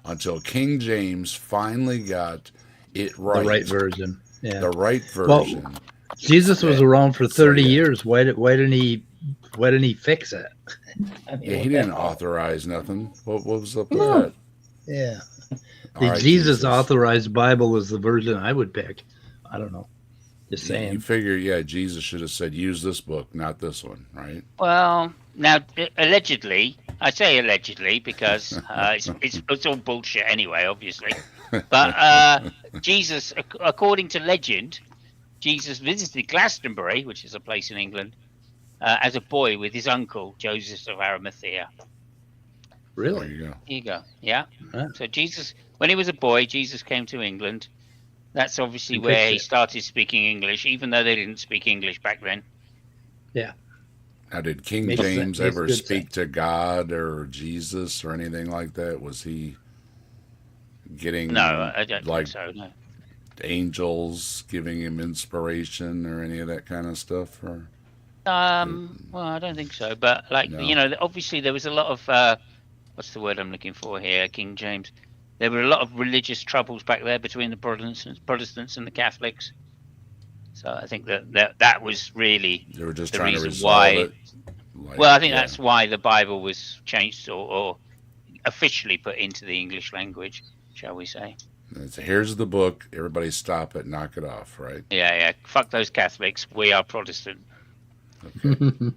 until King James finally got it right. The right version. Yeah. The right version. Well, Jesus was around for 30 years. Why didn't he fix it? I mean, he didn't authorize nothing. What was up with that? Yeah. The Jesus authorized Bible was the version I would pick. I don't know. Just saying. You figure, Jesus should have said, use this book, not this one, right? Well, now, allegedly, I say allegedly because it's all bullshit anyway, obviously. But Jesus, according to legend, Jesus visited Glastonbury, which is a place in England, as a boy with his uncle, Joseph of Arimathea. Really? There you go. Yeah. Huh? So Jesus, when he was a boy, Jesus came to England. That's obviously where he started speaking English, even though they didn't speak English back then. Yeah. Now, did King James ever speak to God or Jesus or anything like that? Was he getting I don't think so, no. Angels giving him inspiration or any of that kind of stuff? Or well, I don't think so. But obviously there was a lot of what's the word I'm looking for here? King James. There were a lot of religious troubles back there between the Protestants and the Catholics. So I think that was really they were just the trying reason to resolve it. Well, I think that's why the Bible was changed or officially put into the English language, shall we say. So here's the book. Everybody stop it, knock it off, right? Yeah. Fuck those Catholics. We are Protestant. Okay.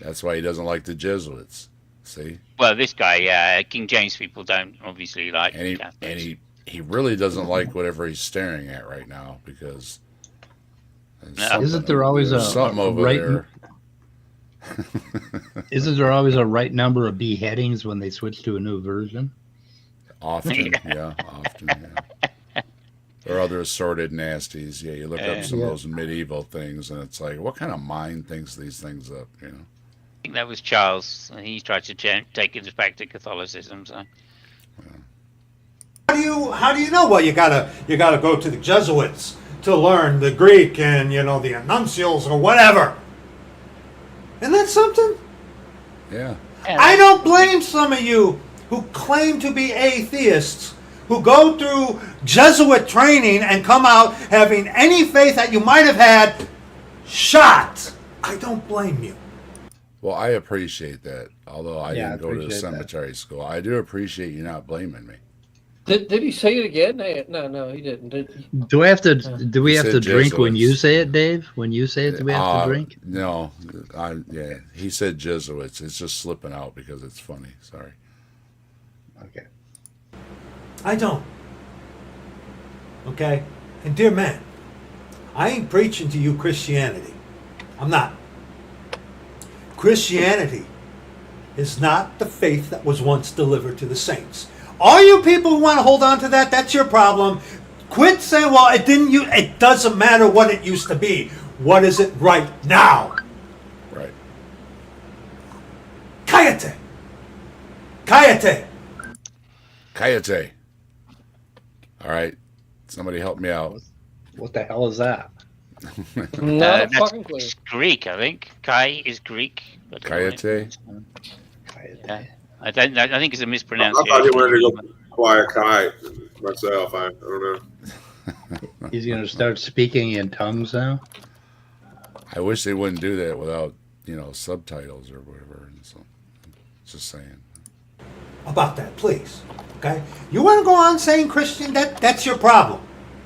That's why he doesn't like the Jesuits. See? Well, this guy, King James people don't obviously like Catholics. And he really doesn't like whatever he's staring at right now because isn't there always something over there? Isn't there always a right number of beheadings when they switch to a new version? Often, often. Or other assorted nasties. Yeah, you look up some of those medieval things, and it's like, what kind of mind thinks these things up? I think that was Charles. He tried to take it back to Catholicism. So. How do you know? Well, you gotta go to the Jesuits to learn the Greek and the Annuncials or whatever. Isn't that something? Yeah. I don't blame some of you who claim to be atheists, who go through Jesuit training and come out having any faith that you might have had shot. I don't blame you. Well, I appreciate that. Although I Yeah, I didn't go to the appreciate that. cemetery school, I do appreciate you not blaming me. Did he say it again? No, he didn't. Did he? Do we have to drink when you Jesuits. say it, Dave? When you say it, do we have to drink? No, yeah, he said Jesuits. It's just slipping out because it's funny. Sorry. Okay. I don't. Okay? And dear man, I ain't preaching to you Christianity. I'm not. Christianity is not the faith that was once delivered to the saints. All you people who want to hold on to that, that's your problem. Quit saying, well, it doesn't matter what it used to be. What is it right now? Right. Cállate. Cállate. Kayate. All right. Somebody help me out. What the hell is that? Not a That's fucking clue. Greek, I think. Kai is Greek. But Kayate. Yeah. I think it's a I mispronunciation. thought he wanted to go quiet kite myself. I don't know. He's going to start speaking in tongues now? I wish they wouldn't do that without, subtitles or whatever. And so, just saying. About that, please. Okay? You want to go on saying Christian, that's your problem.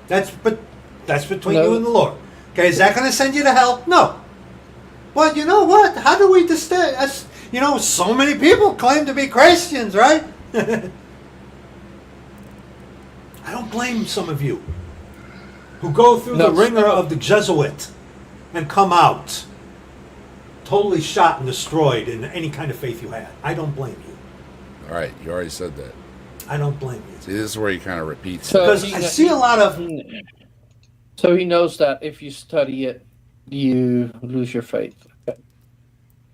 That's between No. you and the Lord. Okay, is that going to send you to hell? No. But you know what? How do we distinguish? So many people claim to be Christians, right? I don't blame some of you who go through the ringer of the Jesuit and come out totally shot and destroyed in any kind of faith you had. I don't blame you. All right. You already said that. I don't blame you. See, this is where he kind of repeats. So- Because I see a lot of... So he knows that if you study it, you lose your faith. Okay.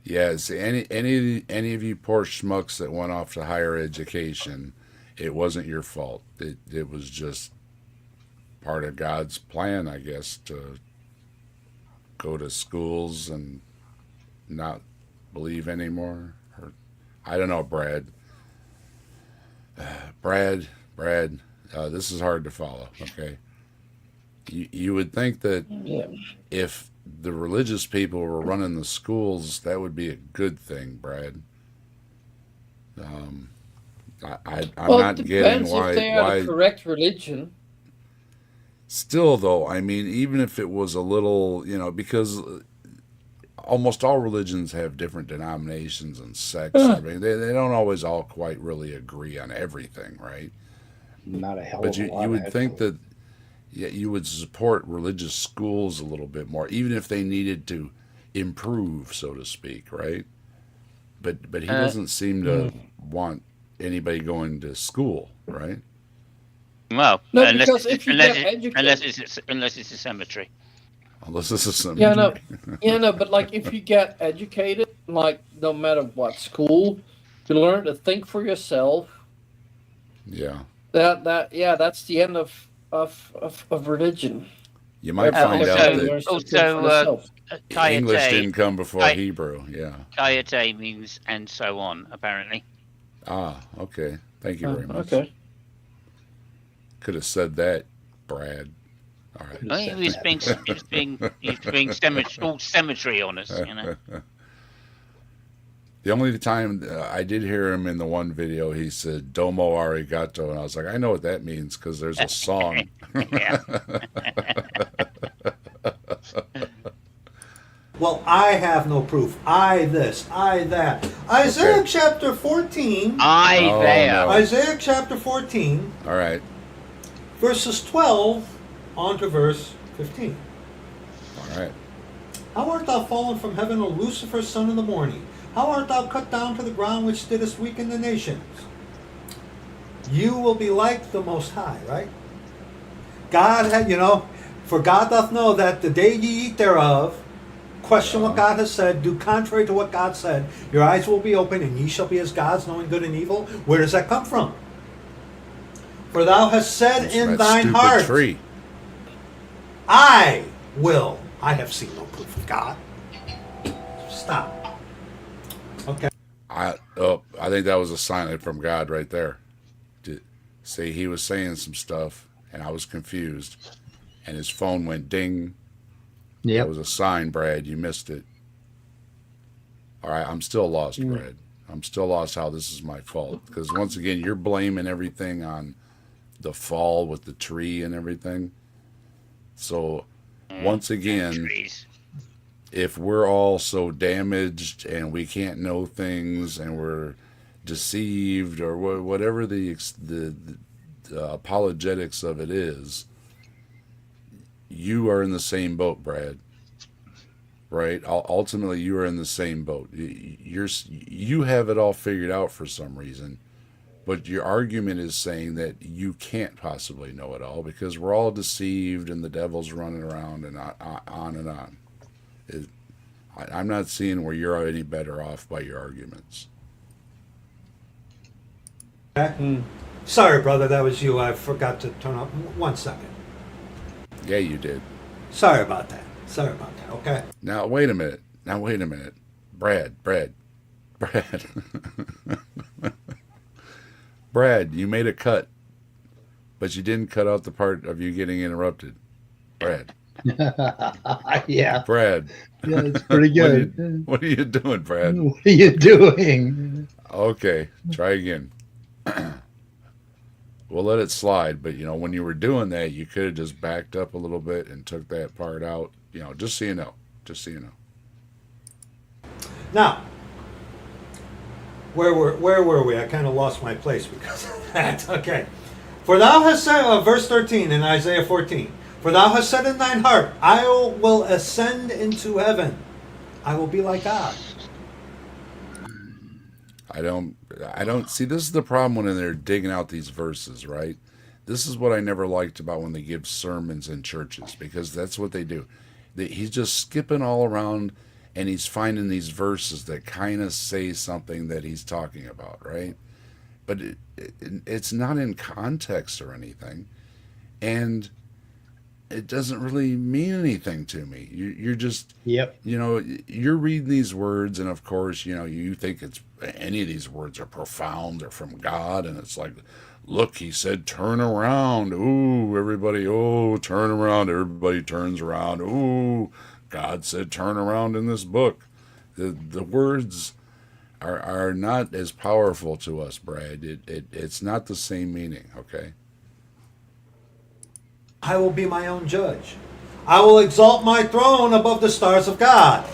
Yeah, see, any of you poor schmucks that went off to higher education, it wasn't your fault. It was just part of God's plan, I guess, to go to schools and not believe anymore. Or, I don't know, Brad. Brad, this is hard to follow, okay? You would think that Yeah. if the religious people were running the schools, that would be a good thing, Brad. I'm not it getting depends why. if they are the correct religion. Still, though, I mean, even if it was a little, because almost all religions have different denominations and sects. I mean, they don't always all quite really agree on everything, right? Not a hell But of a lot. you would think that you would support religious schools a little bit more, even if they needed to improve, so to speak, right? But he doesn't seem to want anybody going to school, right? Well, No, unless because if you get educated- unless it's a cemetery. Unless this is some Yeah, no, but like if you get educated, like no matter what school, you learn to think for yourself. Yeah. That's the end of religion. You might find also- out that also, English didn't Kayate, come before Hebrew. Yeah. Kayate means and so on, apparently. Ah, okay. Thank you very much. Okay. Could have said that, Brad. All right. Well, he was being all cemetery on us, The only time I did hear him in the one video, he said "Domo arigato," and I was like, I know what that means because there's a song. Yeah. Well, I have no proof. I this, I that. Isaiah Okay. chapter 14. There. no. Isaiah chapter 14, All right. verses 12 on to verse 15. All right. How art thou fallen from heaven, O Lucifer, son of the morning? How art thou cut down to the ground, which didst weaken the nations? You will be like the Most High, right? God had, for God doth know that the day ye eat thereof, question what God has said, do contrary to what God said, your eyes will be open, and ye shall be as gods, knowing good and evil. Where does that come from? For thou hast said It's in that thine stupid heart, tree. I will. I have seen no proof of God. Stop. Okay. I think that was a sign from God right there. See, he was saying some stuff, and I was confused, and his phone went ding. Yep. That was a sign, Brad. You missed it. All right, I'm still lost, Brad. I'm still lost how this is my fault. Because once again, you're blaming everything on the fall with the tree and everything. So, once again, if we're all so damaged and we can't know things and we're deceived or whatever the apologetics of it is, you are in the same boat, Brad. Right? Ultimately, you are in the same boat. You have it all figured out for some reason, but your argument is saying that you can't possibly know it all because we're all deceived and the devil's running around and on and on. I'm not seeing where you're any better off by your arguments. Okay. Sorry, brother, that was you. I forgot to turn off. 1 second. Yeah, you did. Sorry about that. Okay. Now, wait a minute. Brad. Brad, you made a cut, but you didn't cut out the part of you getting interrupted. Brad. Yeah. Brad. Yeah, it's pretty good. What are you doing, Brad? What are you doing? Okay, try again. We'll let it slide, but when you were doing that, you could have just backed up a little bit and took that part out. Just so you know. Now, where were we? I kind of lost my place because of that. Okay. For thou hast said, verse 13 in Isaiah 14, for thou hast said in thine heart, I will ascend into heaven. I will be like God. I don't see, this is the problem when they're digging out these verses, right? This is what I never liked about when they give sermons in churches, because that's what they do. He's just skipping all around and he's finding these verses that kind of say something that he's talking about, right? But it's not in context or anything. And it doesn't really mean anything to me. You're just, Yep. You're reading these words, and of course, you think any of these words are profound or from God, and it's like, look, he said, turn around. Ooh, everybody, turn around. Everybody turns around. Ooh, God said, turn around in this book. The words are not as powerful to us, Brad. It's not the same meaning, okay? I will be my own judge. I will exalt my throne above the stars of God.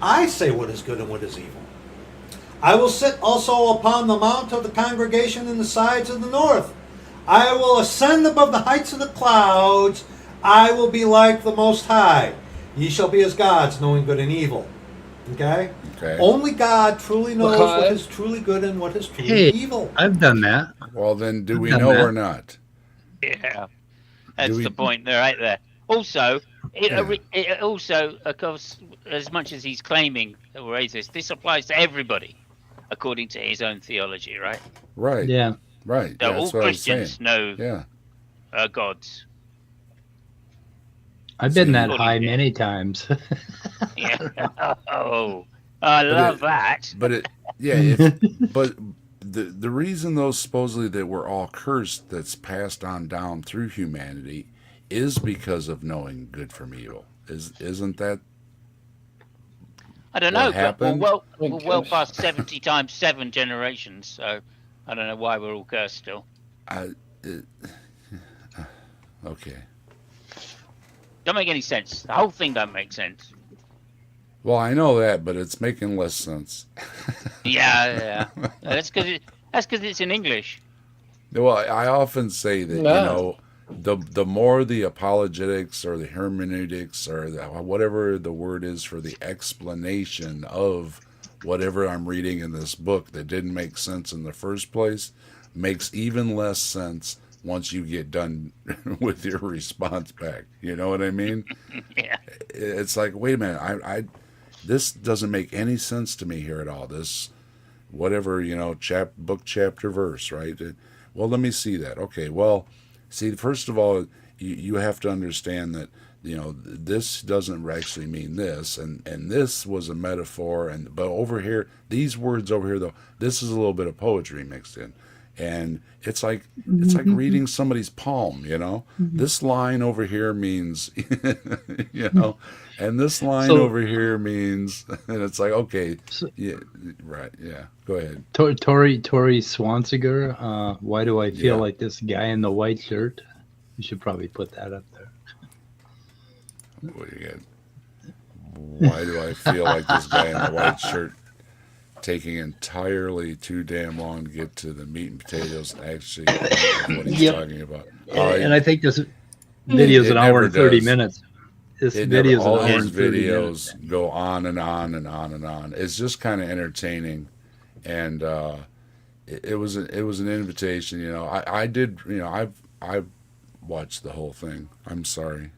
I say what is good and what is evil. I will sit also upon the mount of the congregation in the sides of the north. I will ascend above the heights of the clouds. I will be like the Most High. Ye shall be as gods, knowing good and evil. Okay? Only God truly knows what is truly good and what is truly evil. I've done that. Well, then, do we know or not? Yeah. That's the point there, right there. Also, it also, of course, as much as he's claiming that we're atheists, this applies to everybody according to his own theology, right? Right. Yeah. Right. So Yeah, all Christians know gods. I've been that high many times. Yeah. Oh, I love that. But but the reason those supposedly that we're all cursed, that's passed on down through humanity, is because of knowing good from evil. Isn't that? I don't know, but we're well past 70 times 7 generations, so I don't know why we're all cursed still. Okay. Don't make any sense. The whole thing don't make sense. Well, I know that, but it's making less sense. Yeah. That's because it's in English. Well, I often say that the more the apologetics or the hermeneutics or whatever the word is for the explanation of whatever I'm reading in this book that didn't make sense in the first place, makes even less sense once you get done with your response back. You know what I mean? Yeah. It's like, wait a minute, this doesn't make any sense to me here at all. This, whatever, book, chapter, verse, right? Well, let me see that. Okay, well, see, first of all, you have to understand that, this doesn't actually mean this, and this was a metaphor, but over here, these words over here, though, this is a little bit of poetry mixed in. and it's like reading somebody's palm, you know. This line over here means, you know, and this line over here means, and it's like, okay, yeah, right, yeah, go ahead. Tori Swansiger, why do I feel like this guy in the white shirt? You should probably put that up there. What do you get? Why do I feel like this guy in the white shirt taking entirely too damn long to get to the meat and potatoes? Actually, what he's talking about. And I think this video is an hour and 30 minutes. This video is all an hour his and 30 videos minutes. go on and on and on and on. It's just kind of entertaining, and it was an invitation. You know, I did. You know, I've watched the whole thing. I'm sorry.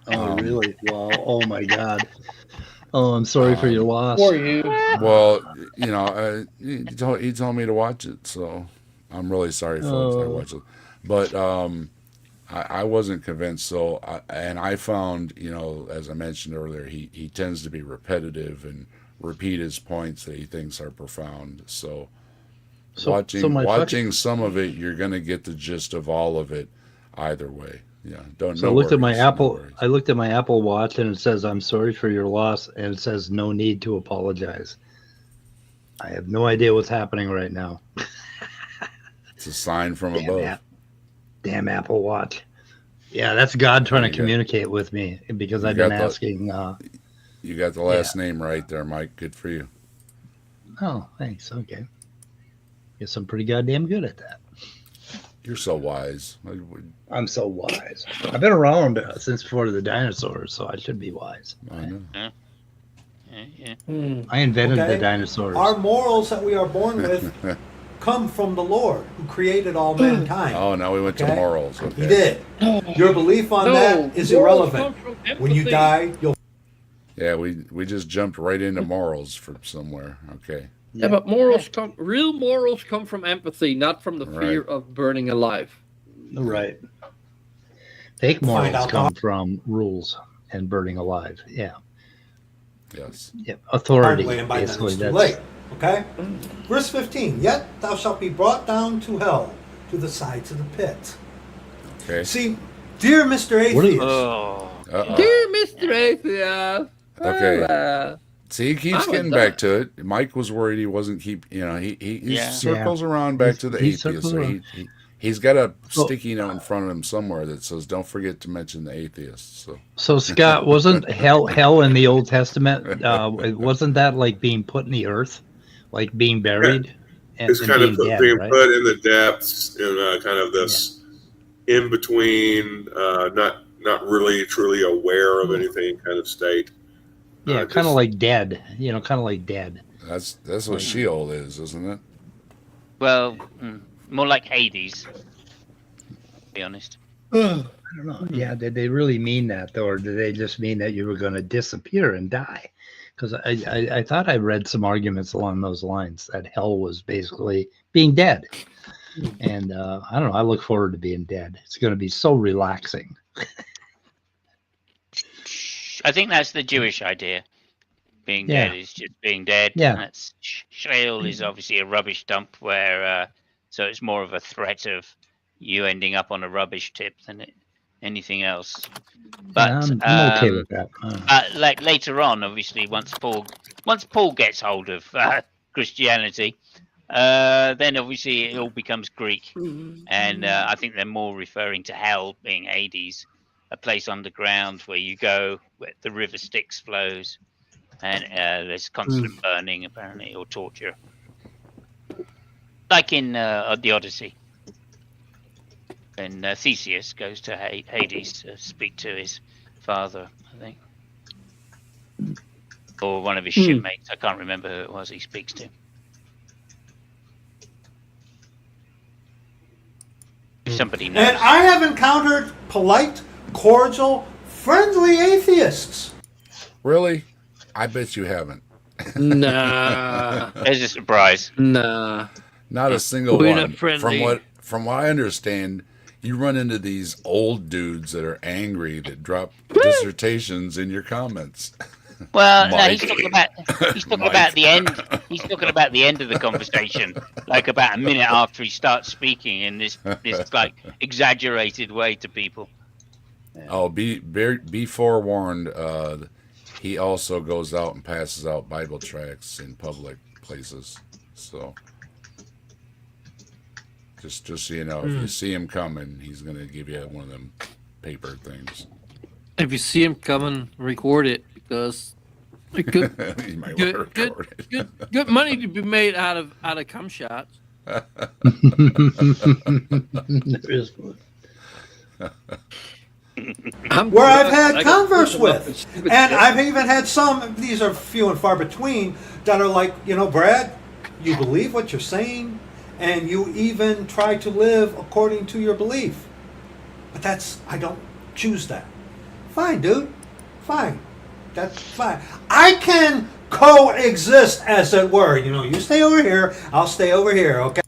Oh, really? Wow. Oh, my God. Oh, I'm sorry for your loss. For you. Well, you know, he told me to watch it, so I'm really sorry, folks. I watched it. But I wasn't convinced. So, and I found, you know, as I mentioned earlier, he tends to be repetitive and repeat his points that he thinks are profound. So watching some of it, you're going to get the gist of all of it either way. Yeah, I looked at my Apple. I looked at my Apple Watch, and it says, "I'm sorry for your loss," and it says, "No need to apologize." I have no idea what's happening right now. It's a sign from above. Damn Apple Watch. Yeah, that's God trying to communicate with me because I've been asking. You got the last name right there, Mike. Good for you. Oh, thanks. Okay. Guess I'm pretty goddamn good at that. You're so wise. I'm so wise. I've been around since before the dinosaurs, so I should be wise. I know. I invented the dinosaurs. Our morals that we are born with come from the Lord who created all mankind. Oh, now we went to morals. Okay. He did. Your belief on that is irrelevant. When you die, you'll... Yeah, we just jumped right into morals from somewhere. Okay. Yeah, but real morals come from empathy, not from the fear of burning alive. Right. Fake morals come from rules and burning alive. Yeah. Yes. Yeah. Authority. And by basically, then it's too late. Okay? Verse 15. Yet thou shalt be brought down to hell, to the sides of the pit. Okay. See, dear Mr. Atheist. Dear Mr. Atheist. Okay. See, he keeps getting back to it. Mike was worried he wasn't he circles around back to the atheist. So he's got a sticky note in front of him somewhere that says, "Don't forget to mention the atheists." So Scott, wasn't hell in the Old Testament? Wasn't that like being put in the earth, like being buried? Yeah. It's kind of being put in the depths in kind of this in between, not really truly aware of anything kind of state. Yeah, kind of like dead. You know, kind of like dead. That's what Sheol is, isn't it? Well, more like Hades. To be honest. I don't know. Yeah, did they really mean that, though, or did they just mean that you were going to disappear and die? Because I thought I read some arguments along those lines that hell was basically being dead. And I don't know. I look forward to being dead. It's going to be so relaxing. I think that's the Jewish idea. Being dead is just being dead. Yeah. That's Sheol is obviously a rubbish dump where, so it's more of a threat of you ending up on a rubbish tip than anything else. But I'm okay with that. Like later on, obviously, once Paul gets hold of Christianity, then obviously it all becomes Greek, and I think they're more referring to hell being Hades. A place underground where you go, where the river Styx flows, and there's constant burning, apparently, or torture. Like in the Odyssey. And Theseus goes to Hades to speak to his father, I think. Or one of his shipmates. I can't remember who it was he speaks to. If somebody knows. And I have encountered polite, cordial, friendly atheists. Really? I bet you haven't. Nah. There's a surprise. Nah. Not a single We're one. not friendly. From what I understand, you run into these old dudes that are angry that drop dissertations in your comments. Well, no, Mike. he's talking about the end. He's talking about the end of the conversation, like about a minute after he starts speaking in this like exaggerated way to people. Oh, be forewarned. He also goes out and passes out Bible tracts in public places. So, just so you know, if you see him coming, he's gonna give you one of them paper things. If you see him coming, record it because good, You might want to record it. good money to be made out of cum shots. There is one. Where I've had converse with. And I've even had some, these are few and far between, that are like, Brad, you believe what you're saying, and you even try to live according to your belief. But I don't choose that. Fine, dude. Fine. That's fine. I can coexist, as it were. You stay over here, I'll stay over here, okay?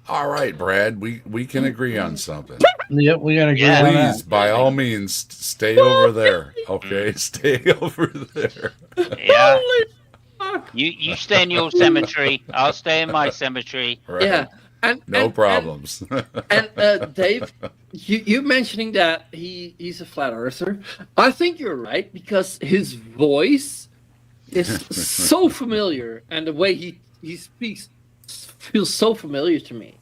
All right, Brad, we can agree on something. Yep, we gotta agree on Please, that. by all means, stay over there. Okay, stay over there. Yeah. You stay in your cemetery. I'll stay in my cemetery. Right. Yeah, No problems. And Dave, you mentioning that he's a flat earther, I think you're right because his voice is so familiar, and the way he speaks feels so familiar to me.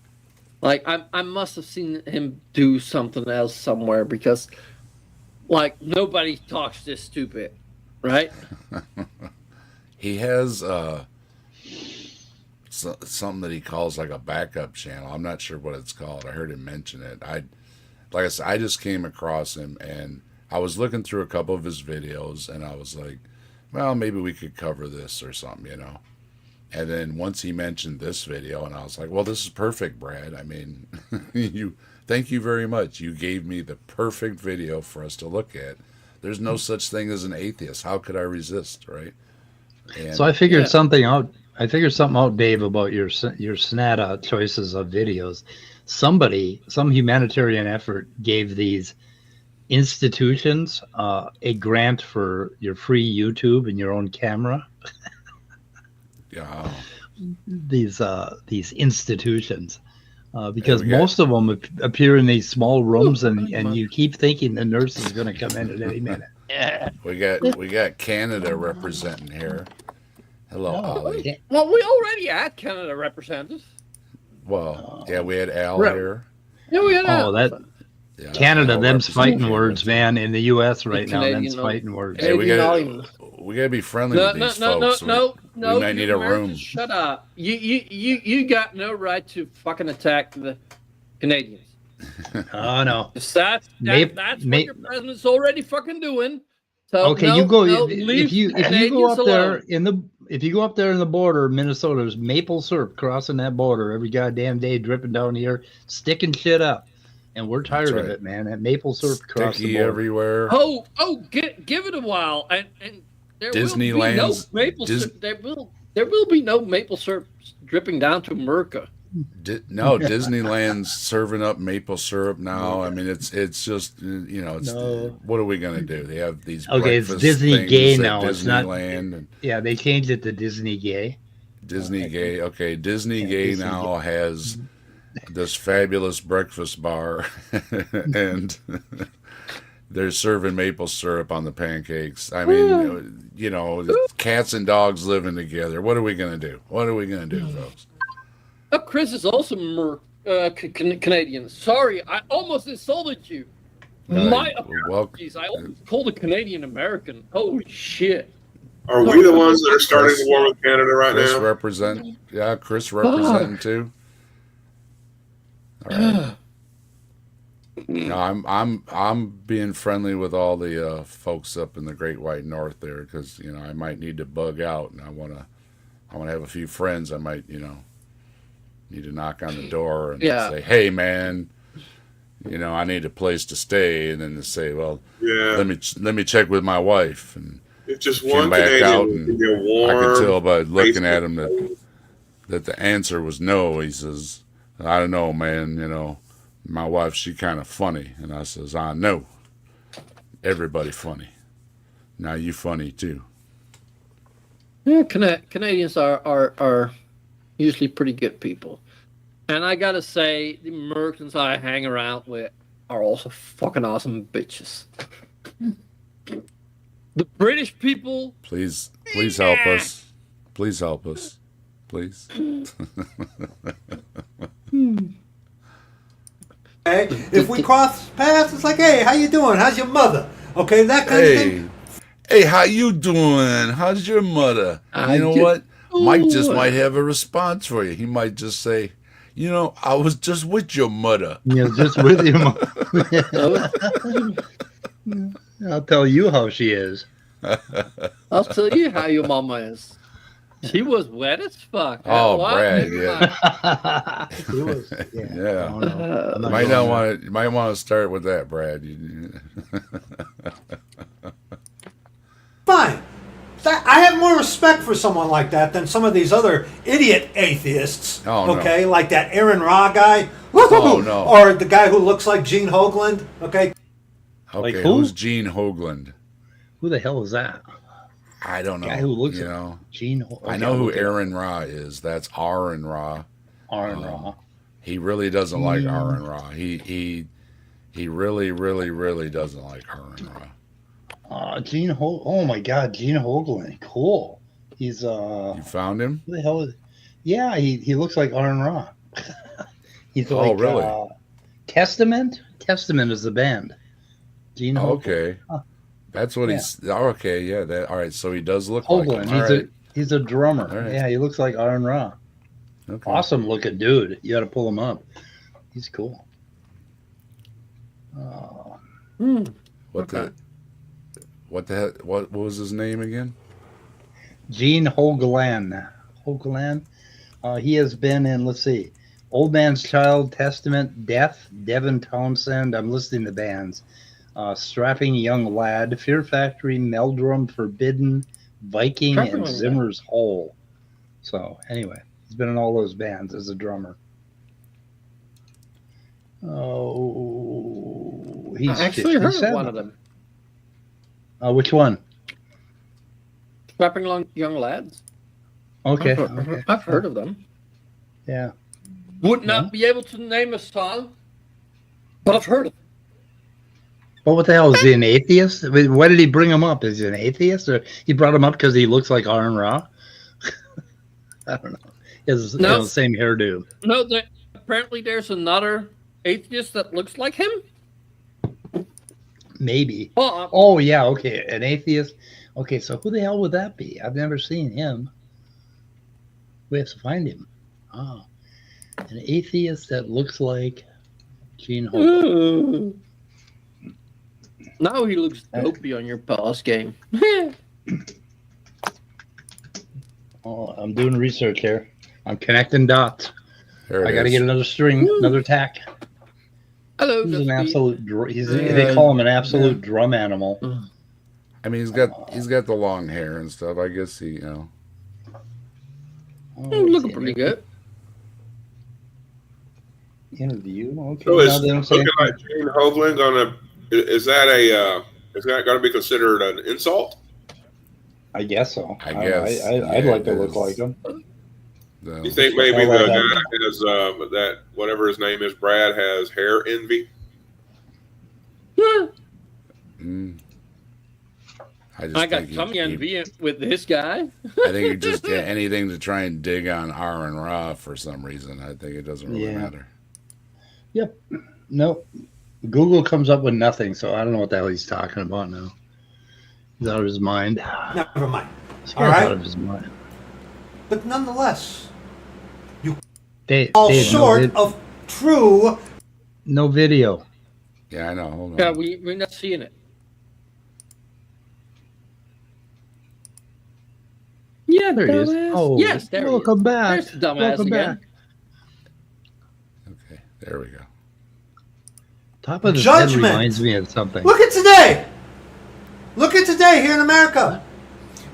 Like I must have seen him do something else somewhere because, like, nobody talks this stupid, right? He has something that he calls like a backup channel. I'm not sure what it's called. I heard him mention it. Like I said, I just came across him and I was looking through a couple of his videos and I was like, well, maybe we could cover this or something, And then once he mentioned this video, and I was like, well, this is perfect, Brad. I mean, thank you very much. You gave me the perfect video for us to look at. There's no such thing as an atheist. How could I resist, right? And, So I figured something out. I figured something out, Dave, about your Snada choices of videos. Some humanitarian effort gave these institutions a grant for your free YouTube and your own camera. yeah, These institutions, because most of them appear in these small rooms, and you keep thinking the nurse is going to come in at any minute. Yeah. we got Canada representing here. Hello, Ollie. Well, we already had Canada representatives. Well, yeah, we had Al here. Yeah, we had. Oh, that Yeah, Canada, Al them's representing fighting words, us. man. In the U.S. right now, Canadian, them's fighting words. Hey, we Canadian gotta be friendly with these folks. No. We might need a Americans, room. Shut up. You got no right to fucking attack the Canadians. Oh no. That's what your president's already fucking doing. So Okay, you go leave if you go Canadians up there alone. if you go up there in the border, Minnesota, there's maple syrup crossing that border every goddamn day, dripping down here, sticking shit up, and we're tired of right. it, man. That maple syrup across the Sticky border. everywhere. Give it a while, and there Disneyland's- will be no maple syrup. There will be no maple syrup dripping down to America. No, Disneyland's serving up maple syrup now. I mean, it's just No. what are we gonna do? They have these Okay, it's breakfast Disney things gay at now. It's not- Disneyland and Yeah, they changed it to Disney Gay. Disney Gay. Okay, Disney Yeah, Gay Disney now has this fabulous breakfast bar, and they're serving maple syrup on the pancakes. I mean, cats and dogs living together. What are we gonna do? What are we gonna do, folks? Chris is also Canadian. Sorry, I almost insulted you. My apologies. I almost called a Canadian American. Holy shit. Are we the ones that are starting the war with Canada right Chris now? Chris representing too. All right. No, I'm being friendly with all the folks up in the Great White North there because I might need to bug out and I wanna have a few friends. I might need to knock on the door and say, hey man, I need a place to stay, and then to say, well, let me check with my wife, and if just came one back Canadian out, would and give you a warm, I could tell by looking at him Facebook. that the answer was no. He says, I don't know, man, my wife, she kind of funny, and I says, I know, everybody funny. Now you funny too. And then he says, well, let me check with my wife, and came back out, and I could tell by looking at him that the answer was no. He says, I don't know, man, my wife, she kind of funny, and I says, I know, everybody funny. Now you funny too. And then he says, well, let me check with my wife, and came back out, and I could tell by looking at him that the answer was no. He says, I know, everybody funny. Now you funny too. Yeah, Canadians are usually pretty good people. And I gotta say, the Americans I hang around with are also fucking awesome bitches. The British people. Please help us. Please help us. Please. Okay? If we cross paths, it's like, hey, how you doing? How's your mother? Okay, that kind of thing. Hey, how you doing? How's your mother? You know what? Mike just might have a response for you. He might just say, I was just with your mother. Yeah, just with your mother. I'll tell you how she is. I'll tell you how your mama is. She was wet as fuck. Oh, What? Brad, Never yeah. mind. She was, Yeah. Oh, no. I'm not You going there. might want to start with that, Brad. Fine. I have more respect for someone like that than some of these other idiot atheists. Oh, no. Okay, like that Aaron Ra guy. Oh, no. Or the guy who looks like Gene Hogland. Okay. Okay, Like who? who's Gene Hogland? Who the hell is that? I don't know. Guy who looks you like know. Gene. I know who Aaron Ra is. That's Aaron Ra. Aaron Ra. He really doesn't like Aaron Ra. He really, really, really doesn't like Aaron Ra. Gene Oh my God, Gene Hoglan. Cool. He's You found him? Who the hell is? Yeah, he looks like Aaron Ra. He's like really? Testament. Testament is the band. Gene Hoglan. Okay. That's what he's. Okay, yeah. That all right. So he does look Hoglan. like him. He's a drummer. All right. Yeah, he looks like Aaron Ra. Okay. Awesome looking dude. You got to pull him up. He's cool. What the heck? What was his name again? Gene Hoglan. Hoglan. He has been in. Let's see. Old Man's Child, Testament, Death, Devin Townsend. I'm listing the bands. Strapping Young Lad, Fear Factory, Meldrum, Forbidden, Viking, and Zimmer's Hole. So anyway, he's been in all those bands as a drummer. Oh, he's I actually heard of 57. one of them. Which one? Strapping Along Young Lads. Okay. I've heard of them. Yeah. Would not be able to name a song, but I've heard of them. Well, what the hell? Is he an atheist? I mean, why did he bring him up? Is he an atheist? Or he brought him up because he looks like Aaron Ra? I don't know. He has the same hairdo. No, apparently there's another atheist that looks like him. Maybe. Oh, yeah, okay. An atheist. Okay, so who the hell would that be? I've never seen him. We have to find him. Oh. An atheist that looks like Gene Hoglan. Now he looks dopey on your pass game. Oh, I'm doing research here. I'm connecting dots. There it I got to is. get another string, another tack. Hello. He's an absolute. They call him an absolute drum animal. I mean, he's got the long hair and stuff. I guess he, Looking pretty good. Interview. Okay. So is now looking like Gene Hoglan gonna? Is that going to be considered an insult? I guess so. I guess. I'd like to look like him. You think maybe the guy has that whatever his name is, Brad, has hair envy? I got tummy envy with this guy. I think he just did anything to try and dig on Aaron Ra for some reason. I think it doesn't really matter. Yep. Nope. Google comes up with nothing, so I don't know what the hell he's talking about now. He's out of his mind. Never mind. This All guy's right. out of his mind. But nonetheless, Dave, all short of true. No video. Yeah, I know. Hold on. Yeah, we're not seeing it. Yeah, There he is. dumbass. Oh, yes, there he is. welcome back. There's the dumbass Welcome again. back. Okay, there we go. Top of the head Judgment. reminds me of something. Look at today. Look at today here in America,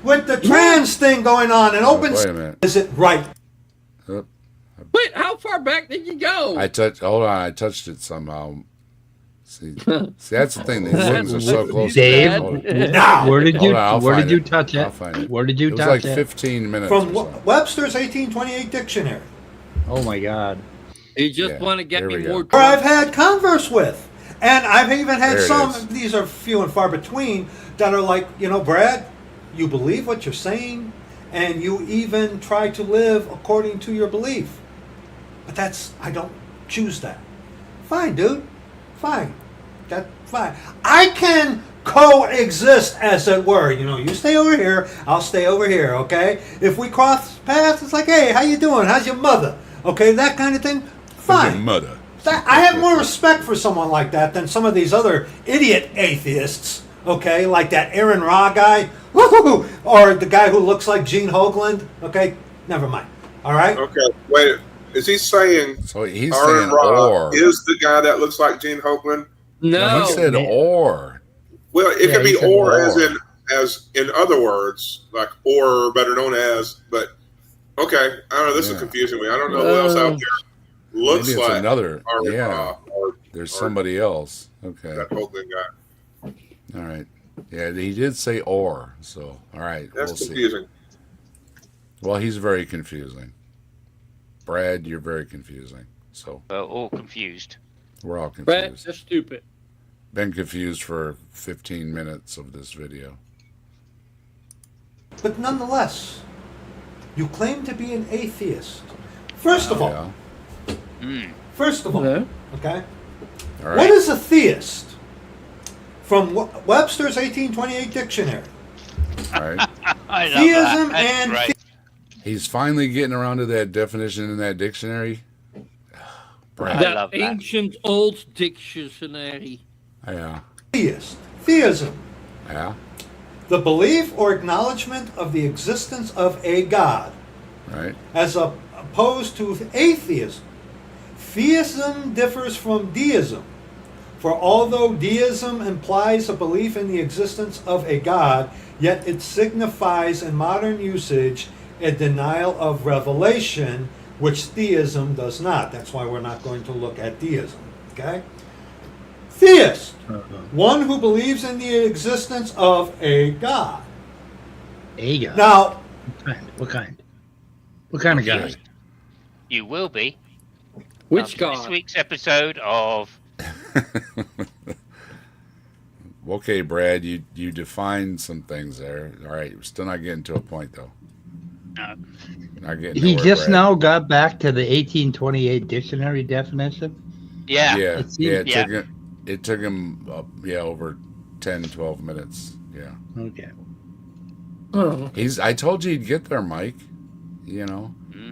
with the trans thing going on and open. Wait a minute. Is it right? Wait, how far back did you go? Hold on. I touched it somehow. See, that's the thing. These things are so close. Dave, Hold where did on, you I'll where find did you it. touch I'll it? find it. Where did you It was touch like it? 15 minutes. From or something. Webster's 1828 dictionary. Oh my God! You just Yeah, want to get there me we more go. Or I've drunk. had converse with. And I've even had There it some, is. these are few and far between, that are like, Brad, you believe what you're saying, and you even try to live according to your belief. But I don't choose that. Fine, dude. Fine. That's fine. I can coexist, as it were. You stay over here, I'll stay over here, okay? If we cross paths, it's like, hey, how you doing? How's your mother? Okay, that kind of thing. Your Fine. mother. I have more respect for someone like that than some of these other idiot atheists, okay? Like that Aaron Ra guy, woo-hoo-hoo, or the guy who looks like Gene Hogland, okay? Never mind, all right? Okay, wait. Is he saying So he's Aaron saying Ra or. is the guy that looks like Gene Hogland? No. He said or. Well, it Yeah, could he be said or or. as in other words, like or better known as. But okay, I don't know. This is Yeah. confusing me. I don't know who else out there looks Maybe it's like another. Aaron Yeah. Ra or There's or somebody else. Okay. that Hogland guy. All right. Yeah, he did say or. So, all right. That's we'll see. confusing. Well, he's very confusing. Brad, you're very confusing. So, We're all confused. we're all Brett, confused. you're stupid. Been confused for 15 minutes of this video. But nonetheless, you claim to be an atheist. First of all, Yeah. No. okay? All What right. is a theist? From Webster's 1828 dictionary. All right. I love Theism that. and Right. He's finally getting around to that definition in that dictionary. Brad. I That love that. ancient old dictionary. Yeah. theist. Theism. Yeah. The belief or acknowledgement of the existence of a God, Right. as opposed to atheism. Theism differs from deism, for although deism implies a belief in the existence of a God, yet it signifies in modern usage a denial of revelation, which theism does not. That's why we're not going to look at deism. Okay? Theist, one who believes in the existence of a God. A God. Now, What kind? What kind of God? You will be. Which after This god? week's episode of Okay, Brad, you defined some things there. All right. We're still not getting to a point, though. No. Not getting He nowhere, just Brad. now got back to the 1828 dictionary definition. Yeah. Yeah. It seems- Yeah. Yeah. It took him over 10, 12 minutes. Yeah. Okay. Oh. I told you he'd get there, Mike.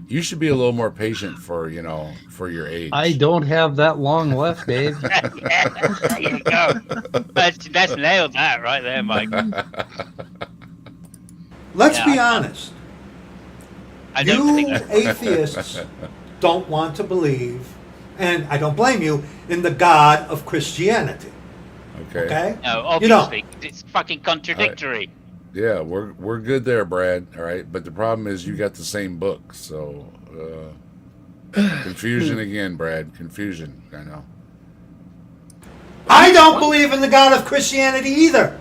You should be a little more patient for your age. I don't have that long left, Dave. There you go. That's nailed that right there, Mike. let's Yeah, be honest. I don't You think that. atheists don't want to believe, and I don't blame you, in the God of Christianity. Okay. Okay? No, You don't. obviously, it's fucking contradictory. Yeah, we're good there, Brad. All right, but the problem is you got the same book, so confusion again, Brad. Confusion. I know. I don't believe in the God of Christianity either.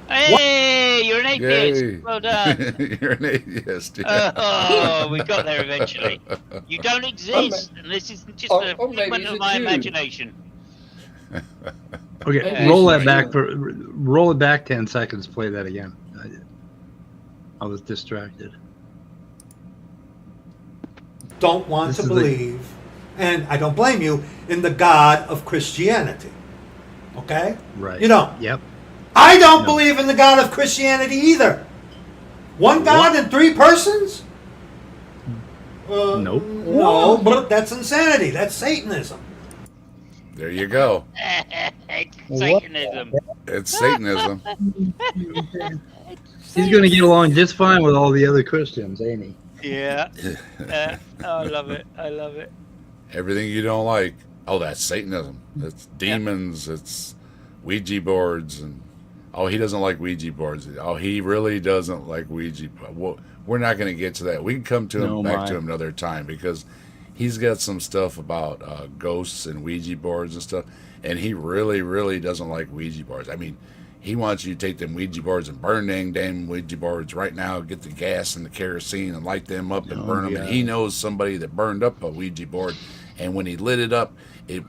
Hey, you're an atheist. Yay! Well done. You're an atheist. Yeah. Oh, we got there eventually. You don't exist, and this is just a or maybe figment he's of a my Jew. imagination. Okay, Yeah, roll he's that back Jew. for roll it back 10 seconds. Play that again. I was distracted. Don't want This to is the- believe, and I don't blame you, in the God of Christianity. Okay? Right. You don't. Yep. I don't No. believe in the God of Christianity either. One God in three persons? Nope. No, but that's insanity. That's Satanism. There you go. Satanism. It's Satanism. He's going to get along just fine with all the other Christians, ain't he? Yeah. I love it. I love it. Everything you don't like. Oh, that's Satanism. It's demons. It's Ouija boards, and he doesn't like Ouija boards. Oh, he really doesn't like Ouija. Well, we're not going to get to that. We can come to him No, back my. to him another time because he's got some stuff about ghosts and Ouija boards and stuff, and he really, really doesn't like Ouija boards. I mean, he wants you to take them Ouija boards and burn them damn Ouija boards right now, get the gas and the kerosene and light them up and burn them. And he knows somebody that burned up a Ouija board, and when he lit it up, it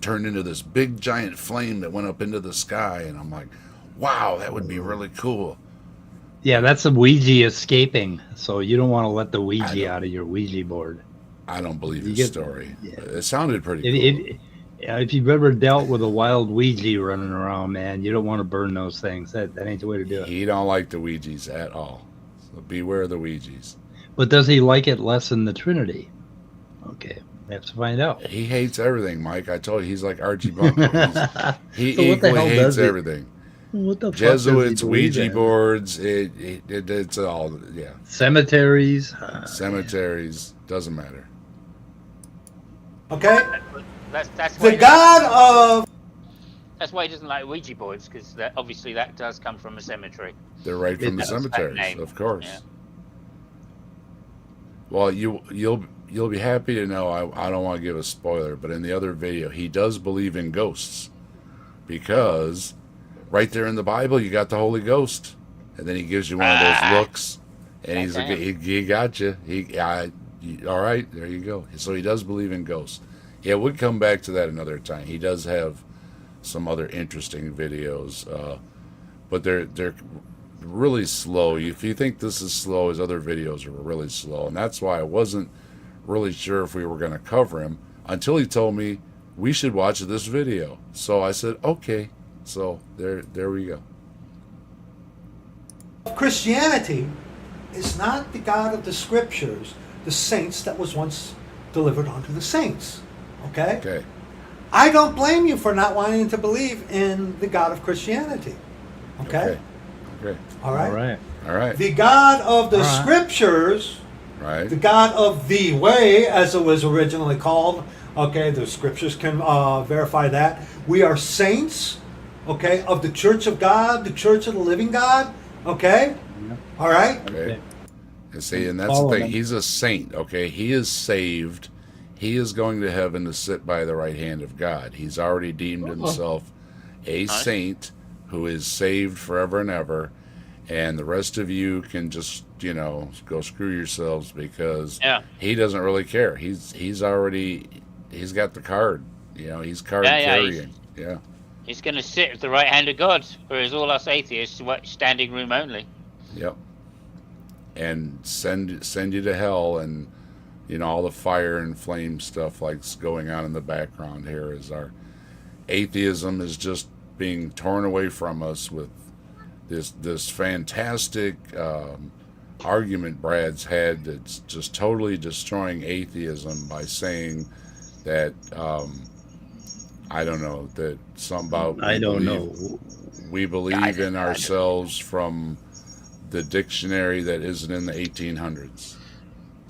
turned into this big giant flame that went up into the sky. And I'm like, wow, that would be really cool. Yeah, that's a Ouija escaping. So you don't want to let the Ouija out of your Ouija board. I don't believe his story. Yeah. It sounded pretty cool. If you've ever dealt with a wild Ouija running around, man, you don't want to burn those things. That ain't the way to do it. He don't like the Ouijas at all. So beware of the Ouijas. But does he like it less than the Trinity? Okay, we have to find out. He hates everything, Mike. I told you, he's like Archie Bunker. He equally hates everything. What the Jesuits, Ouija boards, it's all, yeah. Cemeteries. Doesn't matter. Okay? That's The God of... That's why he doesn't like Ouija boards, because obviously that does come from a cemetery. They're right from the cemeteries, of course. Yeah. Well, you'll be happy to know, I don't want to give a spoiler, but in the other video, he does believe in ghosts. Because right there in the Bible, you got the Holy Ghost. And then he gives you one of those looks, and he's like, he got you. All right, there you go. So he does believe in ghosts. Yeah, we'll come back to that another time. He does have some other interesting videos, but they're really slow. If you think this is slow, his other videos are really slow, and that's why I wasn't really sure if we were going to cover him until he told me we should watch this video. So I said, okay. So there we go. Christianity is not the God of the Scriptures, the saints that was once delivered unto the saints. Okay? Okay. I don't blame you for not wanting to believe in the God of Christianity. Okay? Okay. All right? All right. The God of the Scriptures, right. The God of the way, as it was originally called, okay, the Scriptures can verify that. We are saints, okay, of the Church of God, the Church of the living God, okay? Yeah. All right? Okay. And see, and that's the thing. He's a saint, okay? He is saved. He is going to heaven to sit by the right hand of God. He's already deemed himself a saint who is saved forever and ever. And the rest of you can just, go screw yourselves because he doesn't really care. He's got the card. He's card carrying. He's going to sit at the right hand of God, whereas all us atheists standing room only. Yep. And send you to hell, and all the fire and flame stuff like's going on in the background here as our atheism is just being torn away from us with this fantastic argument Brad's had that's just totally destroying atheism by saying that I don't know, that something about we believe in ourselves from the dictionary that isn't in the 1800s.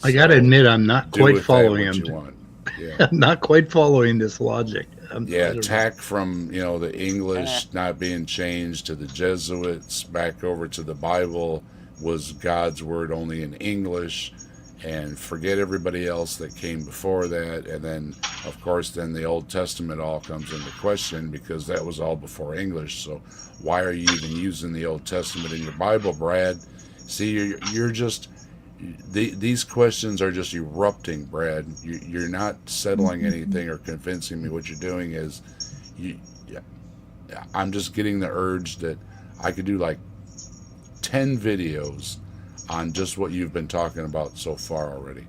I gotta admit, I'm not quite following him. Yeah. I'm not quite following this logic. Attack from the English not being changed to the Jesuits back over to the Bible was God's word only in English, and forget everybody else that came before that. And then, of course, the Old Testament all comes into question because that was all before English. So why are you even using the Old Testament in your Bible, Brad? See, you're just... These questions are just erupting, Brad. You're not settling anything or convincing me. What you're doing is, I'm just getting the urge that I could do like 10 videos on just what you've been talking about so far already.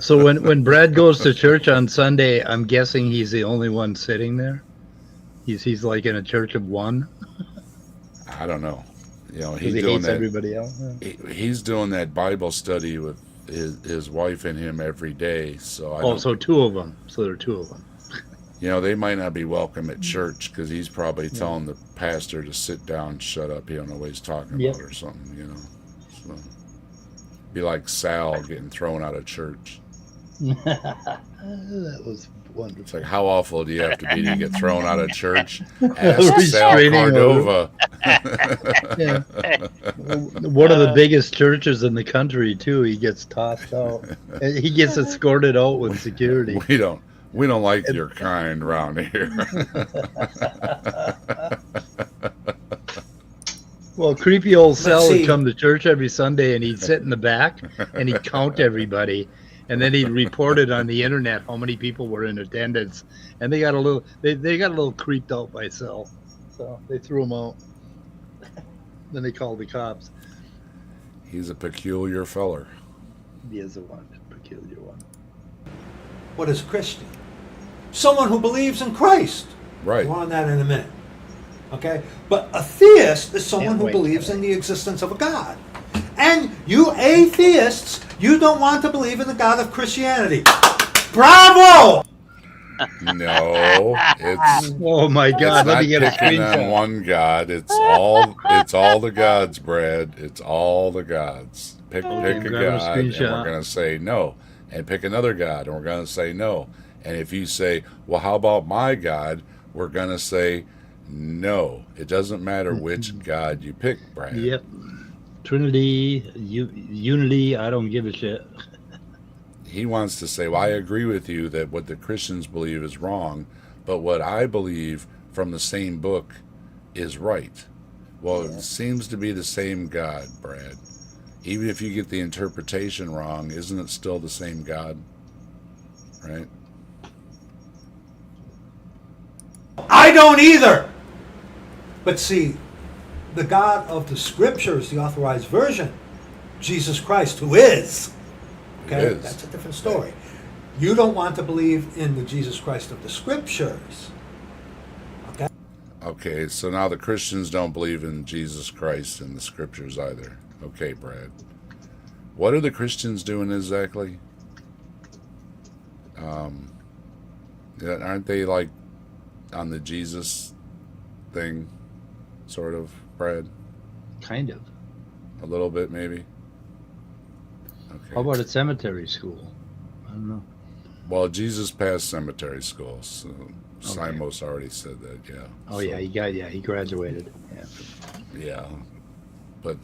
So when Brad goes to church on Sunday, I'm guessing he's the only one sitting there. He's like in a church of one. I don't know. He hates everybody else. He's doing that Bible study with his wife and him every day. So so two of them. So there are two of them. They might not be welcome at church because he's probably telling the pastor to sit down, shut up. He don't know what he's talking about or something. So, be like Sal getting thrown out of church. That was Wonderful. It's like, how awful do you have to be to get thrown out of church? Ask Sal Restraining Cordova. Yeah. One of the biggest churches in the country too. He gets tossed out. And he gets escorted out with security. We don't like your kind around here. Well, creepy old Sal see. would come to church every Sunday, and he'd sit in the back and he'd count everybody, and then he'd report it on the internet how many people were in attendance. And they got a little creeped out by Sal, so they threw him out. Then they called the cops. He's a peculiar feller. He is a peculiar one. What is a Christian? Someone who believes in Christ. Right. More on that in a minute. Okay? But a theist is someone Can't who wait. believes in the existence of a God. And you atheists, you don't want to believe in the God of Christianity. Bravo! No, it's Oh my it's God! Let not me get a picking on screenshot. one God. It's all the gods, Brad. It's all the gods. Pick a grab a god, and we're screenshot. gonna say no, and pick another god, and we're gonna say no. And if you say, well, how about my God? We're gonna say no. It doesn't matter which god you pick, Brad. Yep. Trinity, unity. I don't give a shit. He wants to say, well, I agree with you that what the Christians believe is wrong, but what I believe from the same book is right. Well, it seems to be the same God, Brad. Even if you get the interpretation wrong, isn't it still the same God? Right? I don't either. But see, the God of the Scriptures, the authorized version, Jesus Christ, who is. Okay, Is. that's a different story. You don't want to believe in the Jesus Christ of the Scriptures. Okay? Okay, so now the Christians don't believe in Jesus Christ and the scriptures either. Okay, Brad. What are the Christians doing exactly? Aren't they like on the Jesus thing, sort of, Brad? Kind of. A little bit, maybe? Okay. How about at cemetery school? I don't know. Well, Jesus passed cemetery school, so Simos already said that, yeah. Oh So, yeah, he graduated. Yeah. Yeah. But,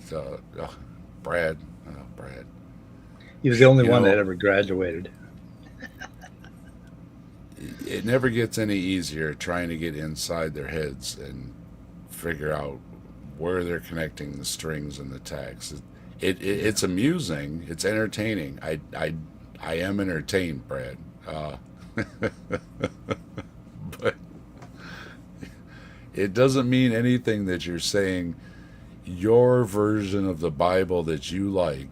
Brad. He was the only You one know- that ever graduated. It never gets any easier trying to get inside their heads and figure out where they're connecting the strings and the tags. It's amusing. It's entertaining. I am entertained, Brad. But it doesn't mean anything that you're saying your version of the Bible that you like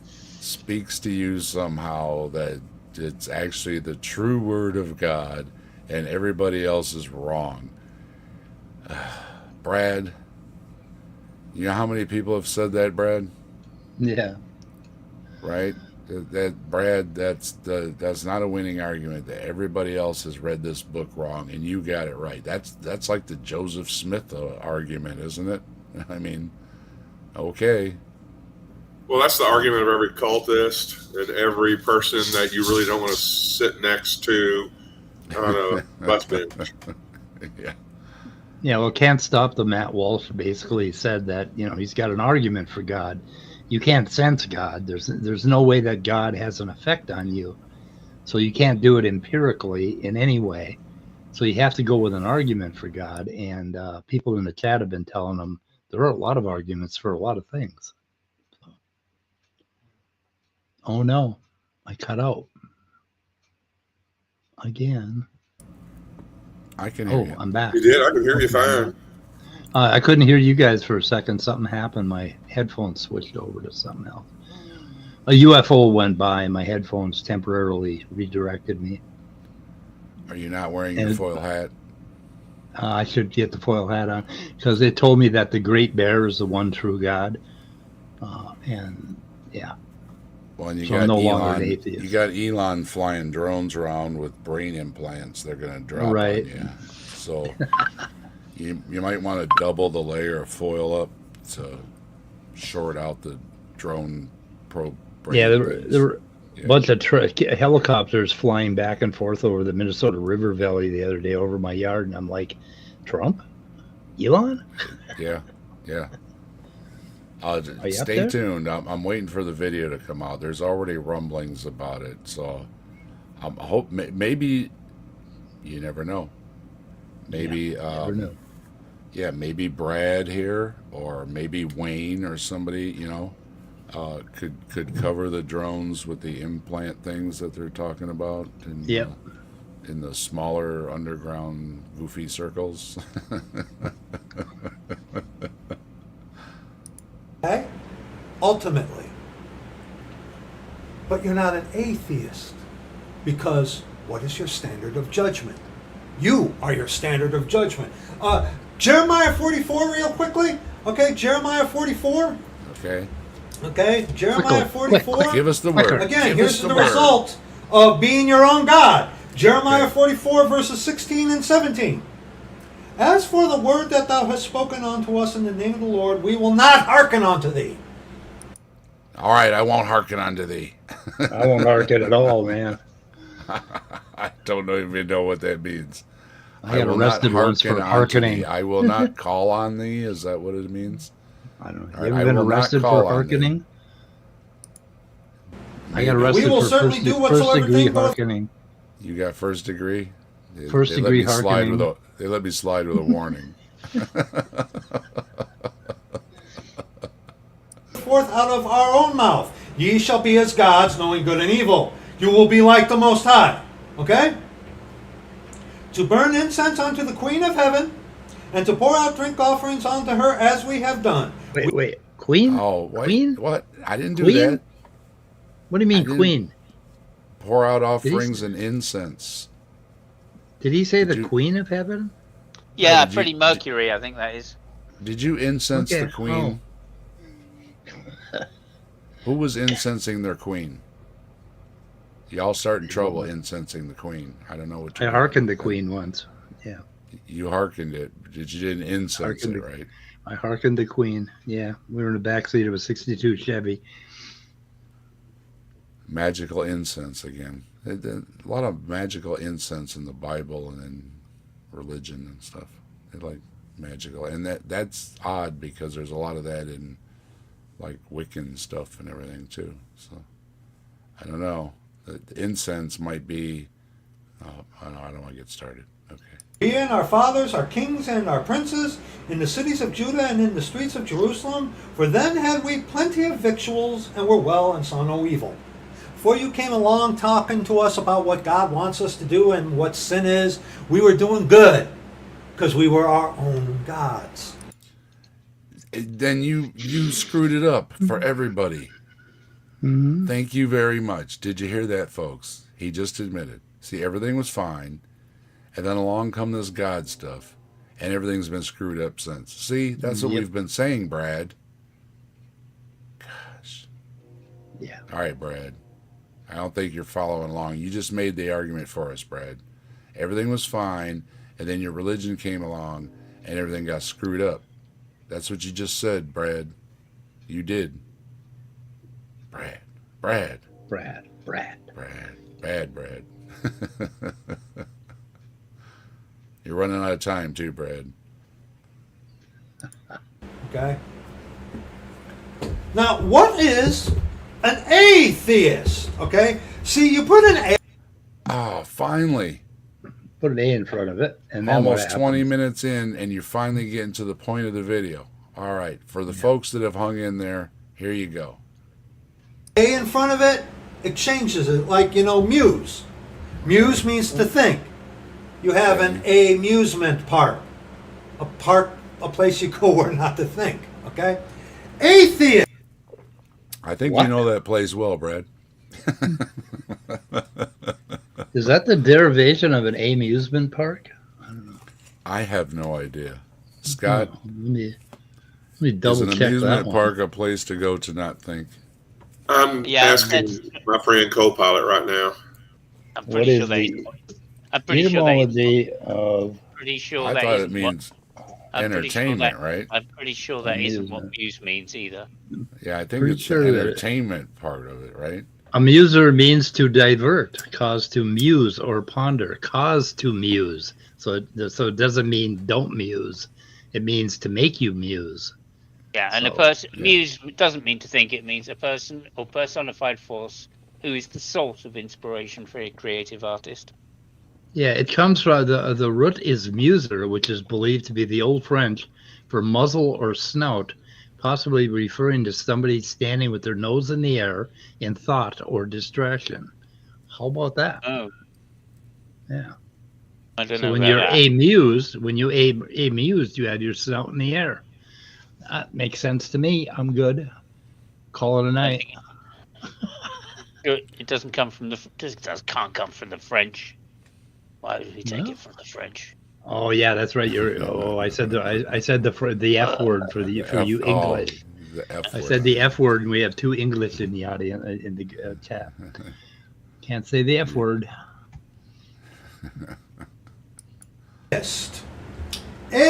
speaks to you somehow that it's actually the true word of God and everybody else is wrong. Brad, you know how many people have said that, Brad? Yeah. Right? That Brad, that's not a winning argument. That everybody else has read this book wrong and you got it right. That's like the Joseph Smith argument, isn't it? I mean, okay. Well, that's the argument of every cultist and every person that you really don't want to sit next to on a bus bench. Yeah. Yeah, well, Can't Stop the Matt Walsh basically said that, he's got an argument for God. You can't sense God. There's no way that God has an effect on you. So you can't do it empirically in any way. So you have to go with an argument for God. And people in the chat have been telling them there are a lot of arguments for a lot of things. Oh no, I cut out again. I can hear Oh, you. I'm back. You did? I can hear you fine. I couldn't hear you guys for a second. Something happened. My headphones switched over to something else. A UFO went by and my headphones temporarily redirected me. Are you not wearing your And- foil hat? I should get the foil hat on because they told me that the Great Bear is the one true God. And yeah, Well, and you So got I'm no longer Elon. an atheist. You got Elon flying drones around with brain implants. They're going to drop Right. on you. So you might want to double the layer of foil up to short out the drone brain. yeah. things. Yeah. Bunch of helicopters flying back and forth over the Minnesota River Valley the other day over my yard, and I'm like, Trump, Elon. Yeah. Are you up Stay there? tuned. I'm waiting for the video to come out. There's already rumblings about it, so I hope maybe you never know. Maybe Never know. yeah, maybe Brad here, or maybe Wayne or somebody, could cover the drones with the implant things that they're talking about, and Yep. in the smaller underground goofy circles. Okay? Ultimately. But you're not an atheist. Because what is your standard of judgment? You are your standard of judgment. Jeremiah 44 real quickly. Okay, Jeremiah 44. Okay, Okay, Jeremiah 44. give us the word. Again, Give here's us the the word. result of being your own God. Jeremiah Okay. 44 verses 16 and 17. As for the word that thou hast spoken unto us in the name of the Lord, we will not hearken unto thee. All right, I won't hearken unto thee. I won't hearken at all, man. I don't even know what that means. I got will not arrested once hearken for unto hearkening. thee. I will not call on thee. Is that what it means? I don't know. All You right, ever I been will not arrested call for on hearkening? I got Maybe. arrested We will for certainly do first whatsoever degree thing goeth- hearkening. You got first degree. First They degree let me slide hearkening. they let me slide with a warning. Forth out of our own mouth. Ye shall be as gods, knowing good and evil. You will be like the Most High. Okay? To burn incense unto the Queen of Heaven, and to pour out drink offerings unto her as we have done. Wait. Queen? Oh, wait, Queen? what? I didn't do Queen? that. What do you mean, didn't- queen? Pour out he offerings say- and incense. Did he say Did the you- Queen of Heaven? Yeah, did you- Freddie Mercury, I think that is. Did you incense Okay, the queen? Who was incensing their queen? Y'all starting trouble incensing the queen. I don't know what I you're hearkened the doing. Queen once. Yeah, You hearkened it, but you didn't incense Hearkened it, it. right? I hearkened the Queen. Yeah, we were in the backseat of a '62 Chevy. Magical incense again. A lot of magical incense in the Bible and in religion and stuff. They like magical, and that's odd because there's a lot of that in like Wiccan stuff and everything too. So I don't know. The incense might be. Oh, I don't want to get started. Okay. We and our fathers, our kings and our princes, in the cities of Judah and in the streets of Jerusalem, for then had we plenty of victuals and were well and saw no evil. Before you came along talking to us about what God wants us to do and what sin is, we were doing good because we were our own gods. Then you screwed it up for everybody. Mm-hmm. Thank you very much. Did you hear that, folks? He just admitted. See, everything was fine, and then along come this God stuff, and everything's been screwed up since. See, that's what Yep. we've been saying, Brad. Gosh. Yeah. All right, Brad. I don't think you're following along. You just made the argument for us, Brad. Everything was fine, and then your religion came along, and everything got screwed up. That's what you just said, Brad. You did. Brad. Brad. Bad Brad. You're running out of time too, Brad. Okay? Now, what is an atheist? Okay? See, you put an A. Oh, finally. Put an A in front of it, and then what Almost 20 happens? minutes in, and you're finally getting to the point of the video. All right. For the folks that have hung in there, here you go. In front of it, it changes it. Like, muse. Muse means to think. You have an amusement park. A place you go where not to think. Okay? Atheist. I think What? you know that place well, Brad. Is that the derivation of an amusement park? I have no idea. Scott, Let me is double an check that amusement one. park a place to go to not think? I'm Yeah, asking my friend co-pilot right now. I'm What pretty is sure that. the I'm pretty sure that. etymology of Pretty sure I that thought it isn't what- means I'm pretty sure entertainment, that- right? I'm pretty sure that isn't what Amusement. muse means either. Yeah, I think Pretty it's sure the that- entertainment part of it, right? Amuser means to divert, cause to muse or ponder, cause to muse. So it doesn't mean don't muse. It means to make you muse. Yeah, and a So, person muse doesn't mean to think. It means a person or personified force who is the source of inspiration for a creative artist. Yeah, it comes from the root is muser, which is believed to be the Old French for muzzle or snout, possibly referring to somebody standing with their nose in the air in thought or distraction. How about that? Oh, Yeah. I don't So know when about you're that. amused, amused, you have your snout in the air. That makes sense to me. I'm good. Call it a I night. think it doesn't come from can't come from the French. Why would we take No? it from the French? Oh yeah, that's right. I said the F word for you English. The F I word. said the F word, and we have two English in the audience in the chat. Can't say the F word.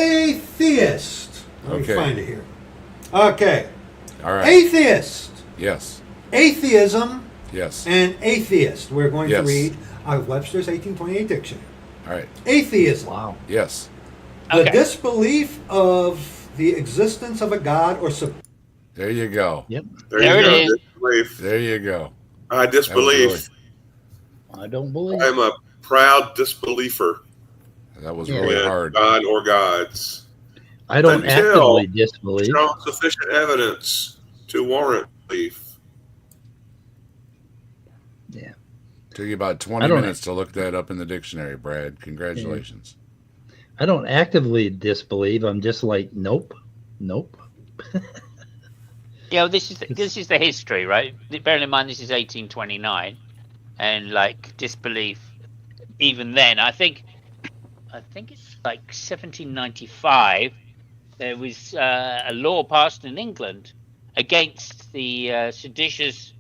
Atheist. Let me Okay. find it here. Okay. All right. Atheist. Yes. Atheism Yes. and atheist. We're going to Yes. read out of Webster's 1828 dictionary. All right. Atheism. Wow. Yes. The Okay. disbelief of the existence of a God or There you go. Yep. There There you it go. is. Disbelief. There you go. I disbelieve. I don't believe. I'm a proud disbeliever That was Yeah. really in hard. God or gods. I don't Until- actively disbelieve. Shown sufficient evidence to warrant belief. Yeah. Took you about I 20 don't- minutes to look that up in the dictionary, Brad. Congratulations. I don't actively disbelieve. I'm just like, nope. Yeah, well, this is the history, right? Bearing in mind this is 1829, and like disbelief. Even then, I think it's like 1795. There was a law passed in England against the seditious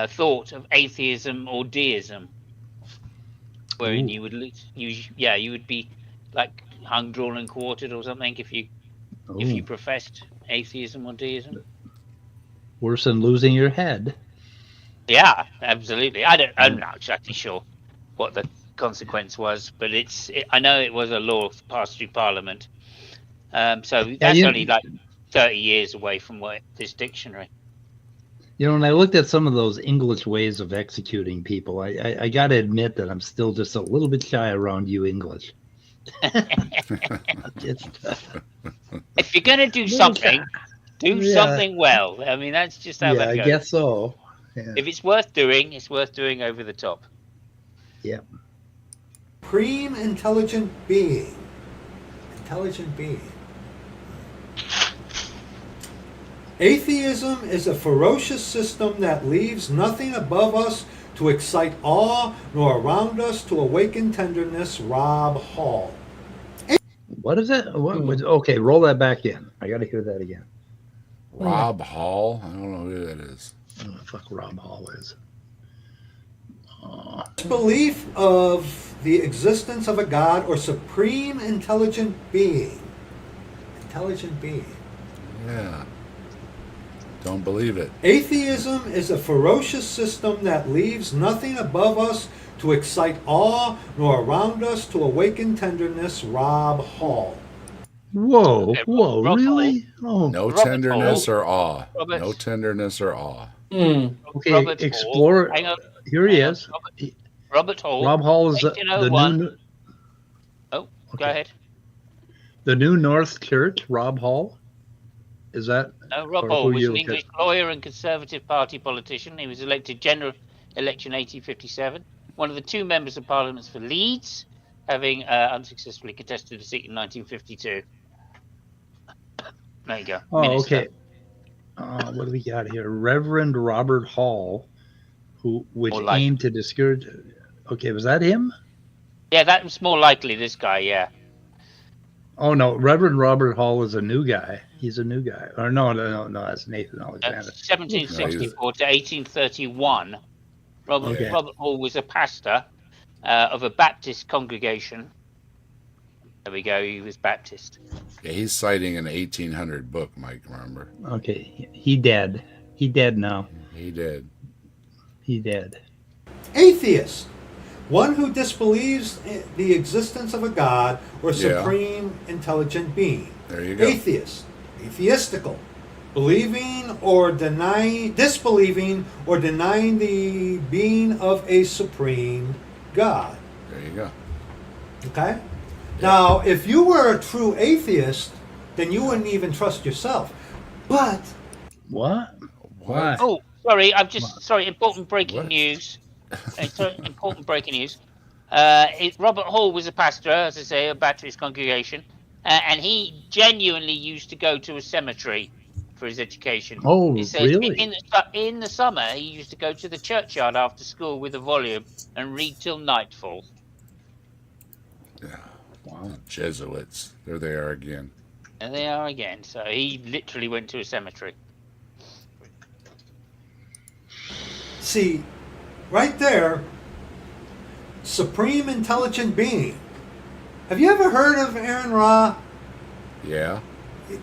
thought of atheism or deism, wherein Ooh. you would be like hung, drawn, and quartered or something if you Ooh. professed atheism or deism. Worse than losing your head. Yeah, absolutely. I'm not exactly sure what the consequence was, but I know it was a law passed through Parliament. So that's only like 30 years away from this dictionary. You know, when I looked at some of those English ways of executing people, I got to admit that I'm still just a little bit shy around you English. If you're going to do something, do something well. I mean, that's just how that I goes. guess so. Yeah. If it's worth doing, it's worth doing over the top. Yeah. supreme intelligent being. Intelligent being. Atheism is a ferocious system that leaves nothing above us to excite awe, nor around us to awaken tenderness. Rob Hall. What is it? Okay, roll that back in. I got to hear that again. Rob Hall? I don't know who that is. I don't know what the fuck Rob Hall is. Belief of the existence of a God or supreme intelligent being. Intelligent being. Yeah. Don't believe it. Atheism is a ferocious system that leaves nothing above us to excite awe, nor around us to awaken tenderness. Rob Hall. Whoa, Rob really? Oh, No Robert tenderness Hall. or awe. Robert- No tenderness or awe. okay. Robert Explore. Hall. Hang on. Here he Hang on. is. Robert Hall. Rob Hall is the 1801. new. Oh, Okay. go ahead. The New North Church. Rob Hall. Is that? No, Rob Or Hall who was you an look English at? lawyer and Conservative Party politician. He was elected general election 1857. One of the two members of Parliament for Leeds, having unsuccessfully contested a seat in 1952. There you go. Oh, Minister. okay. What do we got here? Reverend Robert Hall, which More like- aimed to discourage. Okay, was that him? Yeah, that was more likely this guy, yeah. Oh no, Reverend Robert Hall is a new guy. He's a new guy. Or no, that's Nathan Alexander. 1764 to 1831. Okay. Robert Hall was a pastor of a Baptist congregation. There we go, he was Baptist. Yeah, he's citing an 1800 book, Mike, remember? Okay, he dead. He dead now. He did. He did. Atheist. One who disbelieves in the existence of a God or Yeah. supreme intelligent being. There you go. Atheist. Atheistical. Disbelieving or denying the being of a supreme God. There you go. Okay? Now, if you were a true atheist, then you wouldn't even trust yourself. But What? Why? Oh, sorry, important breaking What? news. Important breaking news. Robert Hall was a pastor, as I say, of Baptist congregation, and he genuinely used to go to a cemetery for his education. Oh, He says really? in the summer, he used to go to the churchyard after school with a volume and read till nightfall. Wow. Jesuits. There they are again. And they are again. So he literally went to a cemetery. see, right there, supreme intelligent being. Have you ever heard of Aaron Ra? Yeah. It's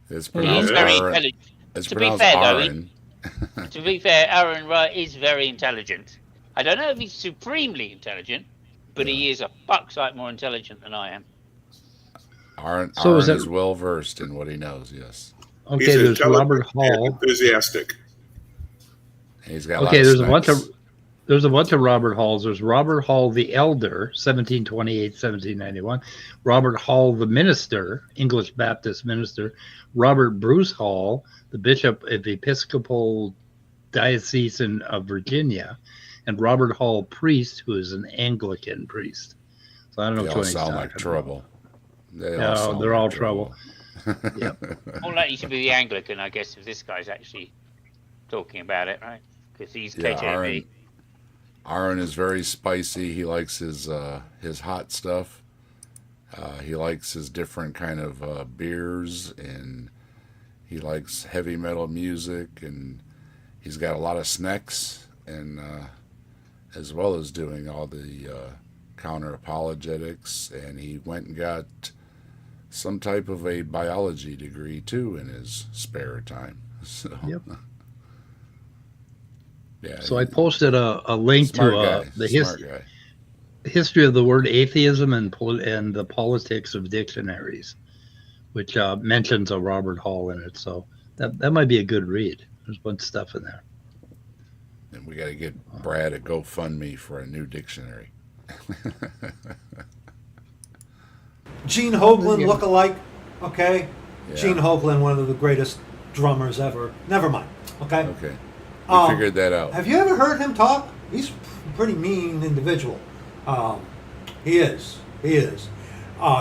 He's pronounced very Aaron. intelligent. It's To be pronounced fair, though, Aaron. To be fair, Aaron Ra is very intelligent. I don't know if he's supremely intelligent, but he is a fuck sight more intelligent than I am. Aaron, So is Aaron that- is well versed in what he knows. Yes, Okay, He's there's intelligent Robert and Hall. enthusiastic. he's got. Okay, a there's lot a of bunch of snacks. there's a bunch of Robert Halls. There's Robert Hall the Elder, 1728, 1791. Robert Hall the Minister, English Baptist minister. Robert Bruce Hall, the Bishop of the Episcopal Diocesan of Virginia, and Robert Hall Priest, who is an Anglican priest. So I don't know They which all one he's sound talking like about. trouble. They No, sound they're like all trouble. More likely to be the Anglican, I guess, if this guy's actually talking about it, right? Because he's Yeah, KJV. Aaron is very spicy. He likes his hot stuff. He likes his different kind of beers, and he likes heavy metal music, and he's got a lot of snacks, and as well as doing all the counter apologetics, and he went and got some type of a biology degree too in his spare time. So, Yep. yeah. So I posted a link smart to guy. the Smart guy. history of the word atheism and the politics of dictionaries, which mentions a Robert Hall in it. So that might be a good read. There's a bunch of stuff in there. And we got to get Brad a GoFundMe for a new dictionary. Gene Hoglan look-alike, okay? Yeah. Gene Hoglan, one of the greatest drummers ever. Never mind, okay? Okay. We figured that out. Have you ever heard him talk? He's a pretty mean individual. He is. He is.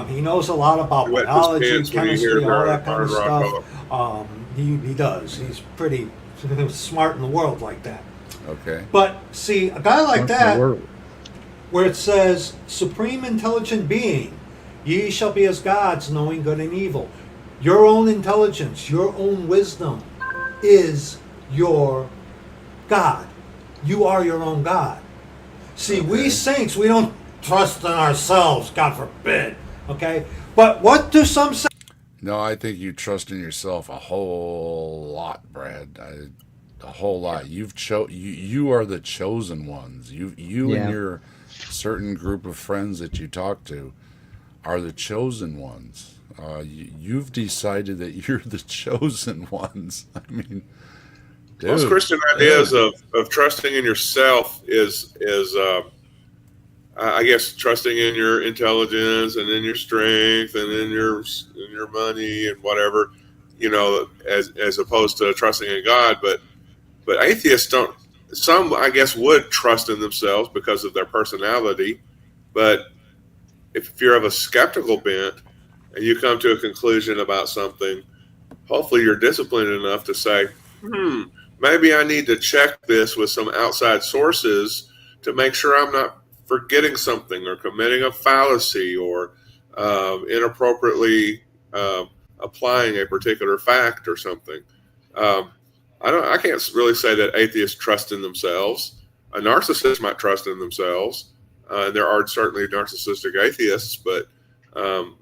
He knows a lot about He wet his biology, pants when he chemistry, hears all that kind of hard rock stuff. He does. He's pretty smart in the world like that. Okay. But see, a guy like What in the that, world? where it says, supreme intelligent being, ye shall be as gods, knowing good and evil. Your own intelligence, your own wisdom is your God. You are your own God. See, we saints, we don't trust in ourselves, God forbid. Okay? But what do some say? No, I think you trust in yourself a whole lot, Brad. A whole lot. You are the chosen ones. You Yeah. and your certain group of friends that you talk to are the chosen ones. You've decided that you're the chosen ones. I mean, dude, Most Christian ideas of trusting in yourself is I guess trusting in your intelligence and in your strength and in your money and whatever, as opposed to trusting in God. But atheists don't. Some, I guess, would trust in themselves because of their personality. But if you're of a skeptical bent and you come to a conclusion about something, hopefully you're disciplined enough to say, maybe I need to check this with some outside sources to make sure I'm not forgetting something or committing a fallacy or inappropriately applying a particular fact or something. I can't really say that atheists trust in themselves. A narcissist might trust in themselves. There are certainly narcissistic atheists, but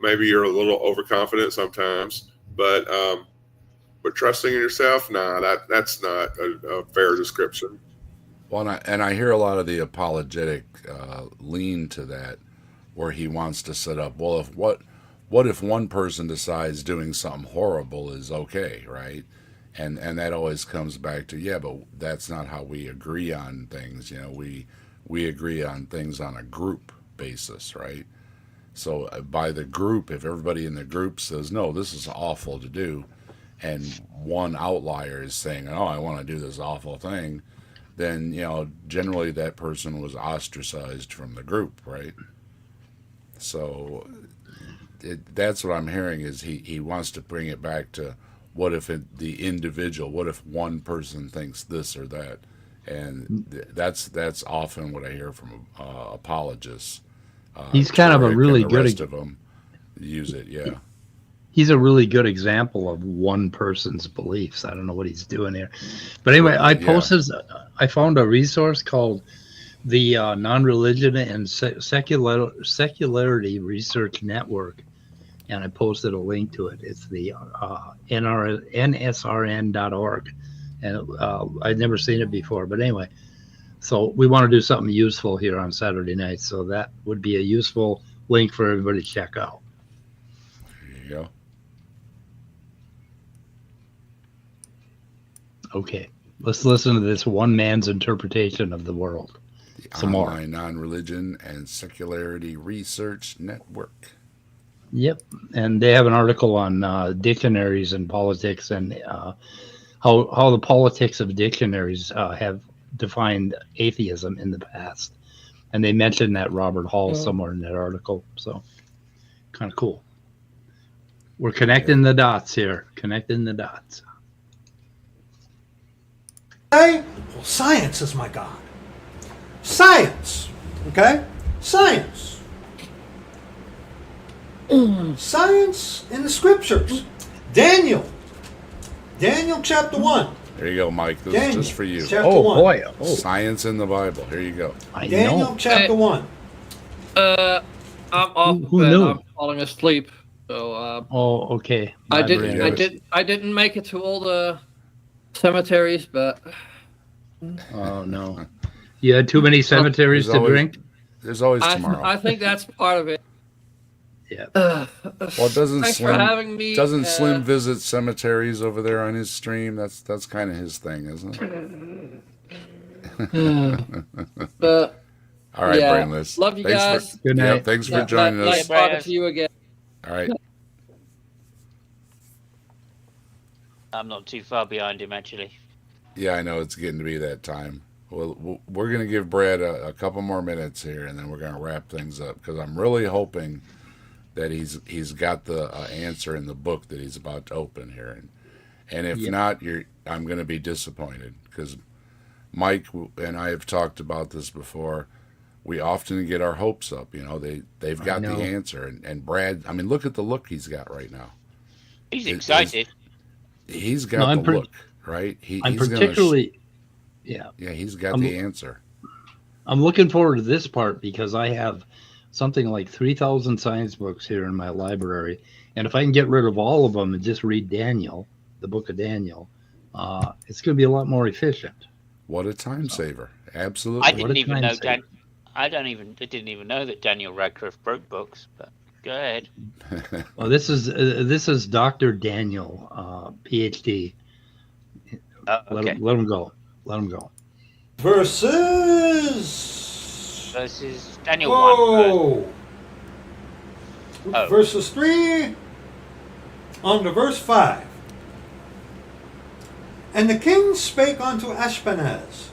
maybe you're a little overconfident sometimes. But trusting in yourself, that's not a fair description. Well, and I hear a lot of the apologetic lean to that, where he wants to set up. Well, what if one person decides doing something horrible is okay, right? And that always comes back to, yeah, but that's not how we agree on things. You know, we agree on things on a group basis, right? So by the group, if everybody in the group says no, this is awful to do, and one outlier is saying, oh, I want to do this awful thing, then, you know, generally that person was ostracized from the group, right? So that's what I'm hearing, is he wants to bring it back to, what if the individual, what if one person thinks this or that? And that's often what I hear from apologists. He's kind of a Turek really and the good rest of them use it, yeah. He's a really good example of one person's beliefs. I don't know what he's doing here, but anyway, I found a resource called the Non-Religion and Secularity Research Network, and I posted a link to it. It's the nsrn.org, and I'd never seen it before. But anyway, so we want to do something useful here on Saturday night, so that would be a useful link for everybody to check out. There you go. Okay, let's listen to this one man's interpretation of the world. The Online Non-Religion and Secularity Research Network. Yep, and they have an article on dictionaries and politics, and how the politics of dictionaries have defined atheism in the past. And they mentioned that Robert Hall somewhere in that article, so kind of cool. We're connecting the dots here, connecting the dots. Okay? Well, science is my God. Science. Okay? Science. Science in the scriptures. Daniel chapter 1. There you go, Mike. This is just for you. Chapter 1. Science in the Bible. Here you go. Daniel chapter 1. I'm off, Who but knew? I'm falling asleep. So Okay. I bad. didn't make it to all the cemeteries, but Oh no, you had too many cemeteries There's to always- drink. There's always tomorrow. I think that's part of it. Yeah. Well, doesn't Thanks for having me. Slim visit cemeteries over there on his stream? That's kind of his thing, isn't it? But All right, yeah, Brainless. love you Thanks guys. Good night. Thanks for joining Nice us. talking to you again. All right. I'm not too far behind him, actually. Yeah, I know it's getting to be that time. Well, we're going to give Brad a couple more minutes here, and then we're going to wrap things up, because I'm really hoping that he's got the answer in the book that he's about to open here, and if not, I'm going to be disappointed, because Mike and I have talked about this before. We often get our hopes up, you know. They've got the answer, and Brad. I mean, look at the look he's got right now. He's excited. He's got the look, right? I'm particularly. Yeah, he's got the answer. I'm looking forward to this part because I have something like 3,000 science books here in my library. And if I can get rid of all of them and just read Daniel, the book of Daniel, it's going to be a lot more efficient. What a time saver. Absolutely. I didn't even know I didn't even know that Daniel Radcliffe wrote books, but go ahead. Well, this is Dr. Daniel, PhD. Okay. Let him go. Let him go. Verses Daniel 1. Whoa. Oh. Verses 3 on to verse 5. And the king spake unto Ashpenaz,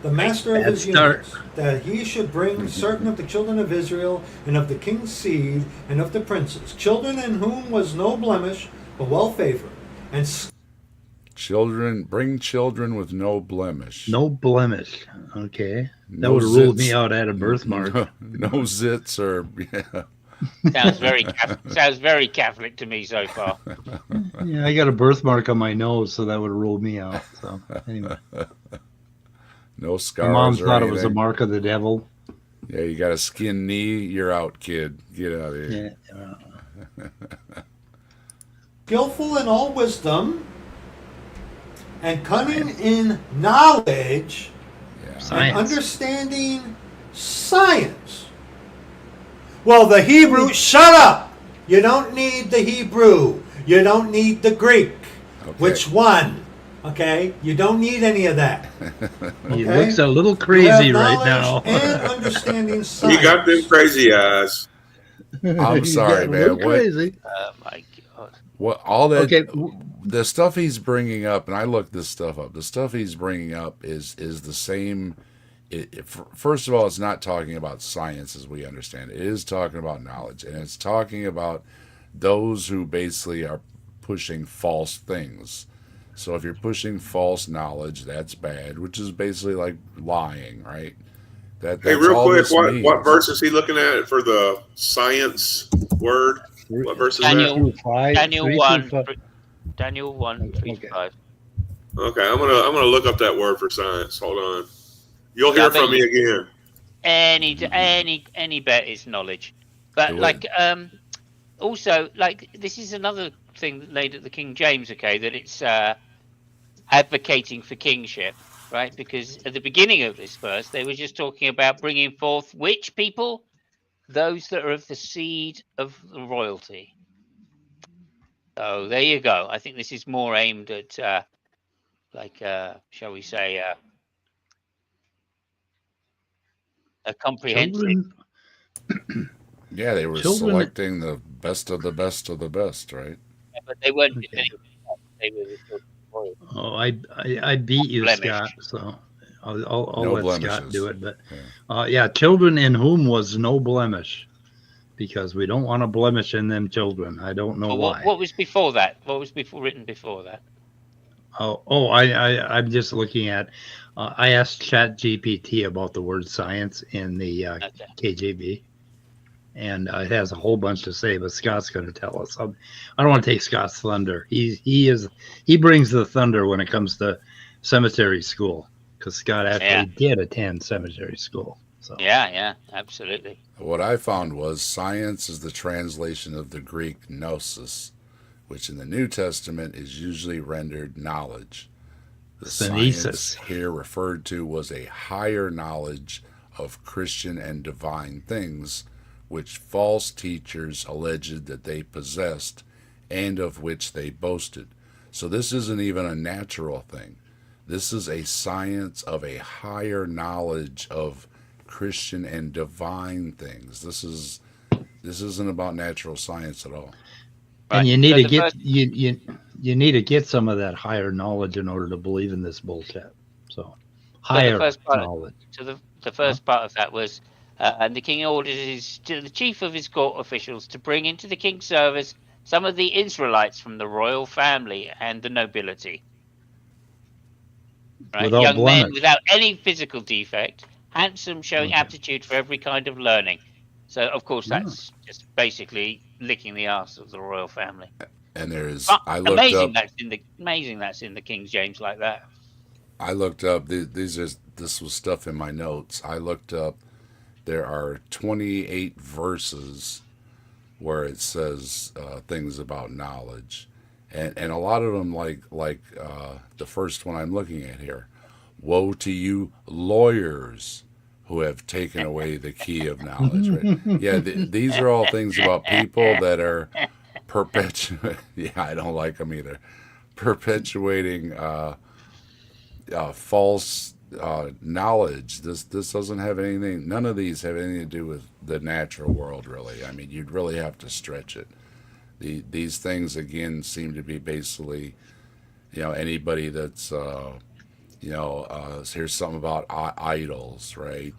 the master of his eunuchs, that he should bring certain of the children of Israel, and of the king's seed, and of the princes, children in whom was no blemish, but well favored, and bring children with no blemish. No blemish. Okay. That No would have ruled me zits. out at a birthmark. No zits or Sounds very Catholic to me so far. Yeah, I got a birthmark on my nose, so that would have ruled me out. So anyway, no my scars. mom or thought it was a anything. mark of the devil. Yeah, you got a skin knee. You're out, kid. Get out of here. Yeah. skillful in all wisdom, and cunning in knowledge, and Science. understanding science. Well, the Hebrew, shut up! You don't need the Hebrew. You don't need the Greek. Okay. Which one? Okay? You don't need any of that. He Okay? looks a little You crazy have right knowledge now. and understanding science. You got them crazy eyes. I'm He's sorry, getting a little man. What- crazy. Oh my God. What all that Okay. the stuff he's bringing up, and I looked this stuff up. The stuff he's bringing up is the same. First of all, it's not talking about science as we understand it. It is talking about knowledge, and it's talking about those who basically are pushing false things. So if you're pushing false knowledge, that's bad, which is basically like lying, right? That's Hey, real all quick, this what means. verse is he looking at for the science word? What verse is Daniel. that? 5, Daniel 3 1, through 5. Daniel 1, 3 Okay. to 5. Okay, I'm gonna look up that word for science. Hold on. You'll Yeah, hear I bet from me again. Any bet is knowledge. But Do it. like also like this is another thing laid at the King James, okay, that it's advocating for kingship, right? Because at the beginning of this verse they were just talking about bringing forth which people? Those that are of the seed of the royalty. So there you go. I think this is more aimed at shall we say a comprehensive. Children, Yeah, they were Children- selecting the best of the best of the best, right? But they weren't. Okay. They were the children of royalty. Oh, I beat you, Blemish. Scott. So I'll No let Scott blemishes. do it. But yeah, children in whom was no blemish, because we don't want a blemish in them children. I don't know But why. what was before that? What was written before that? I'm just looking at. I asked ChatGPT about the word science in the Okay. KJV, and it has a whole bunch to say. But Scott's going to tell us. I don't want to take Scott's thunder. He brings the thunder when it comes to cemetery school, because Scott actually did attend cemetery school. So Yeah, absolutely. What I found was science is the translation of the Greek gnosis, which in the New Testament is usually rendered knowledge. The Synesis. science here referred to was a higher knowledge of Christian and divine things, which false teachers alleged that they possessed and of which they boasted. So this isn't even a natural thing. This is a science of a higher knowledge of Christian and divine things. This isn't about natural science at all. And Right. you need So to the get first- you need to get some of that higher knowledge in order to believe in this bullshit. So higher first part- knowledge. So the first part of that was, and the king ordered the chief of his court officials to bring into the king's service some of the Israelites from the royal family and the nobility. Right? Without Young men blemish. without any physical defect, handsome, showing Okay. aptitude for every kind of learning. So of course that's just basically licking the arse of the royal family. And there's But I looked amazing up that's in the King James like that. this was stuff in my notes. I looked up there are 28 verses where it says things about knowledge. And a lot of them like the first one I'm looking at here. Woe to you lawyers who have taken away the key of knowledge. Right? Yeah, these are all things about people that are perpetuating. Yeah, I don't like them either. Perpetuating false knowledge. This doesn't have anything. None of these have anything to do with the natural world, really. I mean, you'd really have to stretch it. These things again seem to be basically, anybody that's here's something about idols, right?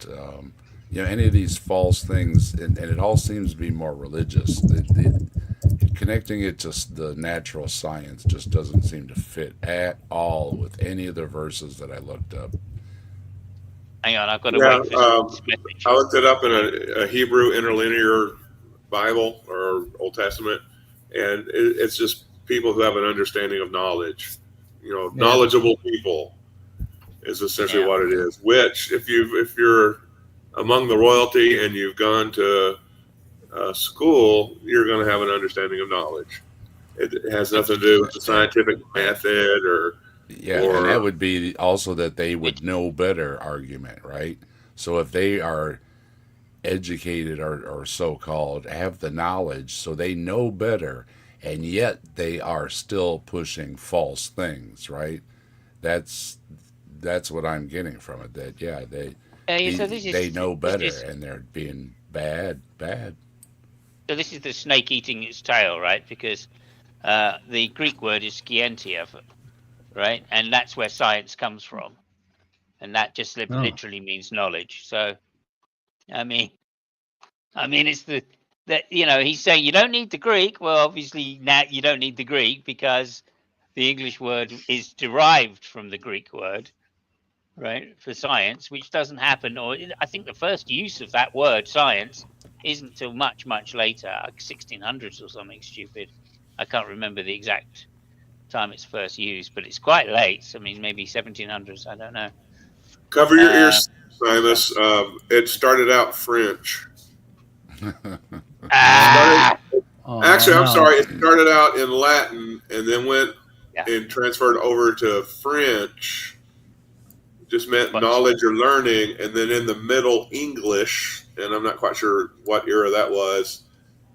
Any of these false things, and it all seems to be more religious. Connecting it to the natural science just doesn't seem to fit at all with any of the verses that I looked up. Hang on, I've got to Yeah, wait for this message. I looked it up in a Hebrew interlinear Bible or Old Testament, and it's just people who have an understanding of knowledge. Knowledgeable people is essentially what it is. Which, if you're among the royalty and you've gone to school, you're going to have an understanding of knowledge. It has nothing to do with the scientific method or Yeah, and that or would be also that they would know better argument, right? So if they are educated or so called, have the knowledge, so they know better, and yet they are still pushing false things, right? That's that's what I'm getting from it. That yeah, So this they is know this better is and they're being bad. so this is the snake eating its tail, right? Because the Greek word is scientia, right? And that's where science comes from, and that just Oh. literally means knowledge. So, I mean, it's that he's saying you don't need the Greek. Well, obviously now you don't need the Greek because the English word is derived from the Greek word, right, for science, which doesn't happen. Or I think the first use of that word science isn't till much later, like 1600s or something stupid. I can't remember the exact time it's first used, but it's quite late. I mean, maybe 1700s. I don't know. cover your Uh, ears, Simus. It started out French. Started, ah, actually, I'm No. sorry. It started out in Latin and then went yeah. and transferred over to French. Just meant But knowledge or learning, and then in the Middle English, and I'm not quite sure what era that was.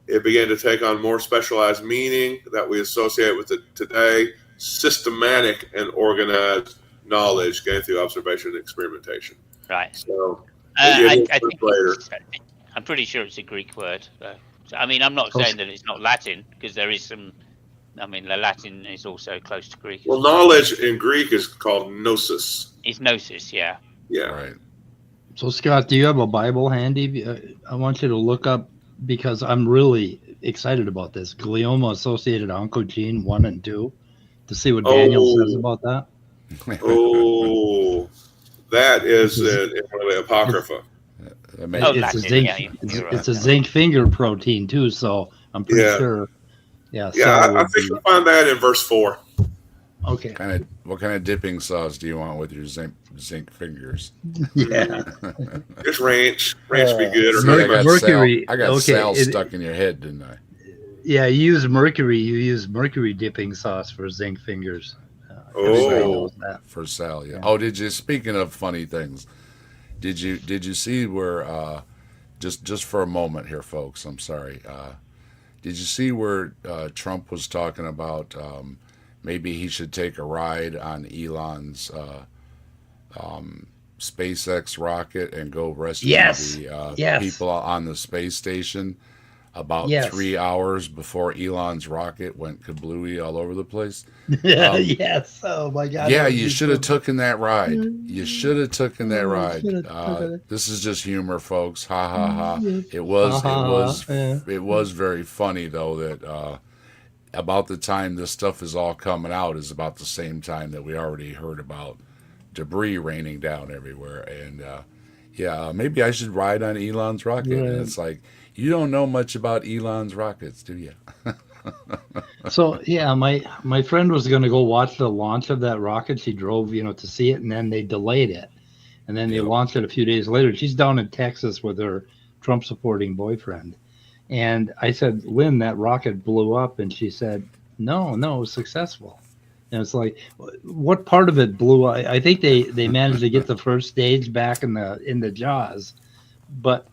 It began to take on more specialized meaning that we associate with it today: systematic and organized knowledge gained through observation and experimentation. right. So I it think later. I'm pretty sure it's a Greek word. So, I mean, I'm not saying that it's not Latin because there is some. I mean, the Latin is also close to Greek as Well, well. knowledge in Greek is called gnosis. It's gnosis, yeah. Yeah. Right. So, Scott, do you have a Bible handy? I want you to look up because I'm really excited about this. Glioma associated oncogene 1 and 2 to see what Daniel says Oh, about that. oh, that is in one of the apocrypha. That may- Oh, It's a Latin, zinc. yeah, you're right. It's a zinc finger protein too. So I'm pretty Yeah. sure. Yeah. Yeah, Cell I would think be you'll find that in verse 4. okay. what kind of dipping sauce do you want with your zinc fingers? Yeah. Just ranch. Ranch be good. Or See, I honey got mustard. Mercury. Sal, I got Okay, Sal stuck in your head, didn't I? Yeah, you use mercury. You use mercury dipping sauce for zinc fingers. Everybody Oh. knows that. For Sal, yeah. Yeah. Oh, did you? Speaking of funny things, did you see where? Just for a moment here, folks. I'm sorry. Did you see where Trump was talking about maybe he should take a ride on Elon's SpaceX rocket and go rescue Yes. the Yes. people on the space station about Yes. 3 hours before Elon's rocket went kablooey all over the place? Yes. Oh my God. Yeah, that would you be should have so- taken that ride. You should have taken that Oh, I ride. should have taken it. This is just humor, folks. Ha ha ha. Yeah. It was Ha, ha, ha. Yeah. it was very funny though that about the time this stuff is all coming out is about the same time that we already heard about debris raining down everywhere. And yeah, maybe I should ride on Elon's rocket. Yeah. And it's like, you don't know much about Elon's rockets, do you? So yeah, my friend was going to go watch the launch of that rocket. She drove, to see it, and then they delayed it, and then they Yep. launched it a few days later. She's down in Texas with her Trump supporting boyfriend, and I said, Lynn, that rocket blew up, and she said, no, it was successful. And it's like, what part of it blew? I think they managed to get the first stage back in the jaws, but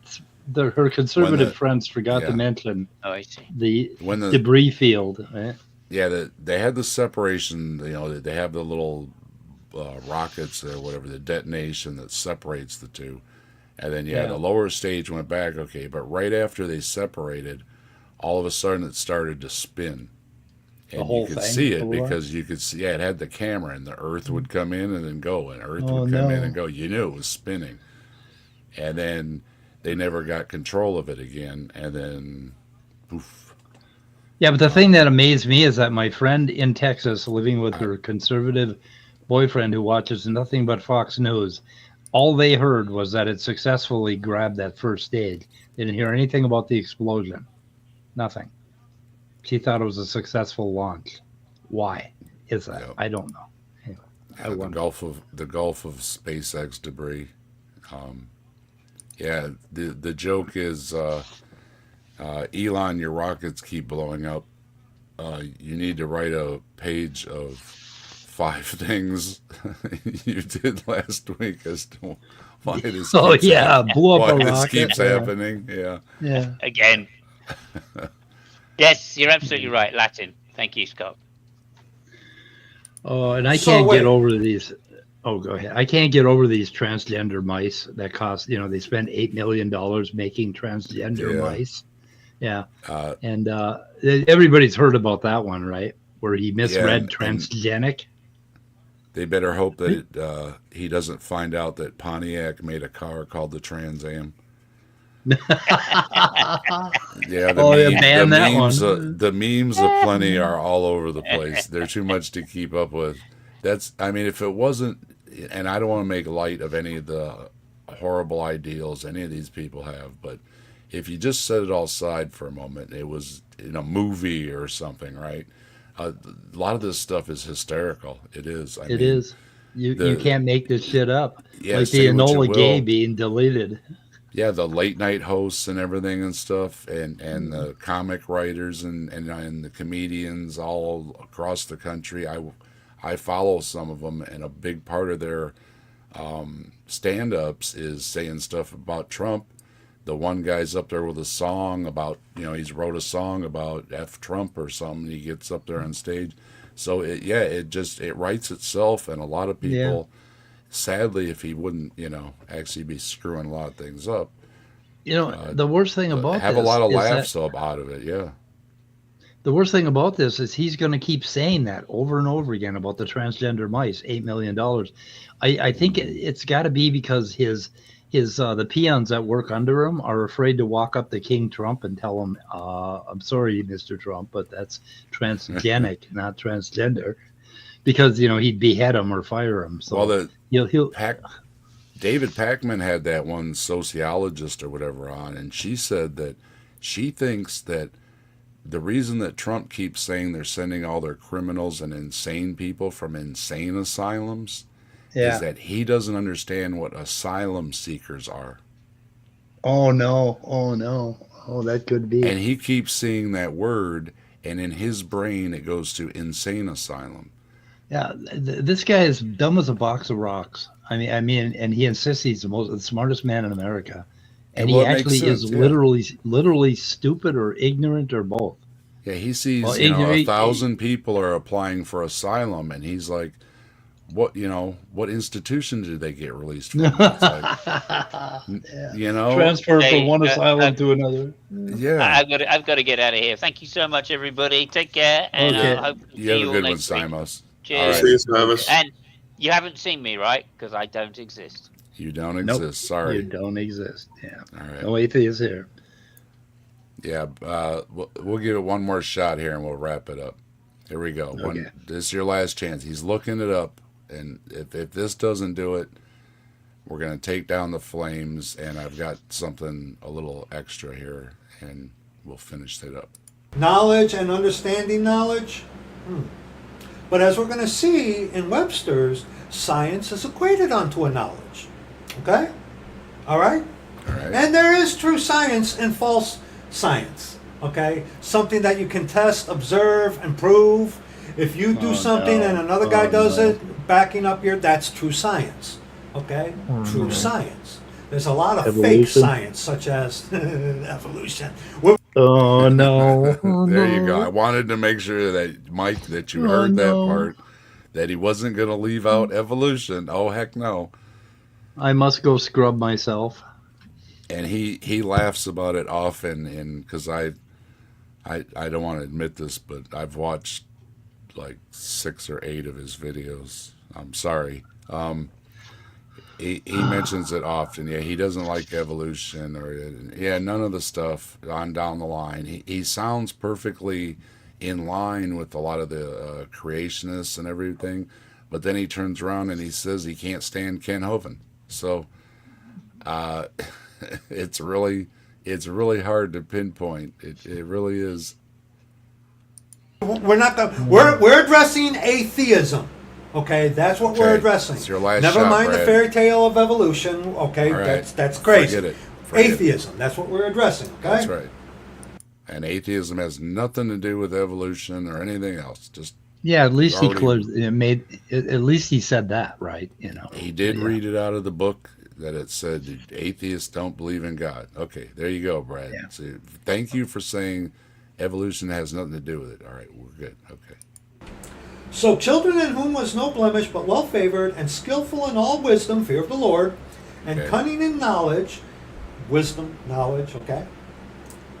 her conservative friends forgot to mention Oh, I see. the When the debris field. Right? Yeah, they had the separation. They have the little rockets or whatever, the detonation that separates the two, and then Yeah. the lower stage went back. Okay, but right after they separated, all of a sudden it started to spin, The and whole you could thing see it blew up? because you could see. Yeah, it had the camera, and the Earth would come in and then go, and Earth Oh, would come in no. and go. You knew it was spinning, and then they never got control of it again, and then poof. Yeah, but the thing that amazed me is that my friend in Texas, living with her conservative boyfriend who watches nothing but Fox News, all they heard was that it successfully grabbed that first stage. They didn't hear anything about the explosion. Nothing. She thought it was a successful launch. Why is that? Yep. I don't know. Anyway, I the wonder. Gulf of SpaceX debris. Yeah, the joke is Elon, your rockets keep blowing up. You need to write a page of 5 things you did last week as to why this Oh keeps yeah, blew up why a this rocket. keeps happening. Yeah. Yeah. Again. Yes, you're absolutely right. Latin. Thank you, Scott. Oh, and I So can't wait. get over these. Oh, go ahead. I can't get over these transgender mice that cost. They spend $8 million making transgender Yeah. mice. Yeah, Uh, and everybody's heard about that one, right? Where he misread and transgenic. they better hope that he doesn't find out that Pontiac made a car called the Trans Am. Yeah, ban that memes, one. the memes aplenty are all over the place. They're too much to keep up with. If it wasn't, and I don't want to make light of any of the horrible ideals any of these people have, but if you just set it all aside for a moment, it was in a movie or something, right? A lot of this stuff is hysterical. It is. It is. You can't make this shit up. Yeah, Like the say what you Enola Gay will. being deleted. Yeah, the late night hosts and everything and stuff, and the comic writers and the comedians all across the country. I follow some of them, and a big part of their stand-ups is saying stuff about Trump. The one guy's up there with a song about, he's wrote a song about F Trump or something. He gets up there on stage. So it writes itself, and a lot of people, sadly, if he wouldn't, actually be screwing a lot of things up. The worst thing about have this a lot of is laughs that out of it, yeah. the worst thing about this is he's going to keep saying that over and over again about the transgender mice, $8 million. I think it's got to be because the peons that work under him are afraid to walk up to King Trump and tell him, I'm sorry, Mr. Trump, but that's transgenic, not transgender, because, he'd behead him or fire him. So he'll David Packman had that one sociologist or whatever on, and she said that she thinks that the reason that Trump keeps saying they're sending all their criminals and insane people from insane asylums is that he doesn't understand what asylum seekers are. Oh, no. Oh, that could be. And he keeps seeing that word, and in his brain it goes to insane asylum. Yeah, this guy is dumb as a box of rocks. I mean, and he insists he's the smartest man in America, and he actually is literally stupid or ignorant or both. Yeah, he sees 1,000 people are applying for asylum, and he's like, "What institution did they get released from?" It's like, transfer from one asylum to another. Yeah, I've got to get out of here. Thank you so much, everybody. Take care, and hope to you have see a all good one, next week. Simos. Cheers. All right. See you, Simos. And you haven't seen me, right? Because I don't exist. You don't exist. Sorry. You don't exist. Yeah. All right. No atheists here. Yeah. We'll give it one more shot here, and we'll wrap it up. Here we go. Okay. This is your last chance. He's looking it up, and if this doesn't do it, we're going to take down the flames, and I've got something a little extra here, and we'll finish it up. Knowledge and understanding knowledge. But as we're going to see in Webster's, science is equated onto a knowledge. Okay? All right? All right. And there is true science and false science. Okay? Something that you can test, observe, and prove. If you do something and another guy does it, backing up that's true science. Okay? True science. There's a lot of fake science, such as evolution. Oh no! There you go. I wanted to make sure that Mike, that you heard that part, that he wasn't going to leave out evolution. Oh heck no! I must go scrub myself. And he laughs about it often, and because I don't want to admit this, but I've watched like 6 or 8 of his videos. I'm sorry. He mentions it often. Yeah, he doesn't like evolution none of the stuff on down the line. He sounds perfectly in line with a lot of the creationists and everything, but then he turns around and he says he can't stand Ken Hovind. So it's really hard to pinpoint. It really is. We're addressing atheism. Okay, that's what we're addressing. It's your last Never shot, mind Brad. the fairy tale of evolution. Okay, right. that's crazy. Forget it. Atheism. That's what we're addressing. Okay, That's right. And atheism has nothing to do with evolution or anything else. Just Yeah, at least he Already- at least he said that, right? He did Yeah. read it out of the book that it said atheists don't believe in God. Okay, there you go, Brad. Yeah. So, thank you for saying evolution has nothing to do with it. All right, we're good. Okay. So children in whom was no blemish, but well favored, and skillful in all wisdom, fear of the Lord, and Okay. cunning in knowledge, wisdom, knowledge, okay,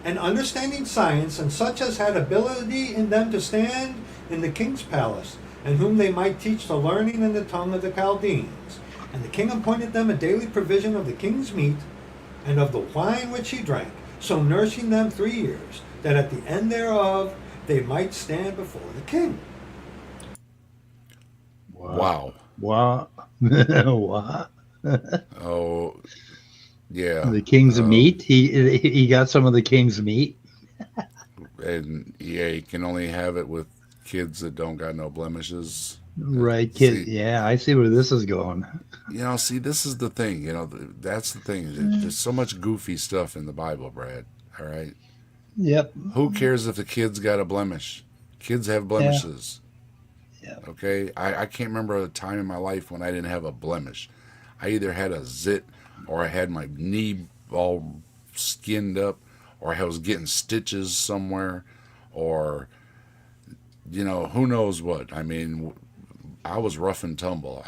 and understanding science, and such as had ability in them to stand in the king's palace, and whom they might teach the learning and the tongue of the Chaldeans. And the king appointed them a daily provision of the king's meat, and of the wine which he drank, so nourishing them 3 years, that at the end thereof they might stand before the king. Wow. What? What? Oh, yeah. The king's meat? He got some of the king's meat? And yeah, you can only have it with kids that don't got no blemishes. Right, kid. See- Yeah, I see where this is going. See, this is the thing. That's the thing. There's so much goofy stuff in the Bible, Brad. All right. Yep. Who cares if the kid's got a blemish? Kids have blemishes. Yeah. Okay. I can't remember a time in my life when I didn't have a blemish. I either had a zit, or I had my knee all skinned up, or I was getting stitches somewhere, or who knows what. I mean, I was rough and tumble.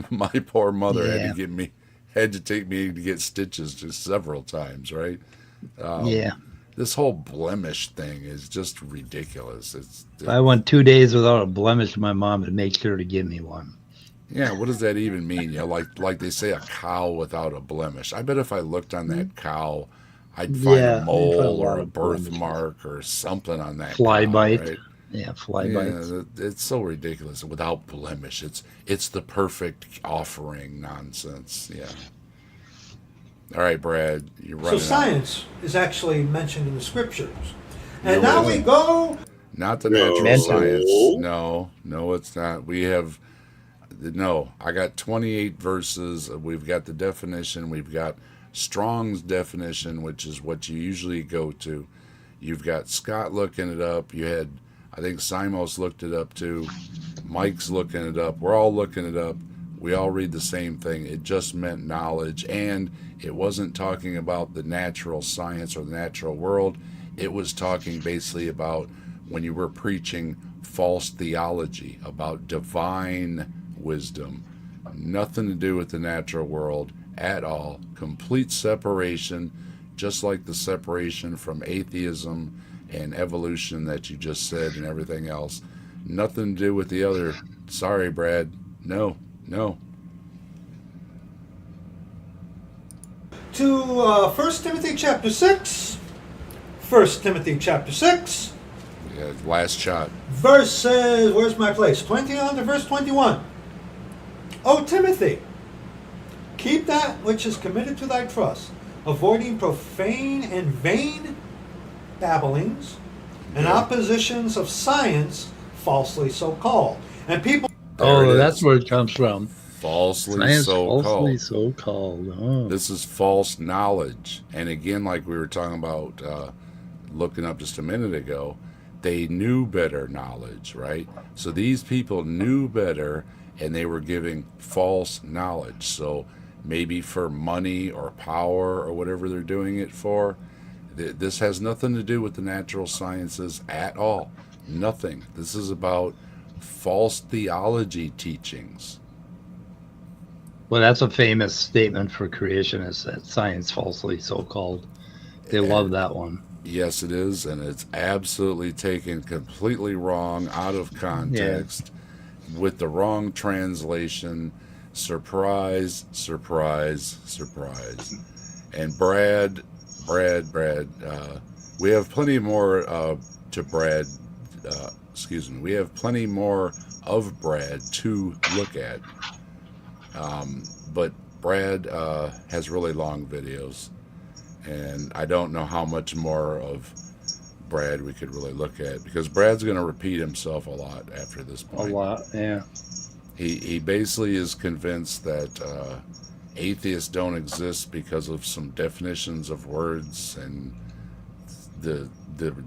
My poor mother Yeah. had to take me to get stitches just several times, right? Yeah. This whole blemish thing is just ridiculous. If I went 2 days without a blemish, my mom would make sure to give me one. Yeah, what does that even mean? Like they say, a cow without a blemish. I bet if I looked on that cow, I'd find Yeah, a you'd find a mole lot or a of blemishes. birthmark or something on that Fly cow, bite. right? Yeah, fly bites. Yeah, it's so ridiculous. Without blemish, it's the perfect offering nonsense. Yeah. All right, Brad, you're So running. science is actually mentioned in the scriptures. And No, now it we isn't. go. Not the No. natural Mental. science. No, it's not. We have I got 28 verses. We've got the definition. We've got Strong's definition, which is what you usually go to. You've got Scott looking it up. You had, I think, Simos looked it up too. Mike's looking it up. We're all looking it up. We all read the same thing. It just meant knowledge, and it wasn't talking about the natural science or the natural world. It was talking basically about when you were preaching false theology, about divine wisdom. Nothing to do with the natural world at all. Complete separation, just like the separation from atheism and evolution that you just said and everything else. Nothing to do with the other. Sorry, Brad. No. To 1 Timothy chapter 6. 1 Timothy chapter 6. Yeah, last shot. Verses, where's my place? 20 on to verse 21. O Timothy, keep that which is committed to thy trust, avoiding profane and vain babblings and Yeah. oppositions of science, falsely so called. And people There it is. That's where it comes from. Falsely Science so falsely called. so called. Oh. This is false knowledge. And again, like we were talking about looking up just a minute ago, they knew better knowledge, right? So these people knew better, and they were giving false knowledge. So maybe for money or power or whatever they're doing it for. This has nothing to do with the natural sciences at all. Nothing. This is about false theology teachings. Well, that's a famous statement for creationists, that science falsely so called. They love that one. Yes, it is, and it's absolutely taken completely wrong, out of context, with the wrong translation. Surprise, surprise, surprise. And Brad, we have plenty more to Brad. We have plenty more of Brad to look at. But Brad has really long videos, and I don't know how much more of Brad we could really look at, because Brad's going to repeat himself a lot after this A point. lot, yeah. He basically is convinced that atheists don't exist because of some definitions of words and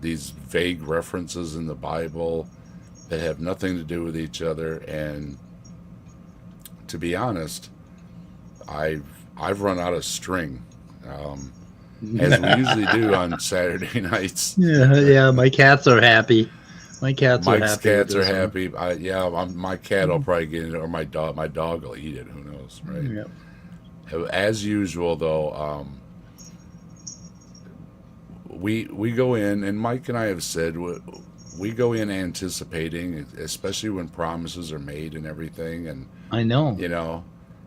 these vague references in the Bible. that have nothing to do with each other. And to be honest, I've run out of string, as we usually do on Saturday nights. Yeah, my cats are happy. My cats are Mike's happy. cats are happy. My cat will probably get it, or my dog. My dog will eat it. Who knows, right? Yep. As usual, though, we go in, and Mike and I have said we go in anticipating, especially when promises are made and everything. And I know. you know,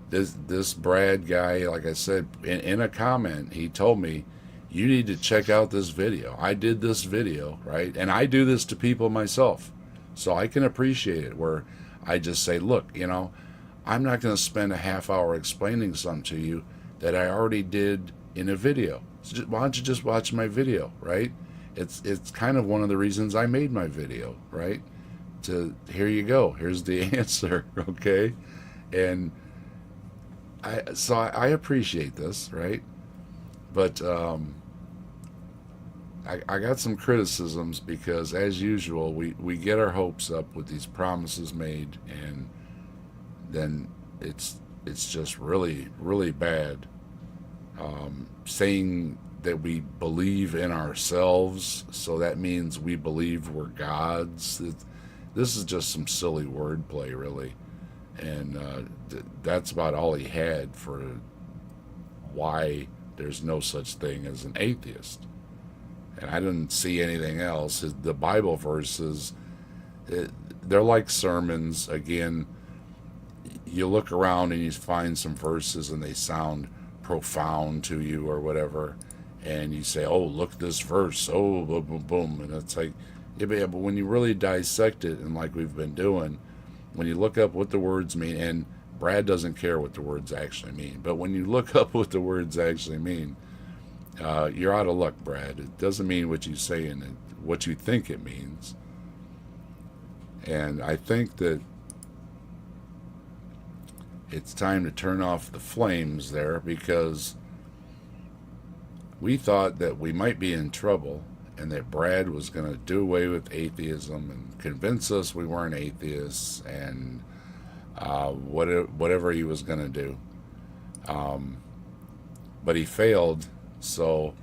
this Brad guy, like I said in a comment, he told me, you need to check out this video. I did this video, right? And I do this to people myself, so I can appreciate it, where I just say, look, I'm not going to spend a half hour explaining something to you that I already did in a video. So why don't you just watch my video, right? It's kind of one of the reasons I made my video, right? Here you go. Here's the answer, okay? And I appreciate this, right? But I got some criticisms because, as usual, we get our hopes up with these promises made, and then it's just really, really bad. Saying that we believe in ourselves, so that means we believe we're gods. This is just some silly wordplay, really. And that's about all he had for why there's no such thing as an atheist. And I didn't see anything else. The Bible verses, they're like sermons. Again, you look around and you find some verses and they sound profound to you or whatever. And you say, oh, look at this verse. Oh, boom, boom, boom. And it's like, yeah, but when you really dissect it, and like we've been doing, when you look up what the words mean, and Brad doesn't care what the words actually mean, but when you look up what the words actually mean, you're out of luck, Brad. It doesn't mean what you say and what you think it means. And I think that it's time to turn off the flames there, because we thought that we might be in trouble and that Brad was going to do away with atheism and convince us we weren't atheists, and whatever he was going to do. But he failed, so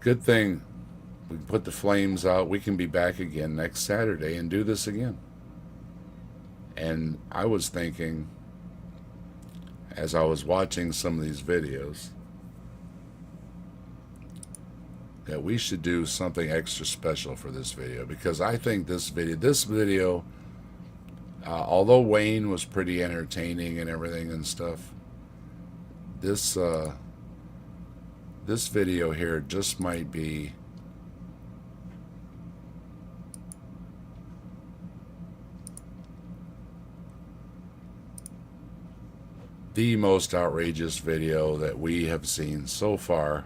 good thing we put the flames out. We can be back again next Saturday and do this again. And I was thinking, as I was watching some of these videos, that we should do something extra special for this video, because I think this video, although Wayne was pretty entertaining and everything and stuff, this video here just might be the most outrageous video that we have seen so far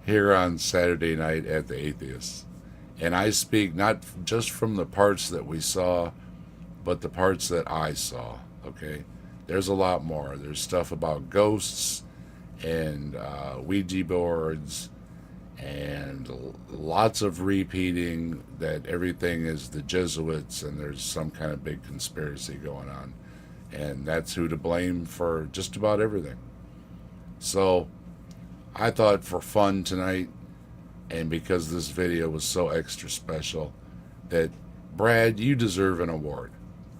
here on Saturday night at the Atheist. And I speak not just from the parts that we saw, but the parts that I saw, okay? There's a lot more. There's stuff about ghosts and Ouija boards, and lots of repeating that everything is the Jesuits and there's some kind of big conspiracy going on. And that's who to blame for just about everything. So I thought, for fun tonight, and because this video was so extra special, that Brad, you deserve an award.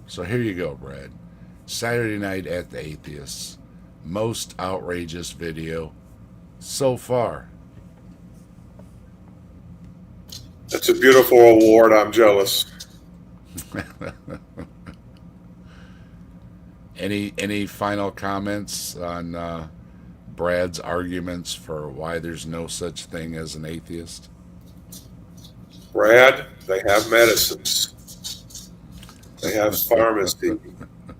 So here you go, Brad. Saturday night at the Atheists, most outrageous video so far. That's a beautiful award. I'm jealous. Any final comments on Brad's arguments for why there's no such thing as an atheist? Brad, they have medicines. They have pharmacy,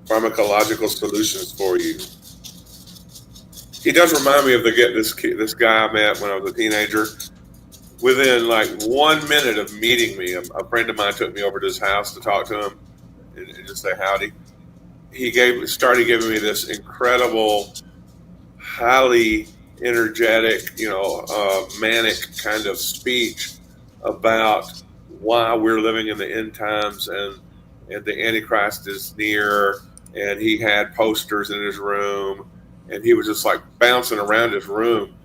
pharmacological solutions for you. He does remind me of this guy I met when I was a teenager. Within like 1 minute of meeting me, a friend of mine took me over to his house to talk to him and just say howdy. He started giving me this incredible, highly energetic, manic kind of speech about why we're living in the end times and the Antichrist is near. And he had posters in his room, and he was just like bouncing around his room.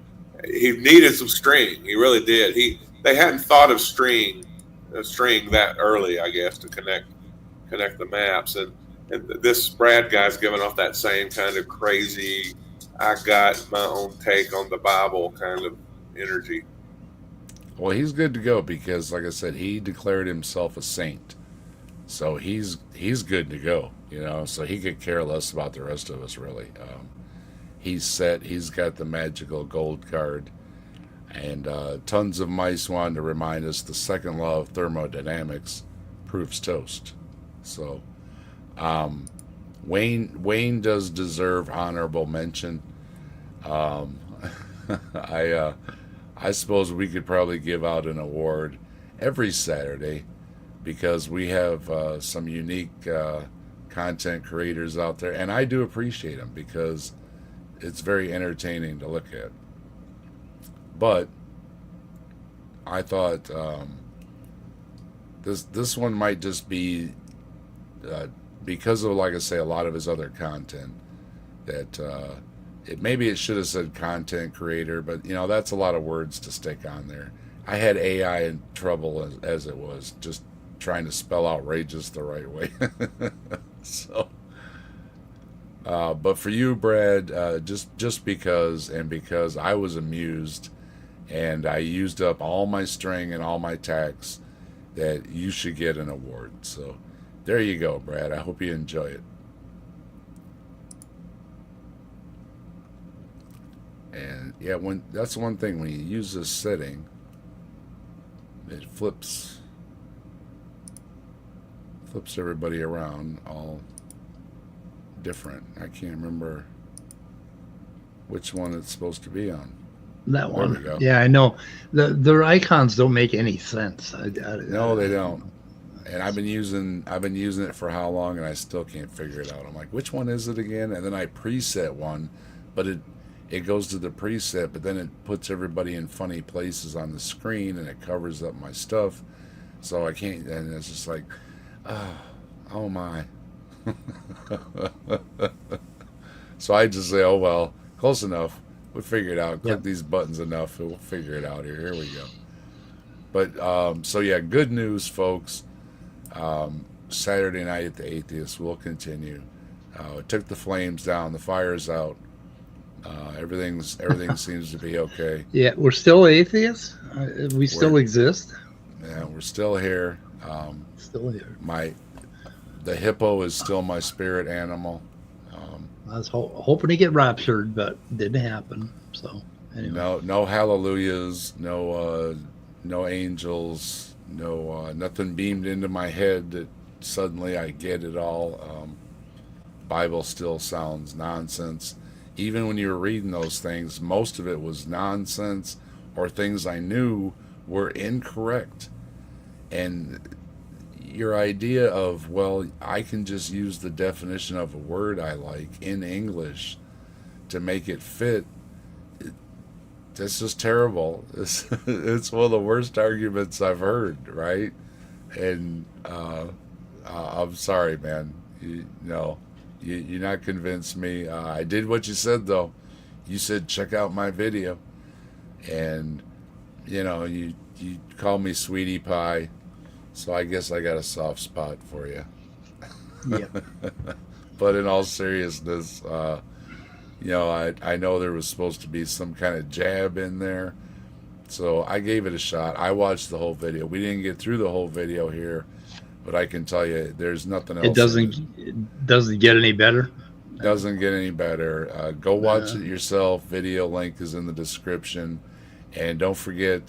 He needed some string. He really did. They hadn't thought of string that early, I guess, to connect the maps. And this Brad guy's giving off that same kind of crazy, I got my own take on the Bible kind of energy. Well, he's good to go because, like I said, he declared himself a saint. So he's good to go, you know. So he could care less about the rest of us, really. He's set. He's got the magical gold card. And tons of mice wanted to remind us the second law of thermodynamics proves toast. So Wayne does deserve honorable mention. I suppose we could probably give out an award every Saturday because we have some unique content creators out there, and I do appreciate them because it's very entertaining to look at. But I thought this one might just be because of, like I say, a lot of his other content that maybe it should have said content creator, but you know that's a lot of words to stick on there. I had AI in trouble as it was just trying to spell outrageous the right way. So, but for you, Brad, just because I was amused and I used up all my string and all my tacks, that you should get an award. So there you go, Brad. I hope you enjoy it. And yeah, that's one thing when you use this setting, it flips everybody around all different. I can't remember which one it's supposed to be on. That one. Yeah, I know. Their icons don't make any sense. No, they don't. And I've been using it for how long, and I still can't figure it out. I'm like, which one is it again? And then I preset one, but it goes to the preset, but then it puts everybody in funny places on the screen, and it covers up my stuff, so I can't. And it's just like, oh my. So I just say, oh well, close enough. We'll figure it out. Click these buttons enough, we'll figure it out here. Here we go. But so yeah, good news, folks. Saturday night at the Atheist will continue. It took the flames down. The fire's out. Everything seems to be okay. Yeah, we're still atheists. We still exist. Yeah, we're still here. Still here. The hippo is still my spirit animal. I was hoping to get raptured, but didn't happen. So anyway. No hallelujahs, no angels, nothing beamed into my head that suddenly I get it all. Bible still sounds nonsense. Even when you were reading those things, most of it was nonsense or things I knew were incorrect. And your idea of, well, I can just use the definition of a word I like in English to make it fit, that's just terrible. It's one of the worst arguments I've heard, right? And I'm sorry, man. You're not convinced me. I did what you said, though. You said, check out my video. And, you call me Sweetie Pie. So I guess I got a soft spot for you. Yeah. But in all seriousness, I know there was supposed to be some kind of jab in there. So I gave it a shot. I watched the whole video. We didn't get through the whole video here. But I can tell you, there's nothing else. It doesn't get any better. Doesn't get any better. Go watch it yourself. Video link is in the description. And don't forget,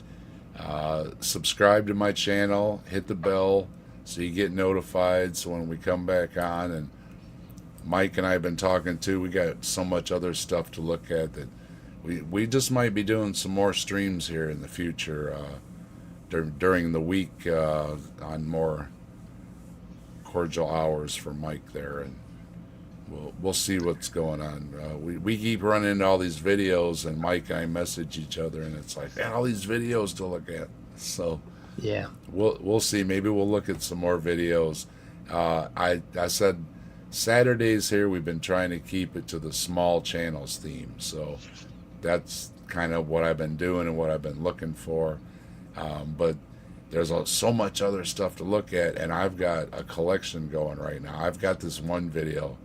subscribe to my channel. Hit the bell so you get notified. So when we come back on, and Mike and I have been talking too, we got so much other stuff to look at that we just might be doing some more streams here in the future during the week on more cordial hours for Mike there, and we'll see what's going on. We keep running into all these videos, and Mike and I message each other, and it's like, man, all these videos to look at. So Yeah. We'll see. Maybe we'll look at some more videos. I said Saturdays here. We've been trying to keep it to the small channels theme, so that's kind of what I've been doing and what I've been looking for. But there's so much other stuff to look at, and I've got a collection going right now. I've got this one video.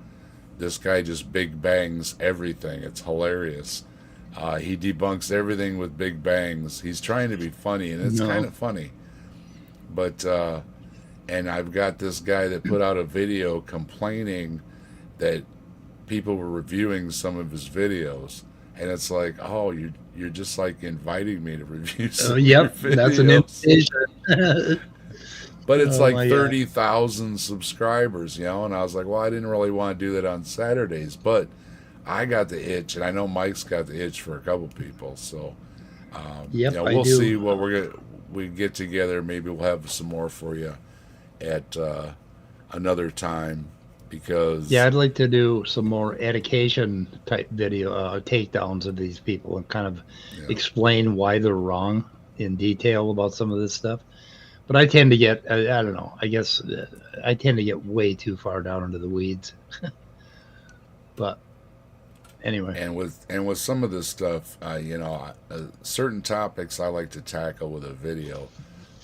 This guy just big bangs everything. It's hilarious. He debunks everything with big bangs. He's trying to be funny, and it's kind of funny. But and I've got this guy that put out a video complaining that people were reviewing some of his videos, and it's like, oh, you're just like inviting me to review some of your videos. That's an invitation. But it's like 30,000 subscribers, you know, and I was like, well, I didn't really want to do that on Saturdays, but I got the itch, and I know Mike's got the itch for a couple people, so you know, we'll see what we get together. Maybe we'll have some more for you at another time, because I'd like to do some more education type video takedowns of these people and kind of explain why they're wrong in detail about some of this stuff. But I tend to get, I don't know, I guess I tend to get way too far down into the weeds. But anyway. And with some of this stuff, you know, certain topics I like to tackle with a video.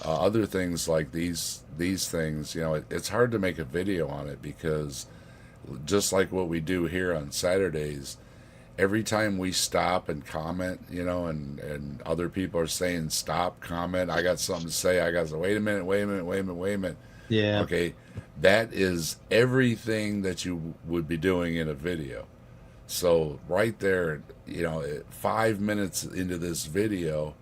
Other things like these things, you know, it's hard to make a video on it, because just like what we do here on Saturdays, every time we stop and comment, you know, and other people are saying stop, comment, I got something to say, I got to say, wait a minute. Yeah. Okay, that is everything that you would be doing in a video. So right there, you know, 5 minutes into this video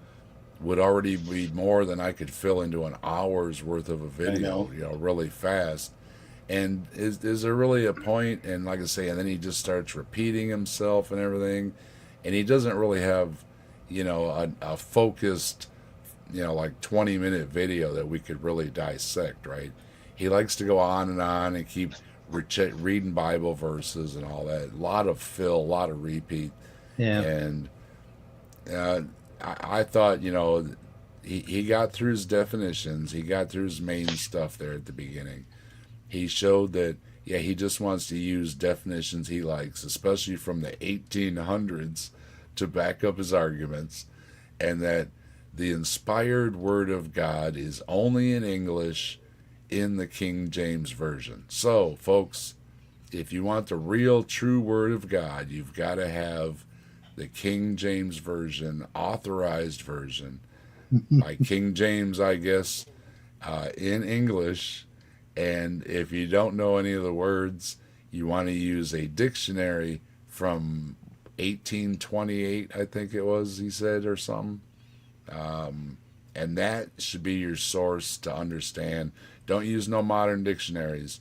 would already be more than I could fill into an hour's worth of a video, you know, really fast. And is there really a point? And like I say, and then he just starts repeating himself and everything, and he doesn't really have, you know, a focused, you know, like 20-minute video that we could really dissect, right? He likes to go on and keep reading Bible verses and all that. A lot of fill, a lot of repeat. Yeah. And I thought, you know, he got through his definitions. He got through his main stuff there at the beginning. He showed that, yeah, he just wants to use definitions he likes, especially from the 1800s, to back up his arguments, and that the inspired Word of God is only in English in the King James Version. So, folks, if you want the real, true Word of God, you've got to have the King James Version, authorized version, by King James, I guess, in English. And if you don't know any of the words, you want to use a dictionary from 1828, I think it was, he said, or something. And that should be your source to understand. Don't use no modern dictionaries,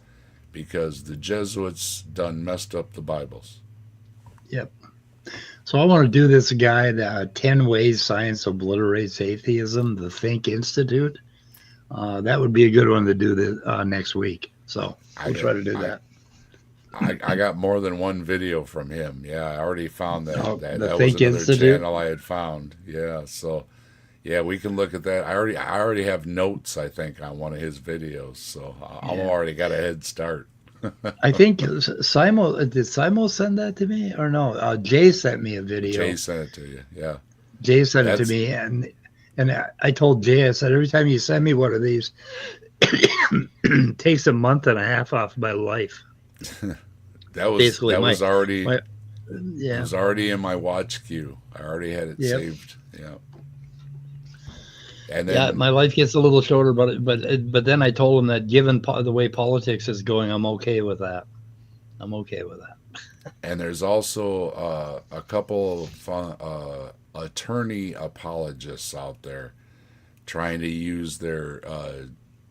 because the Jesuits done messed up the Bibles. Yep. So I want to do this guy, the 10 Ways Science Obliterates Atheism, the Think Institute. That would be a good one to do next week. So we'll try to do that. I got more than one video from him. Yeah, I already found that. That was Think another Institute? channel I had found. Yeah, so yeah, we can look at that. I already have notes, I think, on one of his videos, so I'm already got a head start. I think did Simo send that to me or no? Jay sent me a video. Jay sent it to you. Yeah. Jay sent it to me, and I told Jay, I said, every time you send me one of these, it takes a month and a half off my life. That was already in my watch queue. I already had it saved. Yeah. And then, my life gets a little shorter, but then I told him that given the way politics is going, I'm okay with that. I'm okay with that. And there's also a couple of attorney apologists out there trying to use their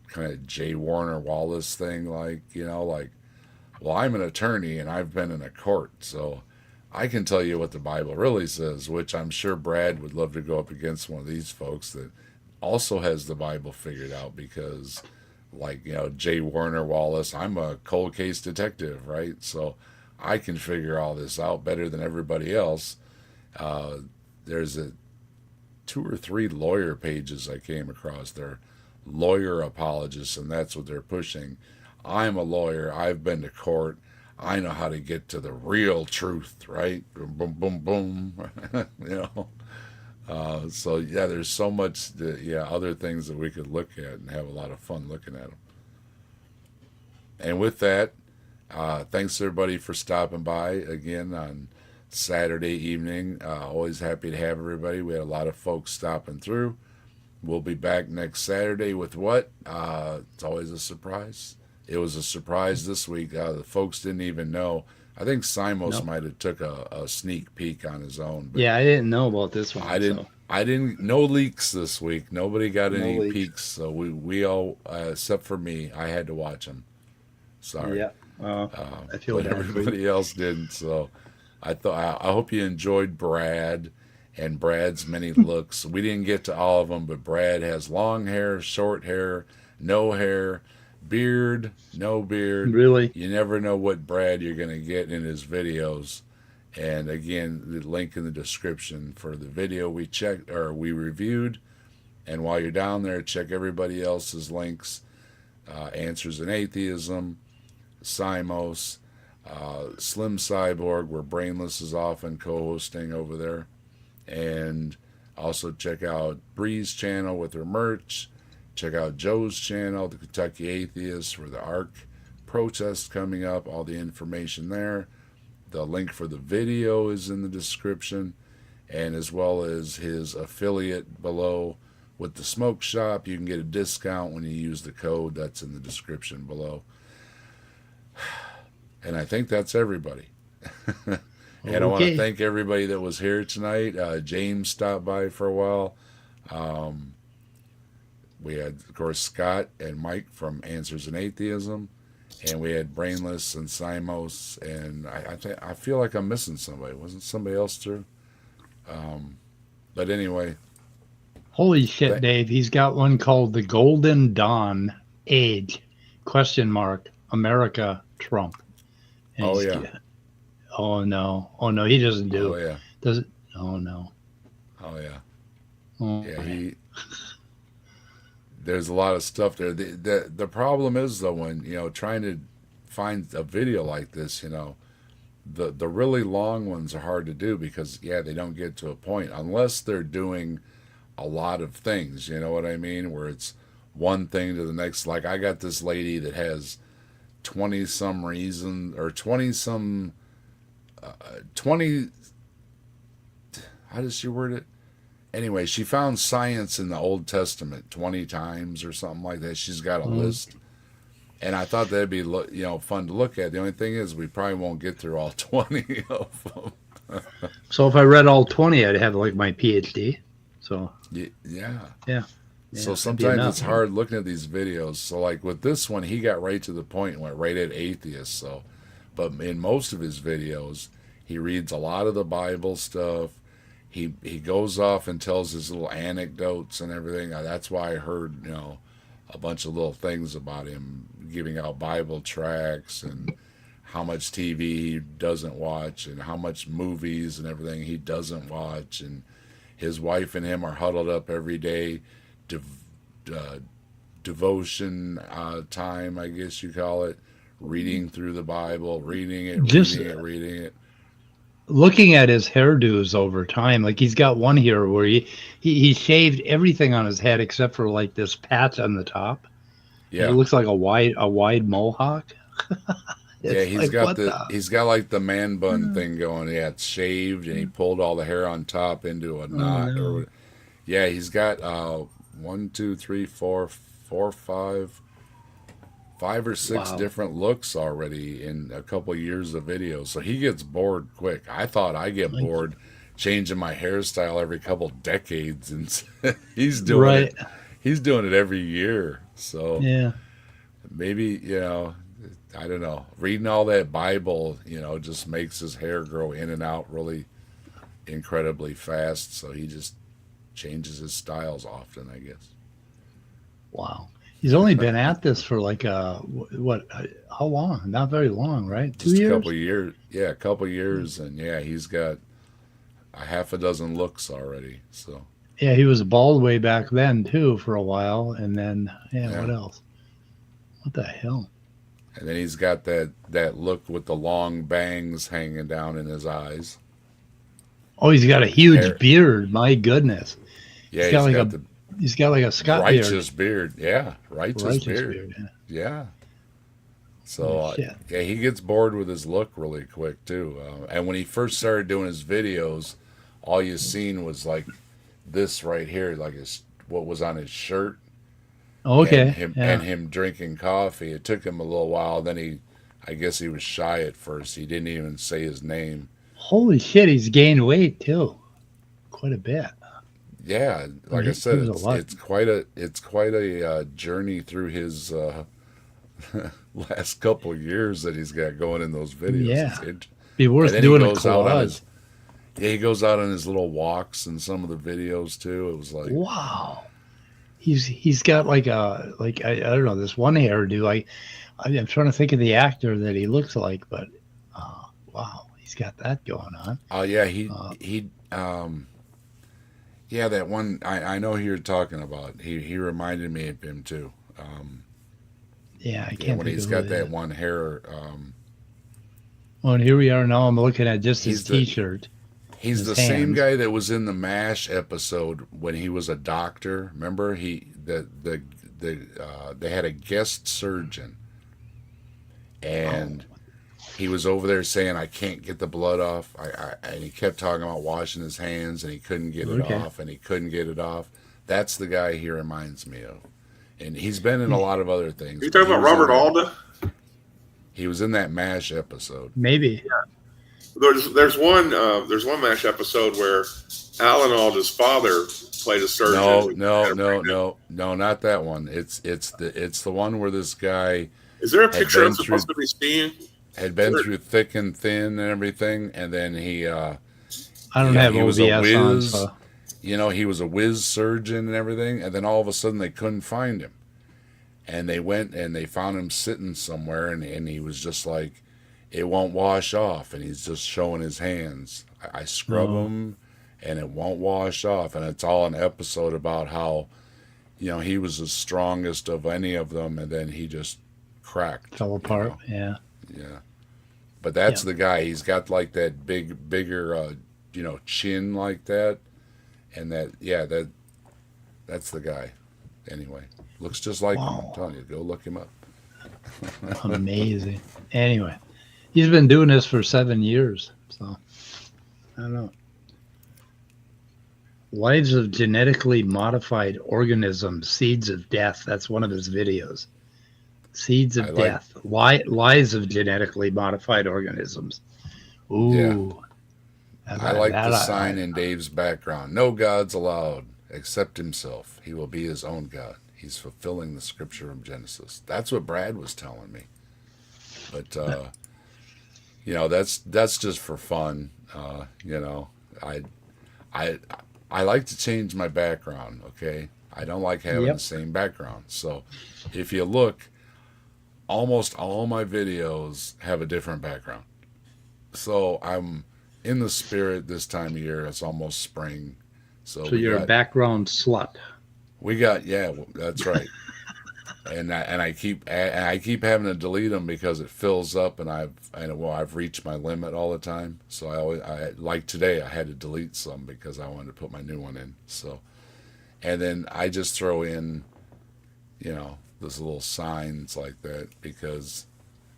kind of J. Warner Wallace thing, like, you know, like, well, I'm an attorney and I've been in a court, so I can tell you what the Bible really says, which I'm sure Brad would love to go up against one of these folks that also has the Bible figured out, because, like, you know, J. Warner Wallace, I'm a cold case detective, right? So I can figure all this out better than everybody else. There's 2 or 3 lawyer pages I came across. They're lawyer apologists, and that's what they're pushing. I'm a lawyer. I've been to court. I know how to get to the real truth, right? Boom, boom, boom. you know. So yeah, there's so much, other things that we could look at and have a lot of fun looking at them. And with that, thanks everybody for stopping by again on Saturday evening. Always happy to have everybody. We had a lot of folks stopping through. We'll be back next Saturday with what? It's always a surprise. It was a surprise this week. The folks didn't even know. I think Simos might have took a sneak peek on his own. But I didn't know about this one. I didn't. So. I didn't. No leaks this week. Nobody got any leaks. peeks. So we all, except for me, I had to watch them. Sorry. Yeah. I feel but everybody else didn't. So I hope you enjoyed Brad and Brad's many looks. We didn't get to all of them, but Brad has long hair, short hair, no hair, beard, no beard. Really? You never know what Brad you're going to get in his videos. And again, the link in the description for the video we checked or we reviewed. And while you're down there, check everybody else's links. Answers in Atheism, Simos, Slim Cyborg, where Brainless is often co-hosting over there. And also check out Bree's channel with her merch. Check out Joe's channel, the Kentucky Atheist, for the ARC protest coming up. All the information there. The link for the video is in the description, and as well as his affiliate below with the smoke shop. You can get a discount when you use the code that's in the description below. And I think that's everybody. And I want to thank everybody that was here tonight. James stopped by for a while. We had, of course, Scott and Mike from Answers in Atheism. And we had Brainless and Simos, and I feel like I'm missing somebody. Wasn't somebody else through? But anyway. Holy shit, Dave. He's got one called The Golden Dawn Age, ? America, Trump. And oh, yeah. Oh, no. Oh, no, he doesn't do it. Oh, yeah. Does it? Oh, no. Oh, yeah. Oh, yeah, there's a lot of stuff there. The problem is, though, when, trying to find a video like this, the really long ones are hard to do because, they don't get to a point unless they're doing a lot of things, you know what I mean? Where it's one thing to the next. Like, I got this lady that has 20-some reasons, or 20-some, 20, how does she word it? Anyway, she found science in the Old Testament 20 times or something like that. She's got a list. And I thought that'd be, fun to look at. The only thing is we probably won't get through all 20 of them. So if I read all 20, I'd have like my PhD. So yeah. So sometimes it's hard looking at these videos. So like with this one, he got right to the point and went right at Atheist. So, but in most of his videos, he reads a lot of the Bible stuff. He goes off and tells his little anecdotes and everything. That's why I heard, a bunch of little things about him giving out Bible tracts and how much TV he doesn't watch and how much movies and everything he doesn't watch. And his wife and him are huddled up every day, devotion time, I guess you call it, reading through the Bible, reading it. Looking at his hairdos over time, like he's got one here where he shaved everything on his head except for like this patch on the top. Yeah, it looks like a wide mohawk. Yeah, he's got like the man bun thing going. Yeah, it's shaved and he pulled all the hair on top into a knot. No. Yeah, he's got 1, 2, 3, 4, 5 or 6 different looks already in a couple of years of videos. So he gets bored quick. I thought I get bored changing my hairstyle every couple decades, and he's doing it. He's doing it every year. So maybe I don't know. Reading all that Bible, just makes his hair grow in and out really incredibly fast. So he just changes his styles often, I guess. Wow. He's only been at this for like how long? Not very long, right? 2 years? A couple years. Yeah, a couple years, and he's got a half a dozen looks already. So Yeah, he was bald way back then too for a while, and then Yeah. what else? What the hell? And then he's got that look with the long bangs hanging down in his eyes. Oh, he's got a huge Hair. beard. My goodness. Yeah, got he's like got the He's got like a Scott righteous beard. Yeah, beard. righteous beard. Yeah. Yeah. So Holy shit. yeah, he gets bored with his look really quick too. And when he first started doing his videos, all you seen was like this right here, like what was on his shirt. Okay. And him drinking coffee. It took him a little while. Then I guess he was shy at first. He didn't even say his name. Holy shit, he's gained weight too, quite a bit. Yeah, like I said, He was a lot. it's quite a journey through his last couple of years that he's got going in those videos. Yeah. Be worth doing a collage. Yeah, he goes out on his little walks in some of the videos too. It was like, wow. He's got like I don't know, this one hairdo. I'm trying to think of the actor that he looks like, but wow, he's got that going on. Oh yeah, yeah, that one I know who you're talking about. He reminded me of him too. Yeah, I can't. When he's got that one hair. Well, and here we are now. I'm looking at just his T-shirt. He's the same guy that was in the MASH episode when he was a doctor. Remember, they had a guest surgeon, and he was over there saying, "I can't get the blood off." And he kept talking about washing his hands, and he couldn't get it off, and he couldn't get it off. That's the guy he reminds me of, and he's been in a lot of other things. You talking about Robert Alda? He was in that MASH episode. Maybe. Yeah. There's one MASH episode where Alan Alda's father played a surgeon. No, not that one. It's the one where this guy. Is there a picture I'm supposed to be seeing? Had been through thick and thin and everything, and then he. I don't have OBS on. So. He was a whiz surgeon and everything, and then all of a sudden they couldn't find him, and they went and they found him sitting somewhere, and he was just like, it won't wash off, and he's just showing his hands. I scrub them, and it won't wash off, and it's all an episode about how, he was the strongest of any of them, and then he just cracked, fell apart. Yeah. But that's the guy. He's got like that bigger, chin like that, and that's the guy. Anyway, looks just like him. I'm telling you, go look him up. Amazing. Anyway. He's been doing this for 7 years, so I don't know. Lives of genetically modified organisms, seeds of death. That's one of his videos. Seeds of death. Lives of genetically modified organisms. Ooh. Yeah. I like the sign in Dave's background. No gods allowed except himself. He will be his own God. He's fulfilling the scripture of Genesis. That's what Brad was telling me. But that's just for fun. I like to change my background, okay? I don't like having the same background. So if you look, almost all my videos have a different background. So I'm in the spirit this time of year. It's almost spring. So you're a background slut. That's right. And I keep having to delete them because it fills up, and I've reached my limit all the time. So I like today I had to delete some because I wanted to put my new one in. So, and then I just throw in, those little signs like that because,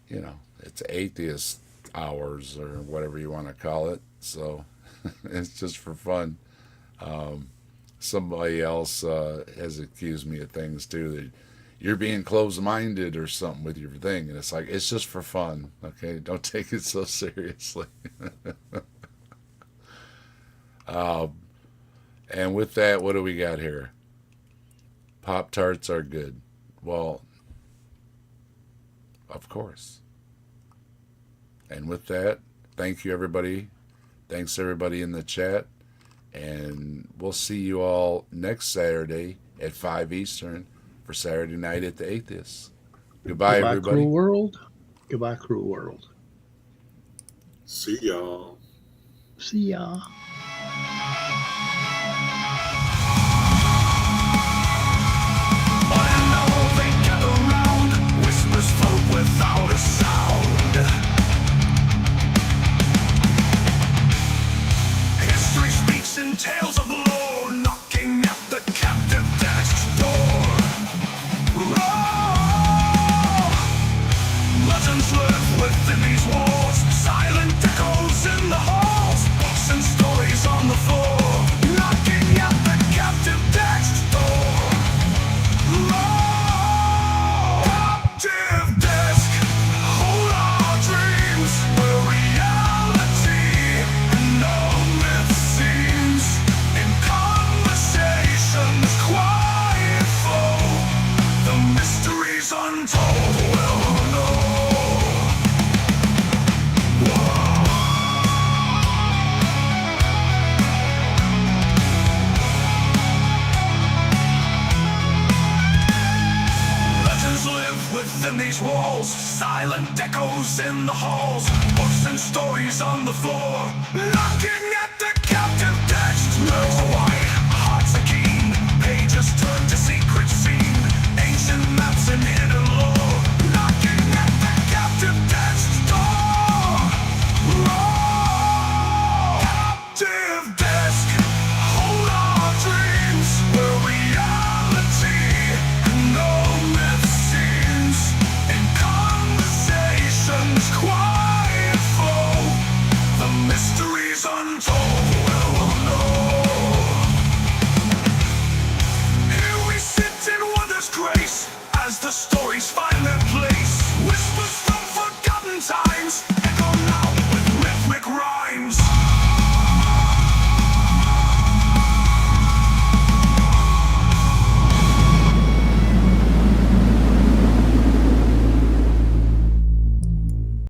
it's Atheist hours or whatever you want to call it. So it's just for fun. Somebody else has accused me of things too that you're being closed-minded or something with your thing. And it's like, it's just for fun, okay? Don't take it so seriously. And with that, what do we got here? Pop-Tarts are good. Well, of course. And with that, thank you, everybody. Thanks, everybody in the chat. And we'll see you all next Saturday at 5 Eastern. For Saturday night at the Atheist. Goodbye, everybody. Cruel world. Goodbye, cruel world. See y'all. See ya. stories untold will know. Legends live within these walls, silent echoes in the halls, books and stories on the floor, knocking at the captive text. Nerves are wide, hearts are keen, pages turn to secret scene, ancient maps and hidden